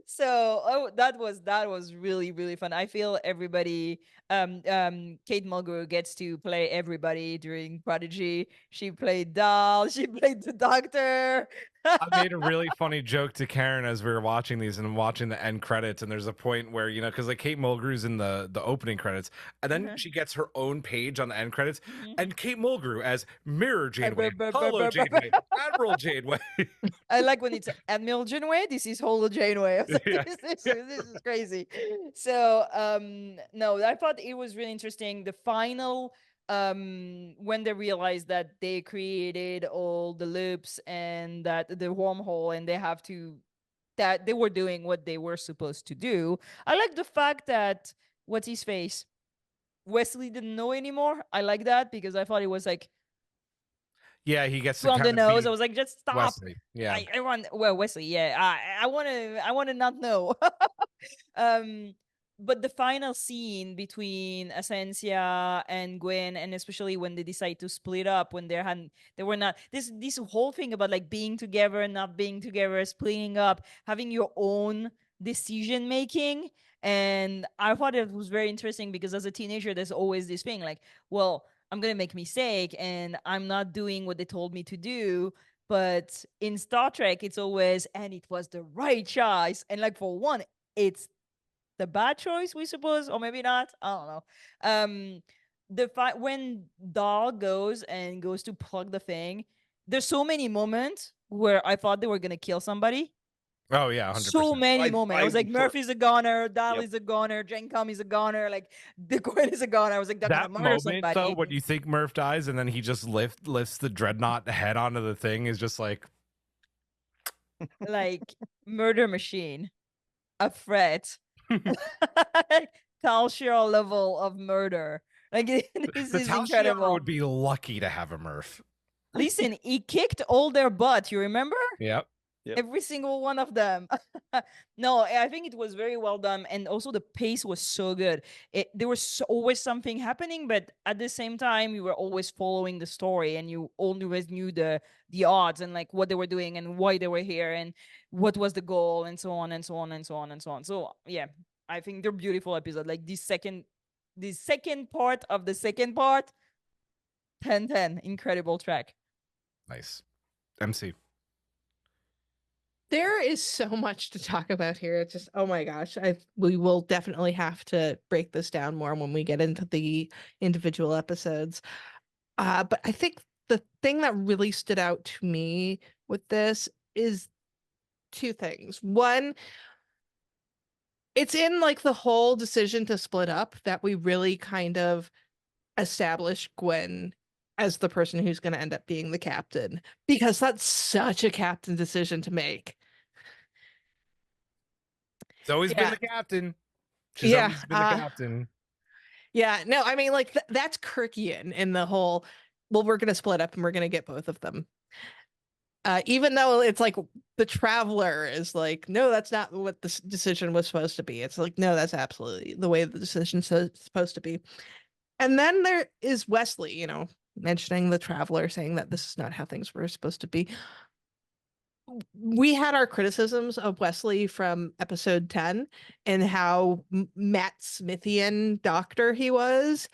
So that was really really fun. I feel everybody. Kate Mulgrew gets to play everybody during Prodigy. She played Dal. She played the doctor. I made a really funny joke to Karen as we were watching these and watching the end credits. And there's a point where, because like Kate Mulgrew's in the opening credits, and then she gets her own page on the end credits, and Kate Mulgrew as Mirror Janeway, Holo Janeway, Admiral Janeway. I like when it's Admiral Janeway. This is Holo Janeway. I was like, Yeah. this is crazy. So no, I thought it was really interesting. The final when they realized that they created all the loops and that the wormhole and that they were doing what they were supposed to do. I like the fact that what's his face? Wesley didn't know anymore. I like that because I thought it was like Yeah, he gets to on the kind of nose. be I was like, just stop. Wesley. Yeah. I want Wesley. Yeah, I want to not know. But the final scene between Ascenia and Gwen, and especially when they decide to split up, when they were not this whole thing about like being together, not being together, splitting up, having your own decision making. And I thought it was very interesting because as a teenager, there's always this thing like, well, I'm gonna make a mistake and I'm not doing what they told me to do. But in Star Trek, it's always, and it was the right choice. And like for one, it's the bad choice, we suppose, or maybe not. I don't know. When Dahl goes to plug the thing, there's so many moments where I thought they were gonna kill somebody. Oh yeah, 100%. So many moments. I was like, Murphy's a goner, Dahl Yep. is a goner, Jencom is a goner, like the Gwen is a goner. I was like, they're That gonna murder moment somebody. though, when you think Murph dies and then he just lifts the dreadnought head onto the thing is just like like murder machine, a threat, Tal Shiro level of murder. Like this the is Tal incredible. Shiara would be lucky to have a Murph. Listen, he kicked all their butt. You remember? Yep. Yep. Every single one of them. No, I think it was very well done, and also the pace was so good. There was always something happening, but at the same time, you were always following the story, and you always knew the odds and like what they were doing and why they were here and what was the goal and so on and so on and so on and so on. So yeah, I think they're beautiful episodes. Like the second part of the second part, 10/10, incredible track. Nice. MC. There is so much to talk about here. It's just, oh my gosh, we will definitely have to break this down more when we get into the individual episodes. But I think the thing that really stood out to me with this is two things. One, it's in like the whole decision to split up that we really kind of establish Gwen as the person who's going to end up being the captain, because that's such a captain decision to make. It's always been Yeah. the captain. She's Yeah, always been the captain. Yeah, no, I mean, like that's Kirkian in the whole, well, we're going to split up and we're going to get both of them. Even though it's like the Traveler is like, no, that's not what this decision was supposed to be. It's like, no, that's absolutely the way the decision's supposed to be. And then there is Wesley, mentioning the Traveler, saying that this is not how things were supposed to be. we had our criticisms of Wesley from episode 10 and how Matt Smithian doctor he was.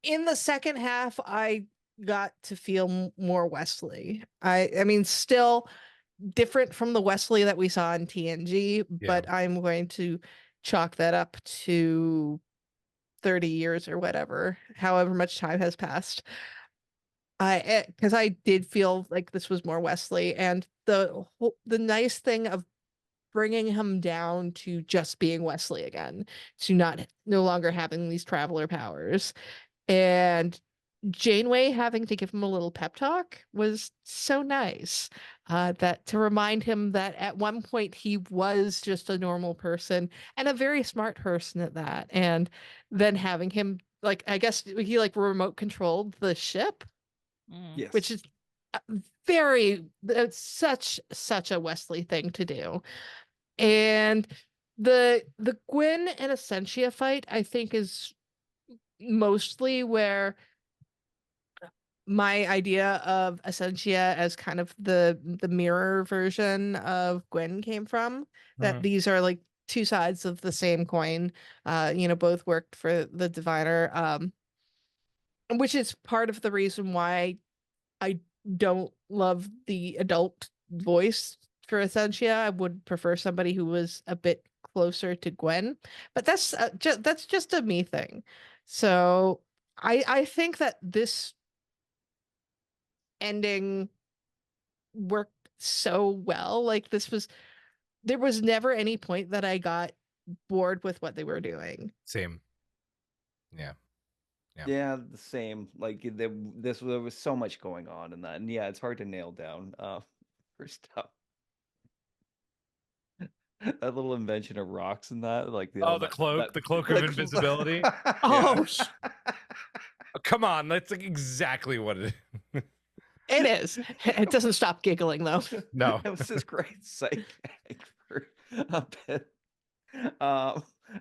In the second half, I got to feel more Wesley. I mean, still different from the Wesley that we saw in TNG, but I'm going to chalk that up to 30 years or whatever, however much time has passed. Because I did feel like this was more Wesley, and the nice thing of bringing him down to just being Wesley again, to no longer having these traveler powers, and Janeway having to give him a little pep talk was so nice. That to remind him that at one point he was just a normal person and a very smart person at that, and then having him, like, I guess he like remote controlled the ship. Yes. Which is such a Wesley thing to do. And the Gwen and Ascenia fight, I think, is mostly where my idea of Ascenia as kind of the mirror version of Gwen came from. That these are like two sides of the same coin. Both worked for the Diviner. Which is part of the reason why I don't love the adult voice for Ascenia. I would prefer somebody who was a bit closer to Gwen, but that's just a me thing. So I think that this ending worked so well. Like, there was never any point that I got bored with what they were doing. Same. Yeah. Yeah, the same. Like there was so much going on in that, and yeah, it's hard to nail down for stuff. That little invention of rocks and that, like the cloak of invisibility. Oh, come on, that's like exactly what it is. It is. It doesn't stop giggling though. No, it was this great psych for a bit.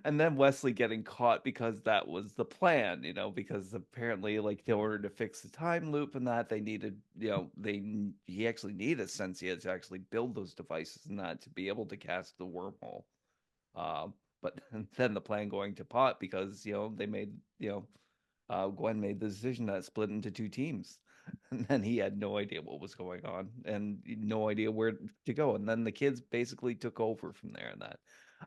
And then Wesley getting caught because that was the plan, because apparently, like, in order to fix the time loop and that, they needed, he actually needed Ascenia to actually build those devices and that to be able to cast the wormhole. But then the plan going to pot because, they made, Gwen made the decision that split into two teams. And then he had no idea what was going on and no idea where to go. And then the kids basically took over from there and that.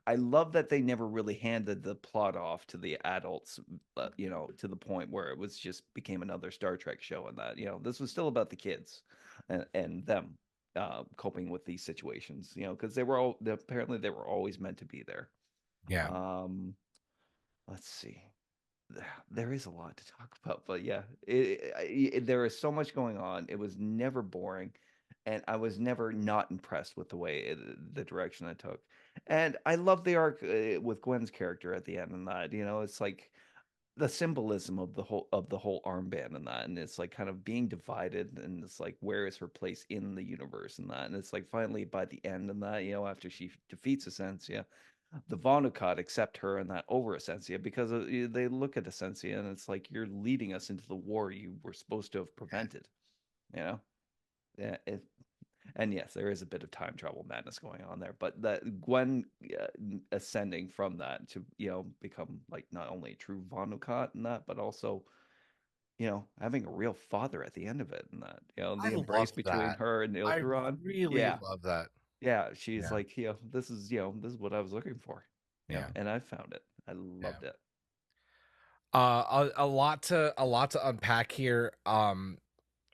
I love that they never really handed the plot off to the adults, to the point where it was just became another Star Trek show and that, this was still about the kids and them coping with these situations, because apparently they were always meant to be there. Yeah. Let's see. There is a lot to talk about, but yeah, there is so much going on. It was never boring, and I was never not impressed with the way the direction it took. And I love the arc with Gwen's character at the end, and that it's like the symbolism of the whole armband and that, and it's like kind of being divided, and it's like where is her place in the universe and that, and it's like finally by the end and that, after she defeats Ascenia, the Vonnegut accept her and that over Ascenia because they look at Ascenia and it's like, you're leading us into the war you were supposed to have prevented, Yeah. And yes, there is a bit of time travel madness going on there, but that Gwen ascending from that to become like not only a true Vonnegut and that, but also having a real father at the end of it and that the embrace between her and Ilderon. I really love that. Yeah, she's like, this is what I was looking for. Yeah, and I found it. I loved it. A lot to unpack here.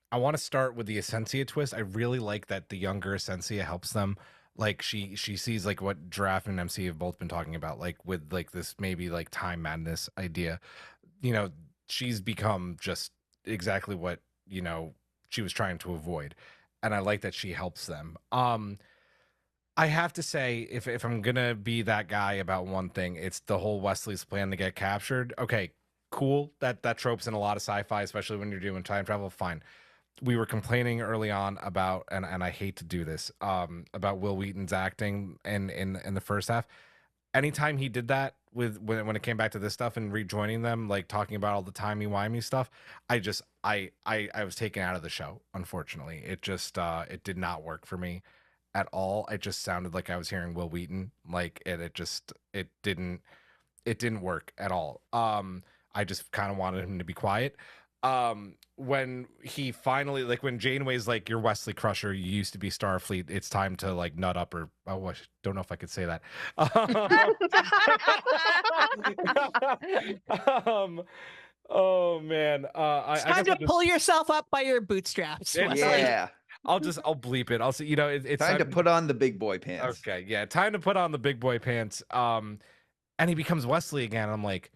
I want to start with the Ascenia twist. I really like that the younger Ascenia helps them. Like she sees like what Girafe and Emcee have both been talking about, like with like this maybe like time madness idea. She's become just exactly what she was trying to avoid, and I like that she helps them. I have to say, if I'm gonna be that guy about one thing, it's the whole Wesley's plan to get captured. Okay, cool. That trope's in a lot of sci-fi, especially when you're doing time travel. Fine. We were complaining early on about, and I hate to do this, about Will Wheaton's acting in the first half. Anytime he did that when it came back to this stuff and rejoining them, like talking about all the timey-wimey stuff, I was taken out of the show. Unfortunately, it just it did not work for me. at all. It just sounded like I was hearing Will Wheaton, like, and it didn't work at all. I just kind of wanted him to be quiet. When he finally, like, when Janeway's like, "You're Wesley Crusher, you used to be Starfleet, it's time to like nut up," or I don't know if I could say that. Oh man, It's I time guess to pull yourself up by your bootstraps. Wesley. Yeah. I'll bleep it. I'll say, it's Time to put on the big boy pants. Okay, yeah, time to put on the big boy pants. And he becomes Wesley again. I'm like,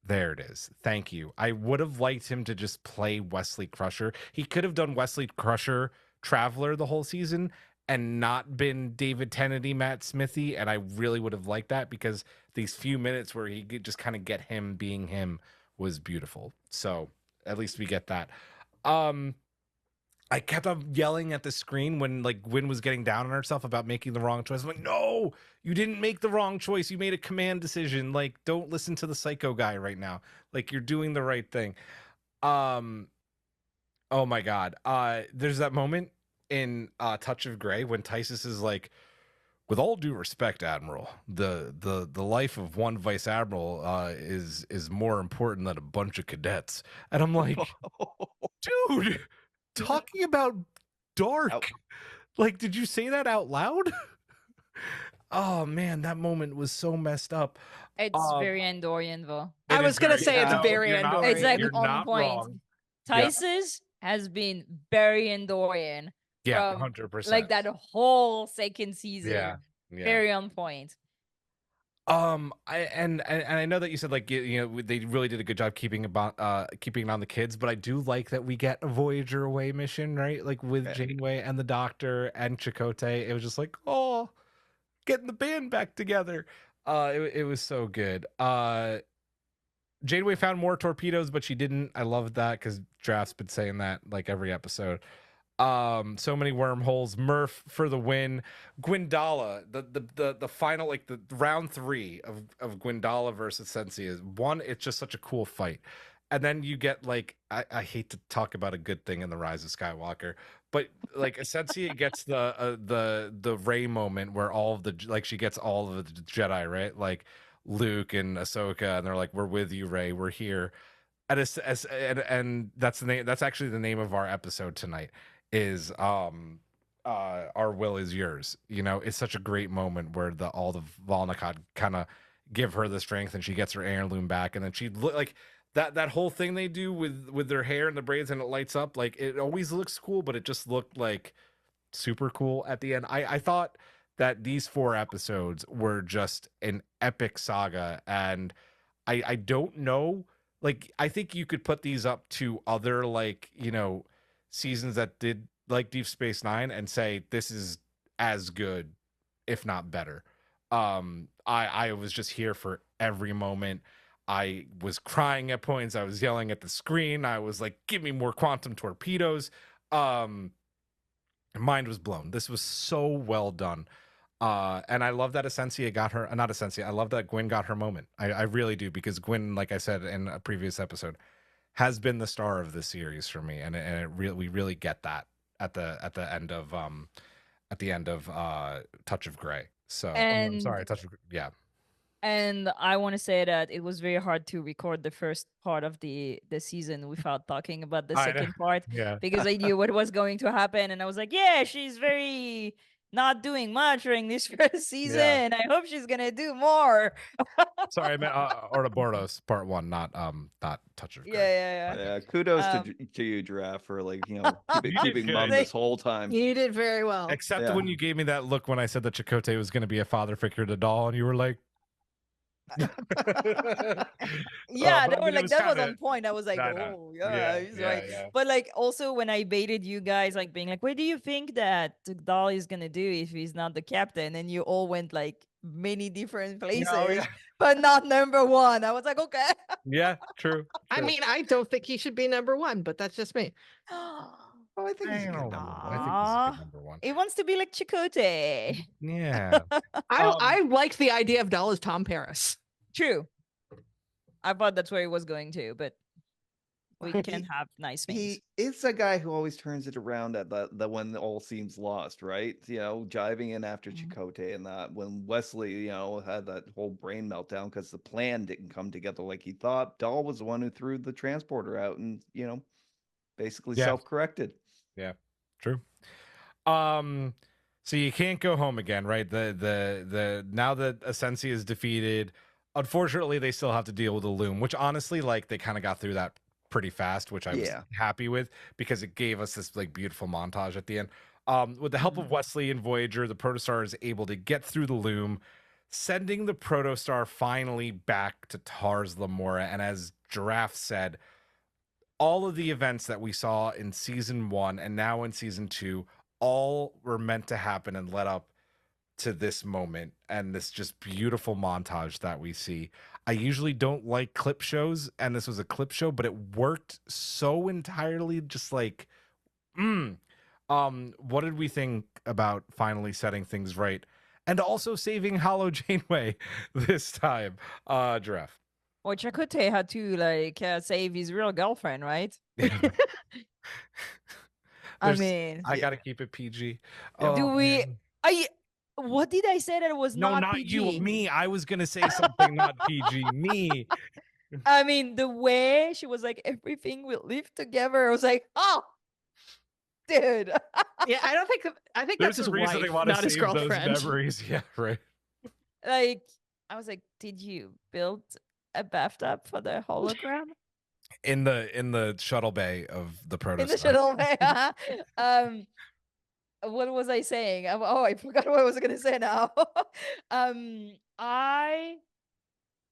there it is. Thank you. I would have liked him to just play Wesley Crusher. He could have done Wesley Crusher Traveler the whole season and not been David Tennant, Matt Smithy. And I really would have liked that, because these few minutes where he could just kind of get him being him was beautiful. So at least we get that. I kept on yelling at the screen when like Gwyn was getting down on herself about making the wrong choice. I'm like, no, you didn't make the wrong choice. You made a command decision. Like, don't listen to the psycho guy right now. Like, you're doing the right thing. Oh my God. There's that moment in Touch of Grey when Tysus is like, "With all due respect, Admiral, the life of one vice admiral is more important than a bunch of cadets." And I'm like, dude, talking about dark. Like, did you say that out loud? Oh man, that moment was so messed up. It's very Andorian, though. I was going to say it's very Andorian. It's like You're on not point. wrong. Tysus has been very Andorian. Yeah, from, 100%. Like that whole second season. Yeah. Very on point. I know that you said like they really did a good job keeping it on the kids, but I do like that we get a Voyager away mission, right? Like with Janeway and the Doctor and Chaoktay. It was just like, oh, getting the band back together. It was so good. Janeway found more torpedoes, but she didn't. I love that, because Draft's been saying that like every episode. So many wormholes. Murph for the win. Gwendala, the final, like the round 3 of Gwendala versus Ascenia is one. It's just such a cool fight, and then you get like, I hate to talk about a good thing in the Rise of Skywalker, but like Ascenia gets the Rey moment where all of the, like, she gets all of the Jedi, right? Like Luke and Ahsoka, and they're like, "We're with you, Rey. We're here." And that's the name. That's actually the name of our episode tonight. Is Our Will Is Yours. It's such a great moment where all the Volnikod kind of give her the strength, and she gets her heirloom back, and then she like that whole thing they do with their hair and the braids, and it lights up. Like, it always looks cool, but it just looked like super cool at the end. I thought that these 4 episodes were just an epic saga, and I don't know, like, I think you could put these up to other, like, seasons that did like Deep Space Nine and say this is as good, if not better. I was just here for every moment. I was crying at points. I was yelling at the screen. I was like, "Give me more quantum torpedoes." Mind was blown. This was so well done. And I love that Ascenia got her, not Ascenia. I love that Gwyn got her moment. I really do, because Gwyn, like I said in a previous episode, has been the star of this series for me, and we really get that at the end of Touch of Grey. So I'm sorry, yeah. And I want to say that it was very hard to record the first part of the season without talking about the second part, because I knew what was going to happen, and I was like, yeah, she's very not doing much during this first season. I hope she's gonna do more. Sorry, I meant Ouroboros Part 1, not Touch of Grey. Yeah. Kudos to you, Girafe, for like keeping mum this whole time. You did very well. Except when you gave me that look when I said that Chaoktay was going to be a father figure to Doll, and you were like, yeah, they were like, that was on point. I was like, oh yeah, he's right. But like, also when I baited you guys, like being like, what do you think that Doll is gonna do if he's not the captain? And you all went like many different places, but not number 1. I was like, okay. Yeah, true. I mean, I don't think he should be number 1, but that's just me. Oh, I think he's good number 1. I think this is a good number 1. He wants to be like Chaoktay. Yeah. I liked the idea of Doll as Tom Paris. True. I thought that's where he was going to, but We can have nice things. He is a guy who always turns it around at the when all seems lost, right? Jiving in after Chaoktay and that when Wesley, had that whole brain meltdown because the plan didn't come together like he thought. Dahl was the one who threw the transporter out and, basically self-corrected. Yeah, true. So you can't go home again, right? The now that Ascenia is defeated, unfortunately they still have to deal with the loom, which honestly, like, they kind of got through that pretty fast, which I was happy with because it gave us this like beautiful montage at the end. With the help of Wesley and Voyager, the Protostar is able to get through the loom, sending the Protostar finally back to Tars Lamora. And as Girafe said, all of the events that we saw in season 1 and now in season 2 all were meant to happen and led up to this moment and this just beautiful montage that we see. I usually don't like clip shows, and this was a clip show, but it worked so entirely. Just like, what did we think about finally setting things right and also saving Hollow Janeway this time, Girafe? Well, Chaoktay had to save his real girlfriend, right? I mean, I gotta keep it PG. Do we? What did I say that it was no, not PG? You. Me. I was gonna say something not PG. Me. I mean, the way she was like, everything will live together. I was like, oh, dude. Yeah, I think There's that's his a reason wife, they want not to his save girlfriend. those memories. Yeah, right. Like, I was like, did you build a bathtub for the hologram? In the shuttle bay of the Protostar. In the shuttle bay. What was I saying? I forgot what I was gonna say now. I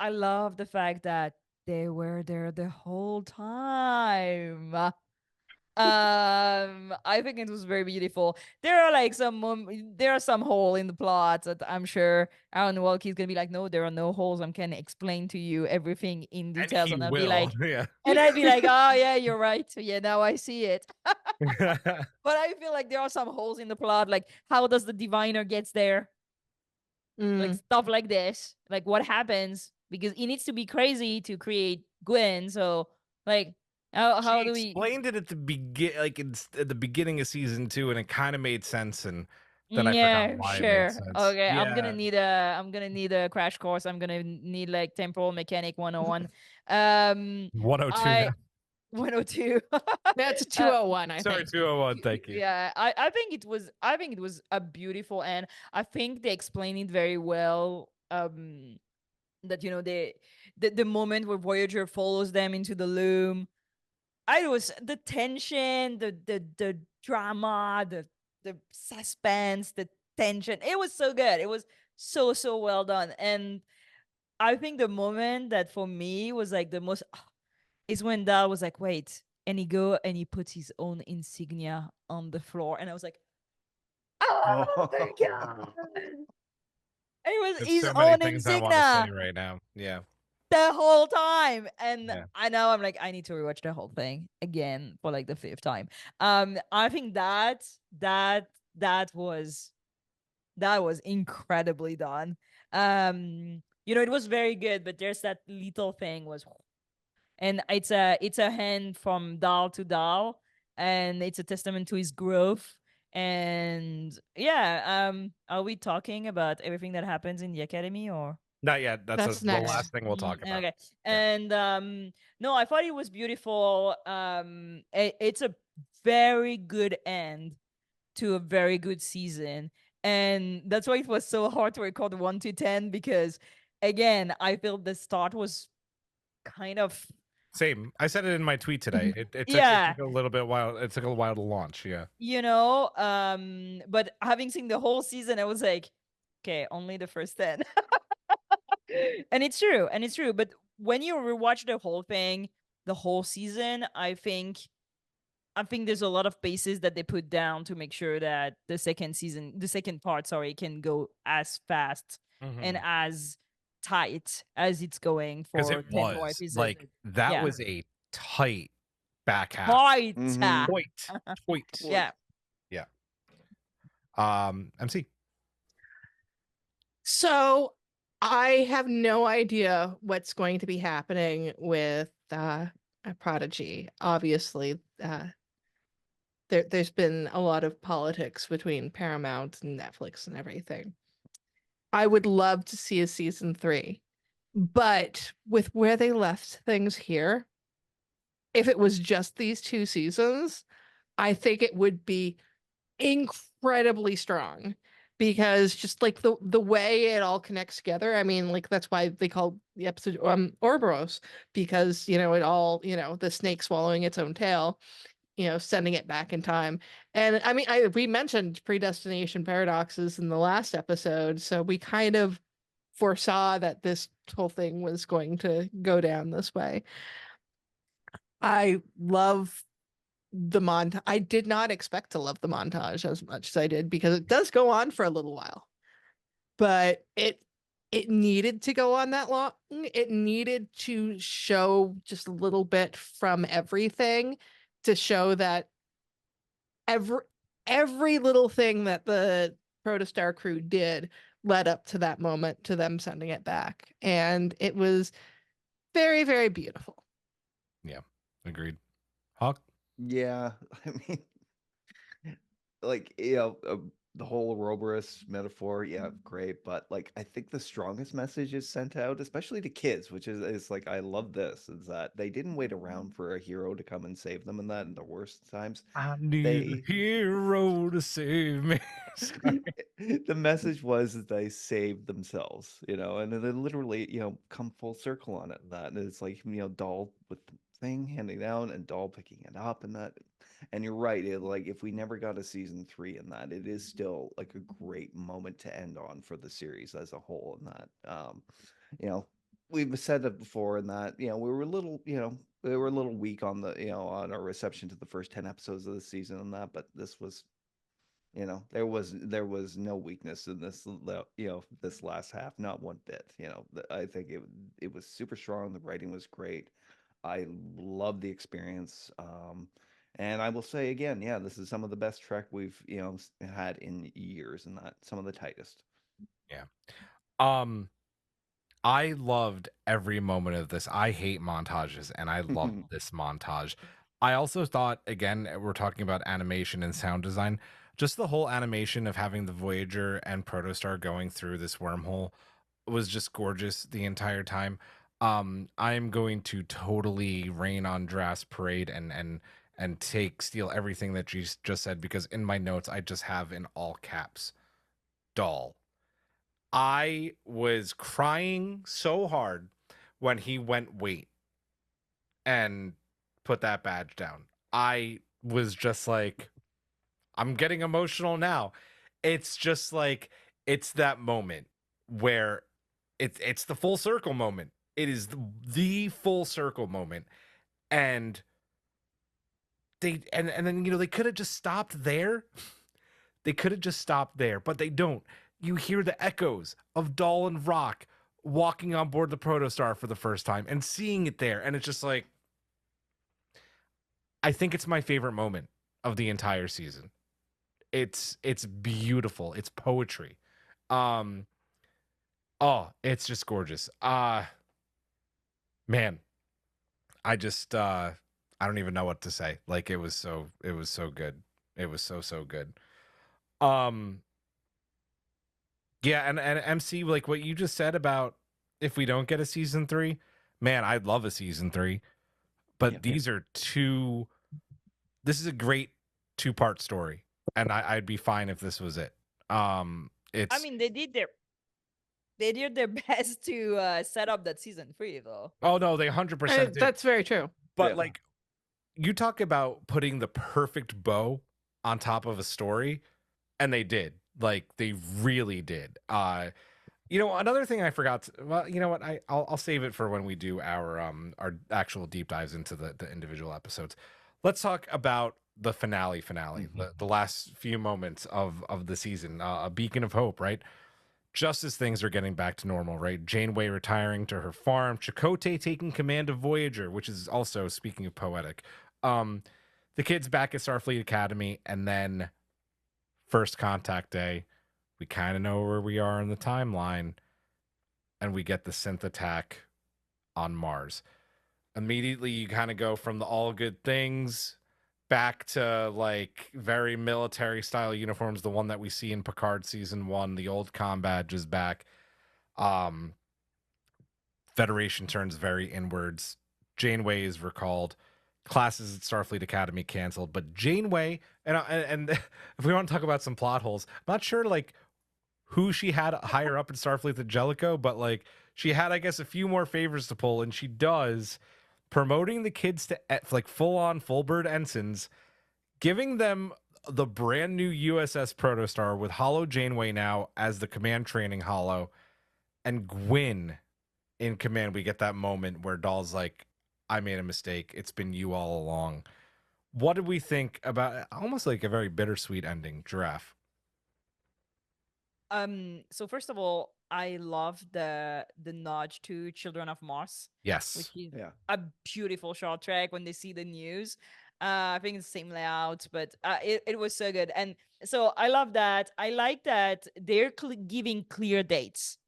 love the fact that they were there the whole time. I think it was very beautiful. There are like there are some hole in the plot that I'm sure Aaron Walke's gonna be like, no, there are no holes. I can explain to you everything in details, and I'll be like, and I'd be like, oh yeah, you're right. Yeah, now I see it. But I feel like there are some holes in the plot. Like, how does the diviner gets there? Like stuff like this. Like, what happens? Because it needs to be crazy to create Gwen. So, like, how do we explained it at the beginning of season 2, and it kind of made sense, and then I forgot why it made sense. Okay, yeah. I'm gonna need a crash course. I'm gonna need like temporal mechanic 101. 102. 102. That's 201. I sorry, think. 201. Thank you. Yeah, I think it was a beautiful end. I think they explained it very well. That the moment where Voyager follows them into the loom. I was the tension, the drama, the suspense, the tension. It was so good. It was so well done. And I think the moment that for me was like the most is when Dal was like, wait, and he puts his own insignia on the floor, and I was like, oh my god! It was There's his so many own things insignia. I want to say right now. Yeah. The whole time, and I know I'm like, I need to rewatch the whole thing again for like the 5th time. I think that was incredibly done. It was very good, but there's that little thing was, and it's a hand from Dal to Dal, and it's a testament to his growth. And are we talking about everything that happens in the academy, or? Not yet. That's the last thing we'll talk about. Okay. And no, I thought it was beautiful. It's a very good end to a very good season. And that's why it was so hard to record 1 to 10, because again, I feel the start was kind of same. I said it in my tweet today. It took a little bit while. It took a while to launch. Yeah. But having seen the whole season, I was like, okay, only the first 10. And it's true. But when you rewatch the whole thing, the whole season, I think there's a lot of bases that they put down to make sure that the second part, can go as fast and as tight as it's going for 10 more episodes. Like that was a tight back half. Tight. Yeah. Yeah. Emcee. So I have no idea what's going to be happening with Prodigy. Obviously, there's been a lot of politics between Paramount and Netflix and everything. I would love to see a season 3, but with where they left things here, if it was just these 2 seasons, I think it would be incredibly strong, because just like the way it all connects together. I mean, like, that's why they call the episode Ouroboros, because it all, the snake swallowing its own tail, sending it back in time. And I mean, we mentioned predestination paradoxes in the last episode, so we kind of foresaw that this whole thing was going to go down this way. I love the montage. I did not expect to love the montage as much as I did, because it does go on for a little while, but it needed to go on that long. It needed to show just a little bit from everything, to show that every little thing that the Protostar crew did led up to that moment, to them sending it back, and it was very, very beautiful. Yeah, agreed. Hawk? Yeah, I mean, like, the whole Ouroboros metaphor, yeah, great. But like, I think the strongest message is sent out, especially to kids, which is like, I love this, is that they didn't wait around for a hero to come and save them, and that in the worst times. I need a hero to save me. The message was that they saved themselves, and they literally, come full circle on it. That, and it's like, Doll with the thing handing down and Doll picking it up, and that. And you're right. Like, if we never got a season 3 in that, it is still like a great moment to end on for the series as a whole. And that, we've said it before, in that, we were a little, we were a little weak on the, on our reception to the first 10 episodes of the season and that, but this was, there was no weakness in this, this last half, not one bit. I think it was super strong. The writing was great. I love the experience. And I will say again, yeah, this is some of the best Trek we've, had in years, and not some of the tightest. Yeah. I loved every moment of this. I hate montages, and I love this montage. I also thought, again, we're talking about animation and sound design, just the whole animation of having the Voyager and Protostar going through this wormhole was just gorgeous the entire time. I'm going to totally rain on Draft's parade and steal everything that you just said, because in my notes I just have in all caps, Doll. I was crying so hard when he went wait and put that badge down. I was just like, I'm getting emotional now. It's just like, it's that moment where it's the full circle moment. It is the full circle moment. And then they could have just stopped there. They could have just stopped there, but they don't. You hear the echoes of Doll and Rock walking on board the Protostar for the first time and seeing it there, and it's just like, I think it's my favorite moment of the entire season. It's beautiful. It's poetry. It's just gorgeous. Man, I just I don't even know what to say. Like, it was so good. It was so good. Yeah, and Emcee, like what you just said about if we don't get a season 3, man, I'd love a season 3. But this is a great 2-part story, and I'd be fine if this was it. I mean, they did their best to set up that season 3, though. Oh no, they 100% did. That's very true. But like, you talk about putting the perfect bow on top of a story, and they did. Like, they really did. Another thing I forgot. Well, you know what? I'll save it for when we do our actual deep dives into the individual episodes. Let's talk about the finale, the last few moments of the season. A beacon of hope, right? Just as things are getting back to normal, right? Janeway retiring to her farm, Chaoktay taking command of Voyager, which is also, speaking of poetic, the kids back at Starfleet Academy, and then first contact day. We kind of know where we are in the timeline, and we get the synth attack on Mars. Immediately, you kind of go from the all good things back to like very military style uniforms, the one that we see in Picard season 1. The old comm badge is back. Federation turns very inwards. Janeway is recalled. Classes at Starfleet Academy canceled. But Janeway, and if we want to talk about some plot holes, I'm not sure like who she had higher up in Starfleet than Jellicoe, but like she had, I guess, a few more favors to pull, and she does, promoting the kids to like full-on full-bird ensigns, giving them the brand new USS Protostar with Holo Janeway now as the command training Holo, and Gwyn in command. We get that moment where Dahl's like, I made a mistake. It's been you all along. What did we think about almost like a very bittersweet ending, Giraffe? So first of all, I love the nod to Children of Mars. Yes. Which is a beautiful short track when they see the news. I think it's the same layout, but it was so good. And so I love that. I like that they're giving clear dates.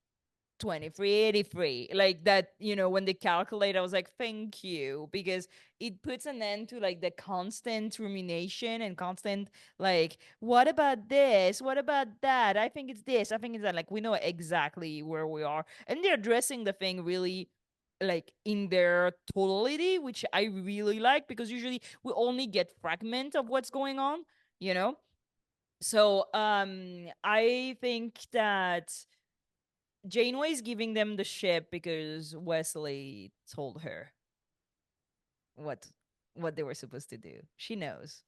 2383, like that, when they calculate, I was like, thank you, because it puts an end to like the constant rumination and constant like, what about this, what about that, I think it's this, I think it's that. Like, we know exactly where we are, and they're addressing the thing really like in their totality, which I really like, because usually we only get fragment of what's going on. So I think that Janeway is giving them the ship because Wesley told her what they were supposed to do. She knows.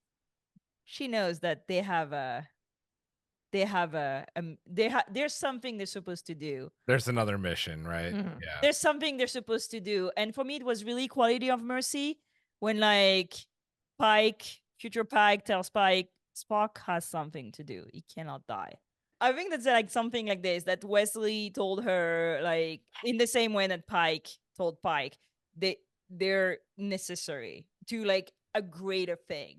She knows that there's something they're supposed to do. There's another mission, right? Mhm. Yeah. There's something they're supposed to do. And for me, it was really quality of mercy when like future Pike tells Pike, Spock has something to do. He cannot die. I think that's like something like this that Wesley told her, like in the same way that Pike told Pike, they're necessary to like a greater thing,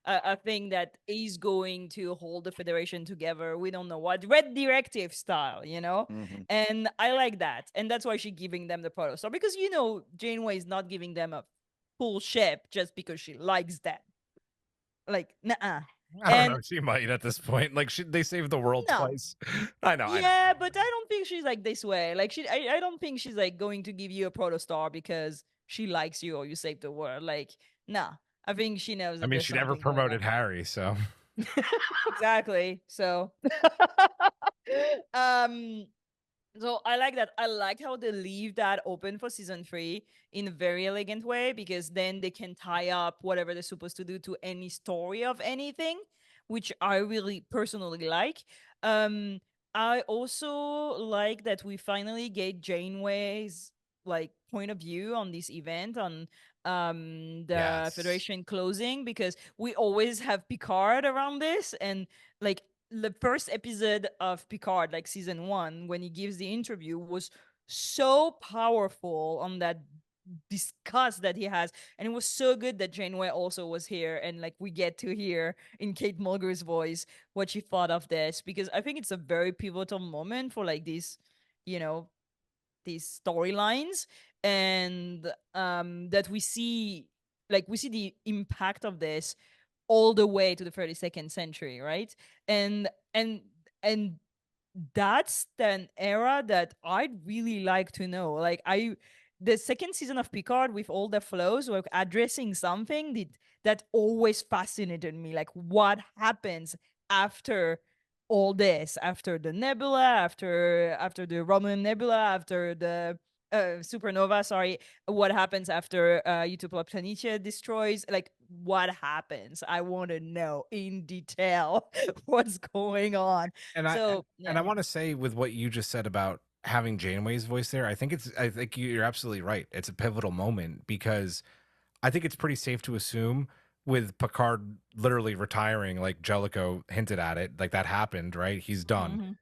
a thing that is going to hold the Federation together. We don't know what, Red Directive style, Mhm. And I like that, and that's why she's giving them the Protostar, because Janeway is not giving them a full ship just because she likes them. Like, nuh-uh. I don't know. She might at this point. Like they saved the world twice. I know. Yeah, but I don't think she's like this way. Like I don't think she's like going to give you a Protostar because she likes you or you saved the world. Like, nah. I think she knows. I mean, she never promoted Harry, so exactly. So, so I like that. I like how they leave that open for season 3 in a very elegant way, because then they can tie up whatever they're supposed to do to any story of anything, which I really personally like. I also like that we finally get Janeway's like point of view on this event, on the Federation closing, because we always have Picard around this, and like the first episode of Picard, like season 1, when he gives the interview, was so powerful on that disgust that he has, and it was so good that Janeway also was here, and like we get to hear in Kate Mulgre's voice what she thought of this, because I think it's a very pivotal moment for like these storylines, and that we see the impact of this all the way to the 32nd century, right? And that's an era that I'd really like to know. Like the second season of Picard, with all the flows, were addressing something that always fascinated me. Like, what happens after all this, after the nebula, after the Romulan nebula, after the supernova, sorry, what happens after Utopia Planitia destroys, like what happens? I want to know in detail what's going on. And I want to say, with what you just said about having Janeway's voice there, I think you're absolutely right. It's a pivotal moment, because I think it's pretty safe to assume, with Picard literally retiring, like Jellicoe hinted at it, like that happened, right? He's done. Mhm.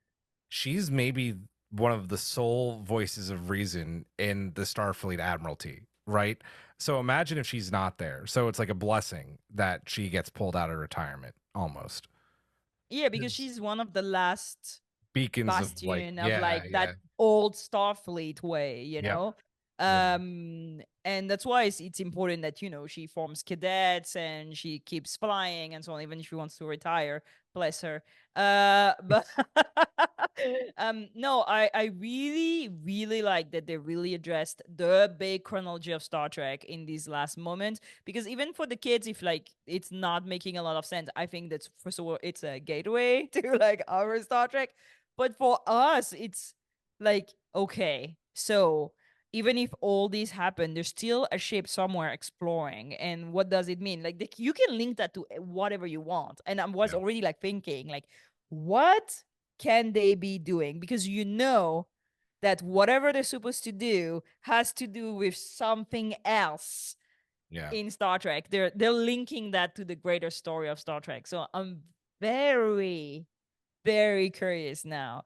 She's maybe one of the sole voices of reason in the Starfleet Admiralty, right? So imagine if she's not there. So it's like a blessing that she gets pulled out of retirement, almost. Yeah, because she's one of the last beacons bastion of like, that old Starfleet way, you know? And that's why it's important that, you know, she forms cadets and she keeps flying and so on, even if she wants to retire, bless her. But no, I really, really like that they really addressed the big chronology of Star Trek in these last moments, because even for the kids, if like it's not making a lot of sense, I think that's, first of all, it's a gateway to like our Star Trek. But for us, it's like, okay, so even if all these happen, there's still a ship somewhere exploring. And what does it mean? Like, you can link that to whatever you want. And I was already like thinking, like, what can they be doing? Because you know that whatever they're supposed to do has to do with something else in Star Trek. They're linking that to the greater story of Star Trek. So I'm very, very curious now.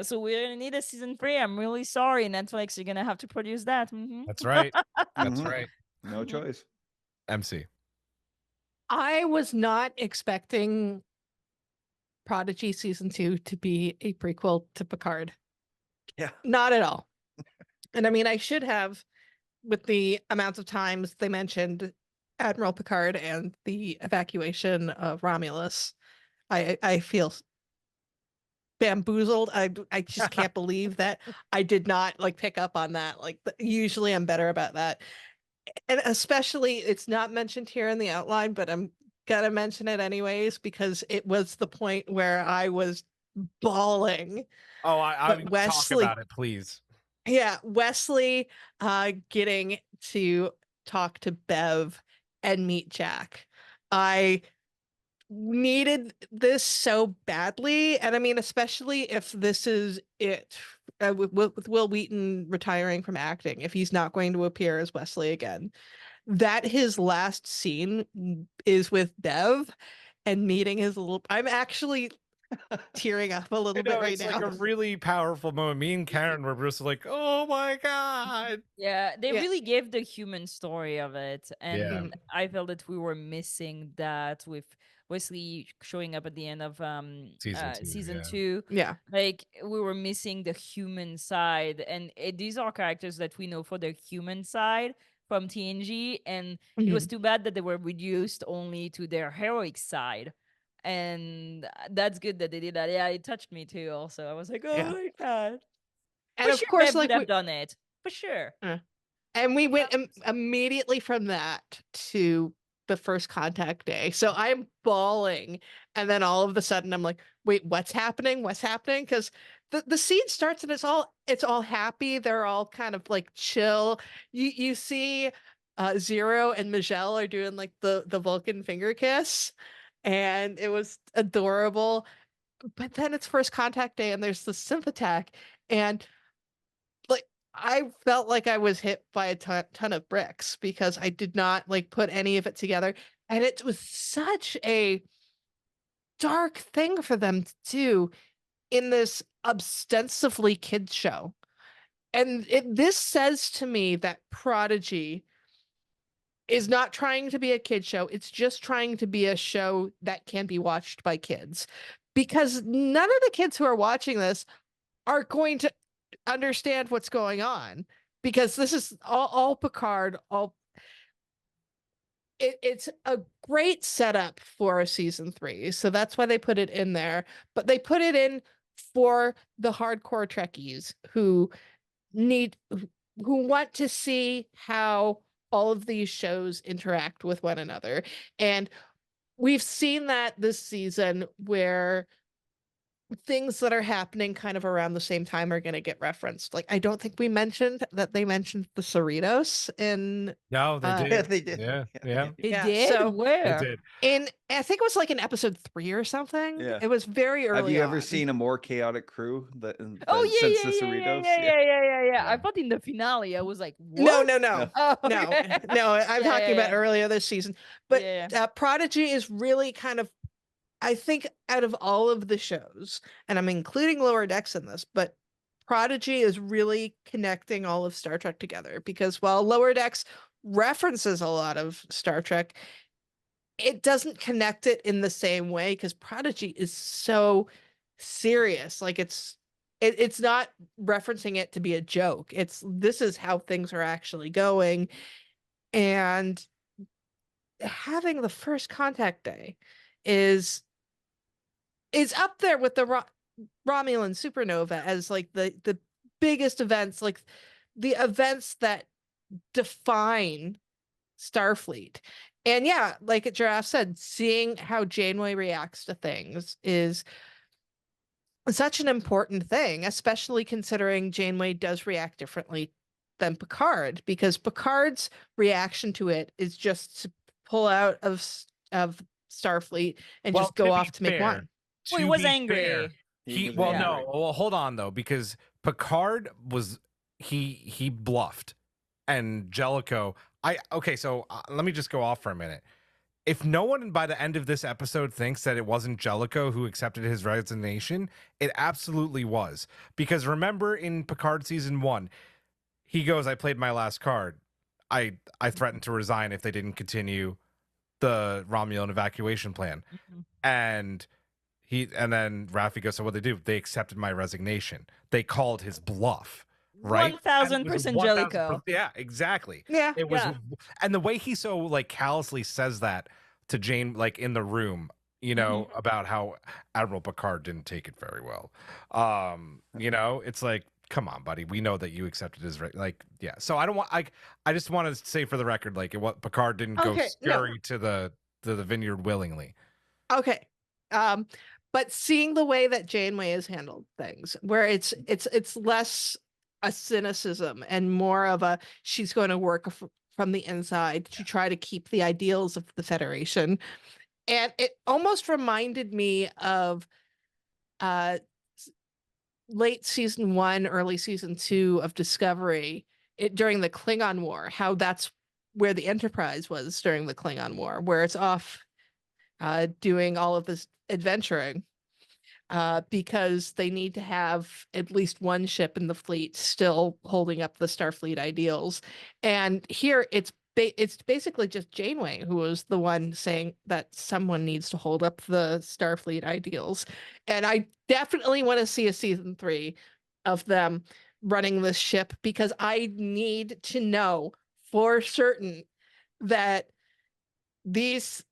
So we're gonna need a season 3. I'm really sorry, Netflix. You're gonna have to produce that. That's right. That's right. No choice. Emcee. I was not expecting Prodigy season 2 to be a prequel to Picard. Yeah. Not at all. And I mean, I should have, with the amounts of times they mentioned Admiral Picard and the evacuation of Romulus. I feel bamboozled. I just can't believe that I did not like pick up on that. Like usually I'm better about that. And especially it's not mentioned here in the outline, but I'm gonna mention it anyways because it was the point where I was bawling. Oh, I Wesley, talk about it, please. Yeah, Wesley getting to talk to Bev and meet Jack. I needed this so badly, and I mean, especially if this is it with Will Wheaton retiring from acting, if he's not going to appear as Wesley again, that his last scene is with Bev and meeting his little. I'm actually tearing up a little bit right it's now. Like a really powerful moment. Me and Karen were just like, "Oh my god!" Yeah, they really gave the human story of it, and Yeah. I felt that we were missing that with Wesley showing up at the end of season 2. Yeah, like we were missing the human side, and these are characters that we know for their human side from TNG, and it was too bad that they were reduced only to their heroic side. And that's good that they did that. Yeah, it touched me too. Also, I was like, oh my god. And for of sure, course, Bev like would have done it for sure. And we went immediately from that to the first contact day. So I'm bawling. And then all of a sudden I'm like, wait, what's happening? What's happening? Because the scene starts and it's all happy. They're all kind of like chill. You see Zero and Michelle are doing like the Vulcan finger kiss. And it was adorable. But then it's first contact day and there's the synth attack. And like I felt like I was hit by a ton of bricks because I did not like put any of it together. And it was such a dark thing for them to do in this ostensibly kids show. And this says to me that Prodigy is not trying to be a kid show. It's just trying to be a show that can be watched by kids. Because none of the kids who are watching this are going to understand what's going on, because this is all Picard, it's a great setup for a season 3. So that's why they put it in there. But they put it in for the hardcore Trekkies who want to see how all of these shows interact with one another. And we've seen that this season where things that are happening kind of around the same time are going to get referenced. Like, I don't think we mentioned that they mentioned the Cerritos in. No, they did. Yeah, they did. Yeah. They Yeah, did. so- Where? They did. I think it was like in episode 3 or something. Yeah. It was very early. Have you ever on. seen a more chaotic crew Oh since yeah, the yeah, Cerritos? yeah. I thought in the finale, I was like, what? No. Oh, No, okay. no. I'm talking about yeah. earlier this season. But Yeah. Prodigy is really kind of, I think, out of all of the shows, and I'm including Lower Decks in this, but Prodigy is really connecting all of Star Trek together, because while Lower Decks references a lot of Star Trek, it doesn't connect it in the same way, because Prodigy is so serious. Like, it's it's not referencing it to be a joke. This is how things are actually going. And having the first contact day is up there with the Romulan supernova as like the biggest events, like the events that define Starfleet. And yeah, like Girafe said, seeing how Janeway reacts to things is such an important thing, especially considering Janeway does react differently than Picard, because Picard's reaction to it is just to pull out of Starfleet and just go off to make wine. Well, he was angry. Fair, well, hold on though, because Picard was he bluffed, and Jellicoe. So let me just go off for a minute. If no one by the end of this episode thinks that it wasn't Jellicoe who accepted his resignation, it absolutely was. Because remember in Picard season 1, he goes, "I played my last card. I threatened to resign if they didn't continue the Romulan evacuation plan." And then Raffi goes, "So what they do? They accepted my resignation. They called his bluff." Right? 1000% Jellicoe. Yeah, exactly. Yeah. It was, and the way he so like callously says that to Jane, like in the room, about how Admiral Picard didn't take it very well. It's like, come on, buddy. We know that you accepted his yeah. So I don't want I just want to say for the record, like what Picard didn't go scurry to the vineyard willingly. Okay. But seeing the way that Janeway has handled things, where it's less a cynicism and more of a she's going to work from the inside to try to keep the ideals of the Federation. And it almost reminded me of late season 1, early season 2 of Discovery during the Klingon War, how that's where the Enterprise was during the Klingon War, where it's off doing all of this adventuring because they need to have at least one ship in the fleet still holding up the Starfleet ideals. And here it's basically just Janeway who was the one saying that someone needs to hold up the Starfleet ideals. And I definitely want to see a season 3 of them running this ship, because I need to know for certain that these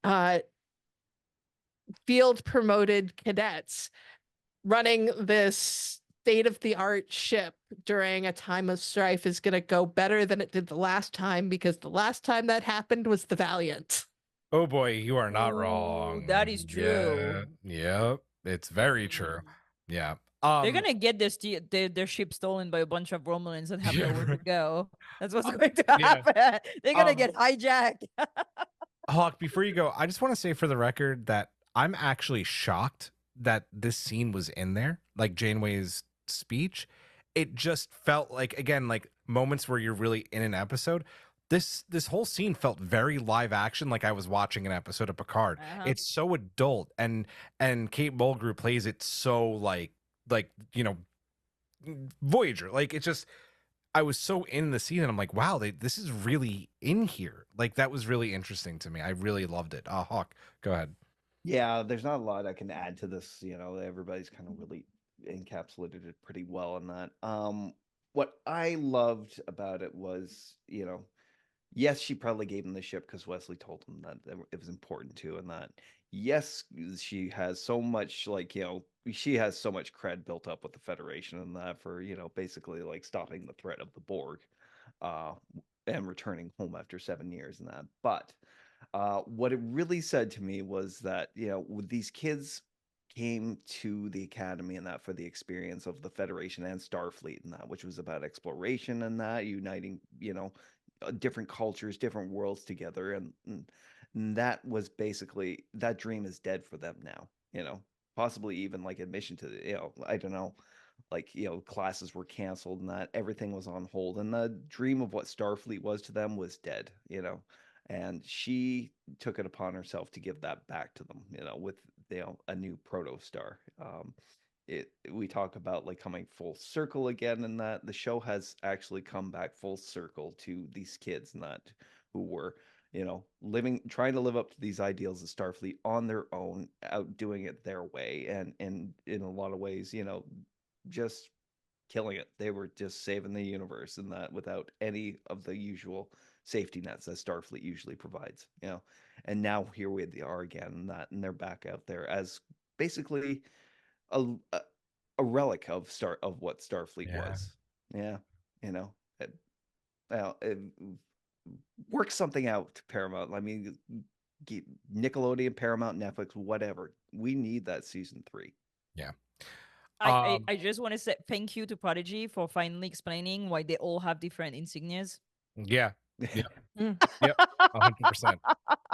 field promoted cadets running this state-of-the-art ship during a time of strife is going to go better than it did the last time, because the last time that happened was the Valiant. Oh boy, you are not wrong. That is true. Yeah, it's very true. Yeah. They're gonna get their ship stolen by a bunch of Romulans and have nowhere to go. That's what's going to happen. They're gonna get hijacked. Hawk, before you go, I just want to say for the record that I'm actually shocked that this scene was in there, like Janeway's speech. It just felt like, again, like moments where you're really in an episode. This whole scene felt very live action, like I was watching an episode of Picard. It's so adult, and Kate Mulgrew plays it so like Voyager. Like it's just, I was so in the scene, and I'm like, wow, this is really in here. Like that was really interesting to me. I really loved it. Hawk, go ahead. Yeah, there's not a lot I can add to this. Everybody's kind of really encapsulated it pretty well in that. What I loved about it was, yes, she probably gave him the ship because Wesley told him that it was important to, and that, yes, she has so much, she has so much cred built up with the Federation and that for, basically like stopping the threat of the Borg, and returning home after 7 years and that. But what it really said to me was that, these kids came to the academy and that for the experience of the Federation and Starfleet and that, which was about exploration and that, uniting, different cultures, different worlds together. And that was basically, that dream is dead for them now, possibly even like admission to the, I don't know, like, classes were canceled and that everything was on hold. And the dream of what Starfleet was to them was dead, and she took it upon herself to give that back to them, with, a new Protostar. We talk about like coming full circle again, and that the show has actually come back full circle to these kids, not who were, trying to live up to these ideals of Starfleet on their own, out doing it their way, and in a lot of ways, just killing it. They were just saving the universe, and that without any of the usual safety nets that Starfleet usually provides. And now here we are again, and they're back out there as basically a relic of what Starfleet was. Yeah, you know, it, it work something out, Paramount. I mean, Nickelodeon, Paramount, Netflix, whatever. We need that season 3. Yeah. I just want to say thank you to Prodigy for finally explaining why they all have different insignias. Yeah. Yeah. Yep. 100%.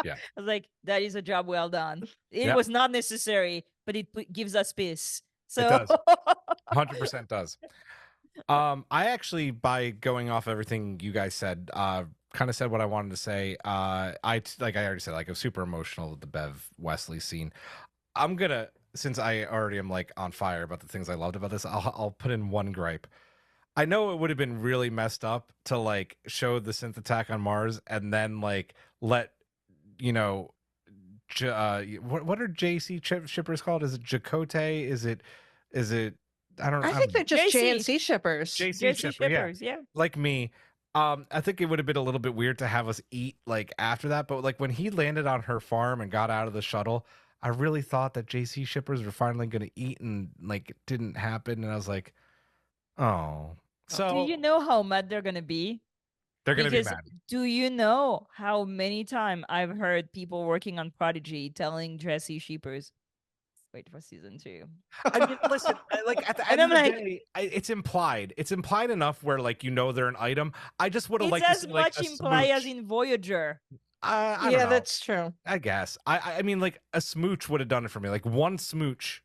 Yeah. I was like, that is a job well done. It Yep. was not necessary, but it gives us peace. So It does. 100% does. I actually, by going off everything you guys said, kind of said what I wanted to say. I already said, like, I was super emotional with the Bev Wesley scene. I'm gonna, since I already am like on fire about the things I loved about this, I'll put in one gripe. I know it would have been really messed up to like show the synth attack on Mars and then like let, you know, what are JC shippers called? Is it Chaoktay? Is it I think they're just JNC shippers. JC shippers, yeah. Like me. I think it would have been a little bit weird to have us eat like after that, but like when he landed on her farm and got out of the shuttle, I really thought that JC shippers were finally going to eat, and like it didn't happen, and I was like, oh. So do you know how mad they're gonna be? They're gonna be mad. Do you know how many times I've heard people working on Prodigy telling Jesse Sheepers, wait for season 2? I mean, listen, like at the end of the day, it's implied. It's implied enough where like they're an item. I just would have liked to see like as much implied as in Voyager. I don't know. That's true. I guess. I mean, like a smooch would have done it for me. Like one smooch.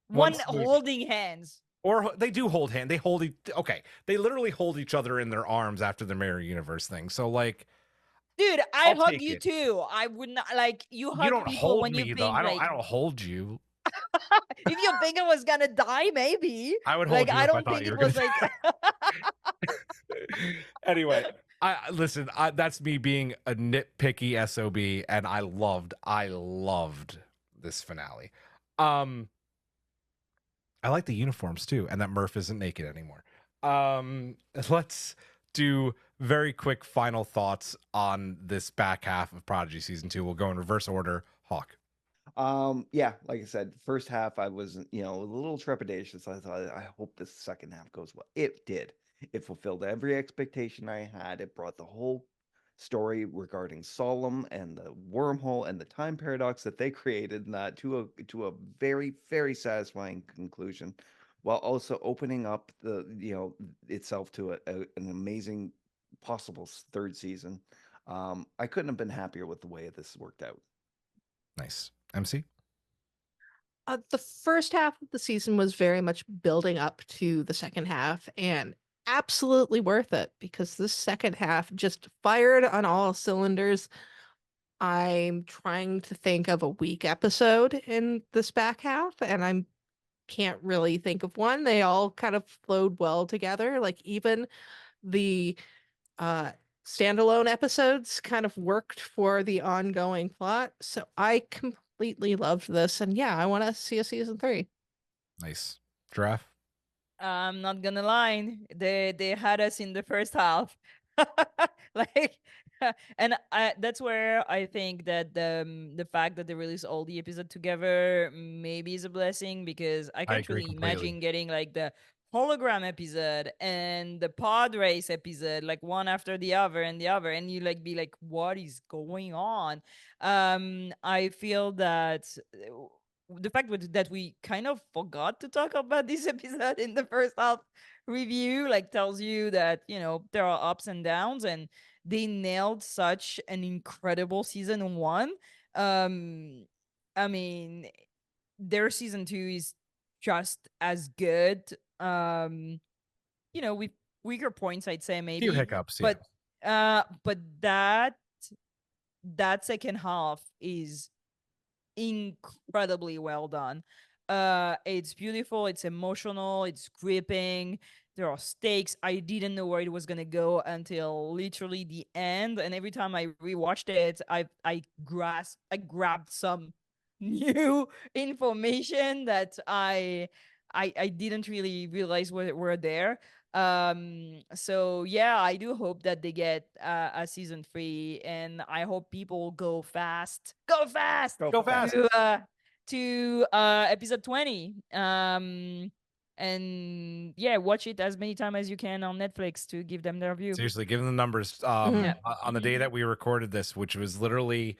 One holding hands. Or they do hold hand. They hold okay. They literally hold each other in their arms after the Mirror Universe thing. So like, dude, I hug you too. I would not like you hug don't people hold when me, you though. think I don't hold you. If you think I was gonna die, maybe I would hold you. I don't if I think you it were was gonna... like. Anyway, listen. That's me being a nitpicky SOB, and I loved this finale. I like the uniforms too, and that Murph isn't naked anymore. Let's do very quick final thoughts on this back half of Prodigy season 2. We'll go in reverse order. Hawk. Yeah, like I said, first half I was, a little trepidatious. I thought, I hope this second half goes well. It did. It fulfilled every expectation I had. It brought the whole story regarding Solemn and the wormhole and the time paradox that they created, and that to a very, very satisfying conclusion, while also opening up itself to an amazing possible third season. I couldn't have been happier with the way this worked out. Nice. Emcee? The first half of the season was very much building up to the second half, and absolutely worth it because this second half just fired on all cylinders. I'm trying to think of a weak episode in this back half, and I can't really think of one. They all kind of flowed well together. Like even the standalone episodes kind of worked for the ongoing plot. So I completely loved this, and yeah, I want to see a season 3. Nice. Giraffe? I'm not gonna lie, they had us in the first half. Like, and that's where I think that the fact that they released all the episodes together maybe is a blessing, because I can't really imagine getting like the hologram episode and the pod race episode like one after the other, and you like be like, what is going on? I feel that the fact that we kind of forgot to talk about this episode in the first half review like tells you that there are ups and downs, and they nailed such an incredible season 1. I mean, their season 2 is just as good, with weaker points, I'd say, maybe few hiccups, but that second half is incredibly well done. It's beautiful, it's emotional, it's gripping. There are stakes. I didn't know where it was gonna go until literally the end, and every time I rewatched it, I grabbed some new information that I I didn't really realize we're there. So yeah, I do hope that they get a season 3, and I hope people go fast Go fast. to episode 20. And yeah, watch it as many times as you can on Netflix to give them their view. Seriously, given the numbers, Mhm. on the day that we recorded this, which was literally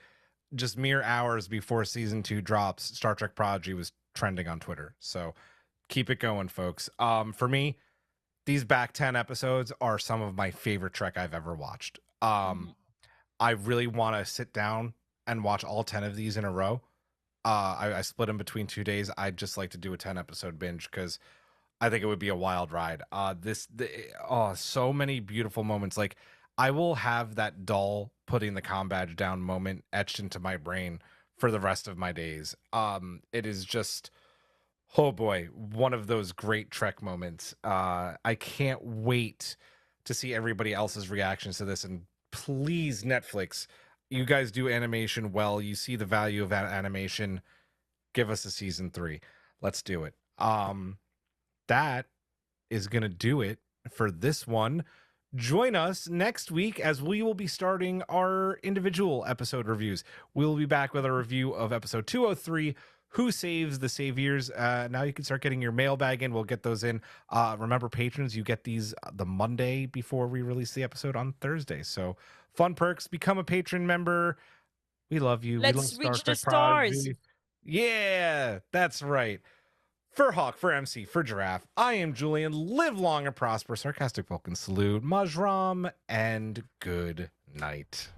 just mere hours before season 2 drops, Star Trek Prodigy was trending on Twitter. So keep it going, folks. For me, these back 10 episodes are some of my favorite Trek I've ever watched. I really want to sit down and watch all 10 of these in a row. I split them between 2 days. I'd just like to do a 10 episode binge because I think it would be a wild ride. So many beautiful moments. Like, I will have that dull putting the comm badge down moment etched into my brain for the rest of my days. It is just, oh boy, one of those great Trek moments. I can't wait to see everybody else's reactions to this. And please, Netflix, you guys do animation well. You see the value of that animation. Give us a season 3. Let's do it. That is going to do it for this one. Join us next week as we will be starting our individual episode reviews. We'll be back with a review of episode 203, Who Saves the Saviors. Now you can start getting your mailbag in. We'll get those in. Remember, patrons, you get these the Monday before we release the episode on Thursday. So fun perks. Become a patron member. We love you. Let's we love reach the stars. Yeah, that's right. For Hawk, for Emcee, for Girafe, I am Julian. Live long and prosper. Sarcastic Vulcan salute. Majram, and good night.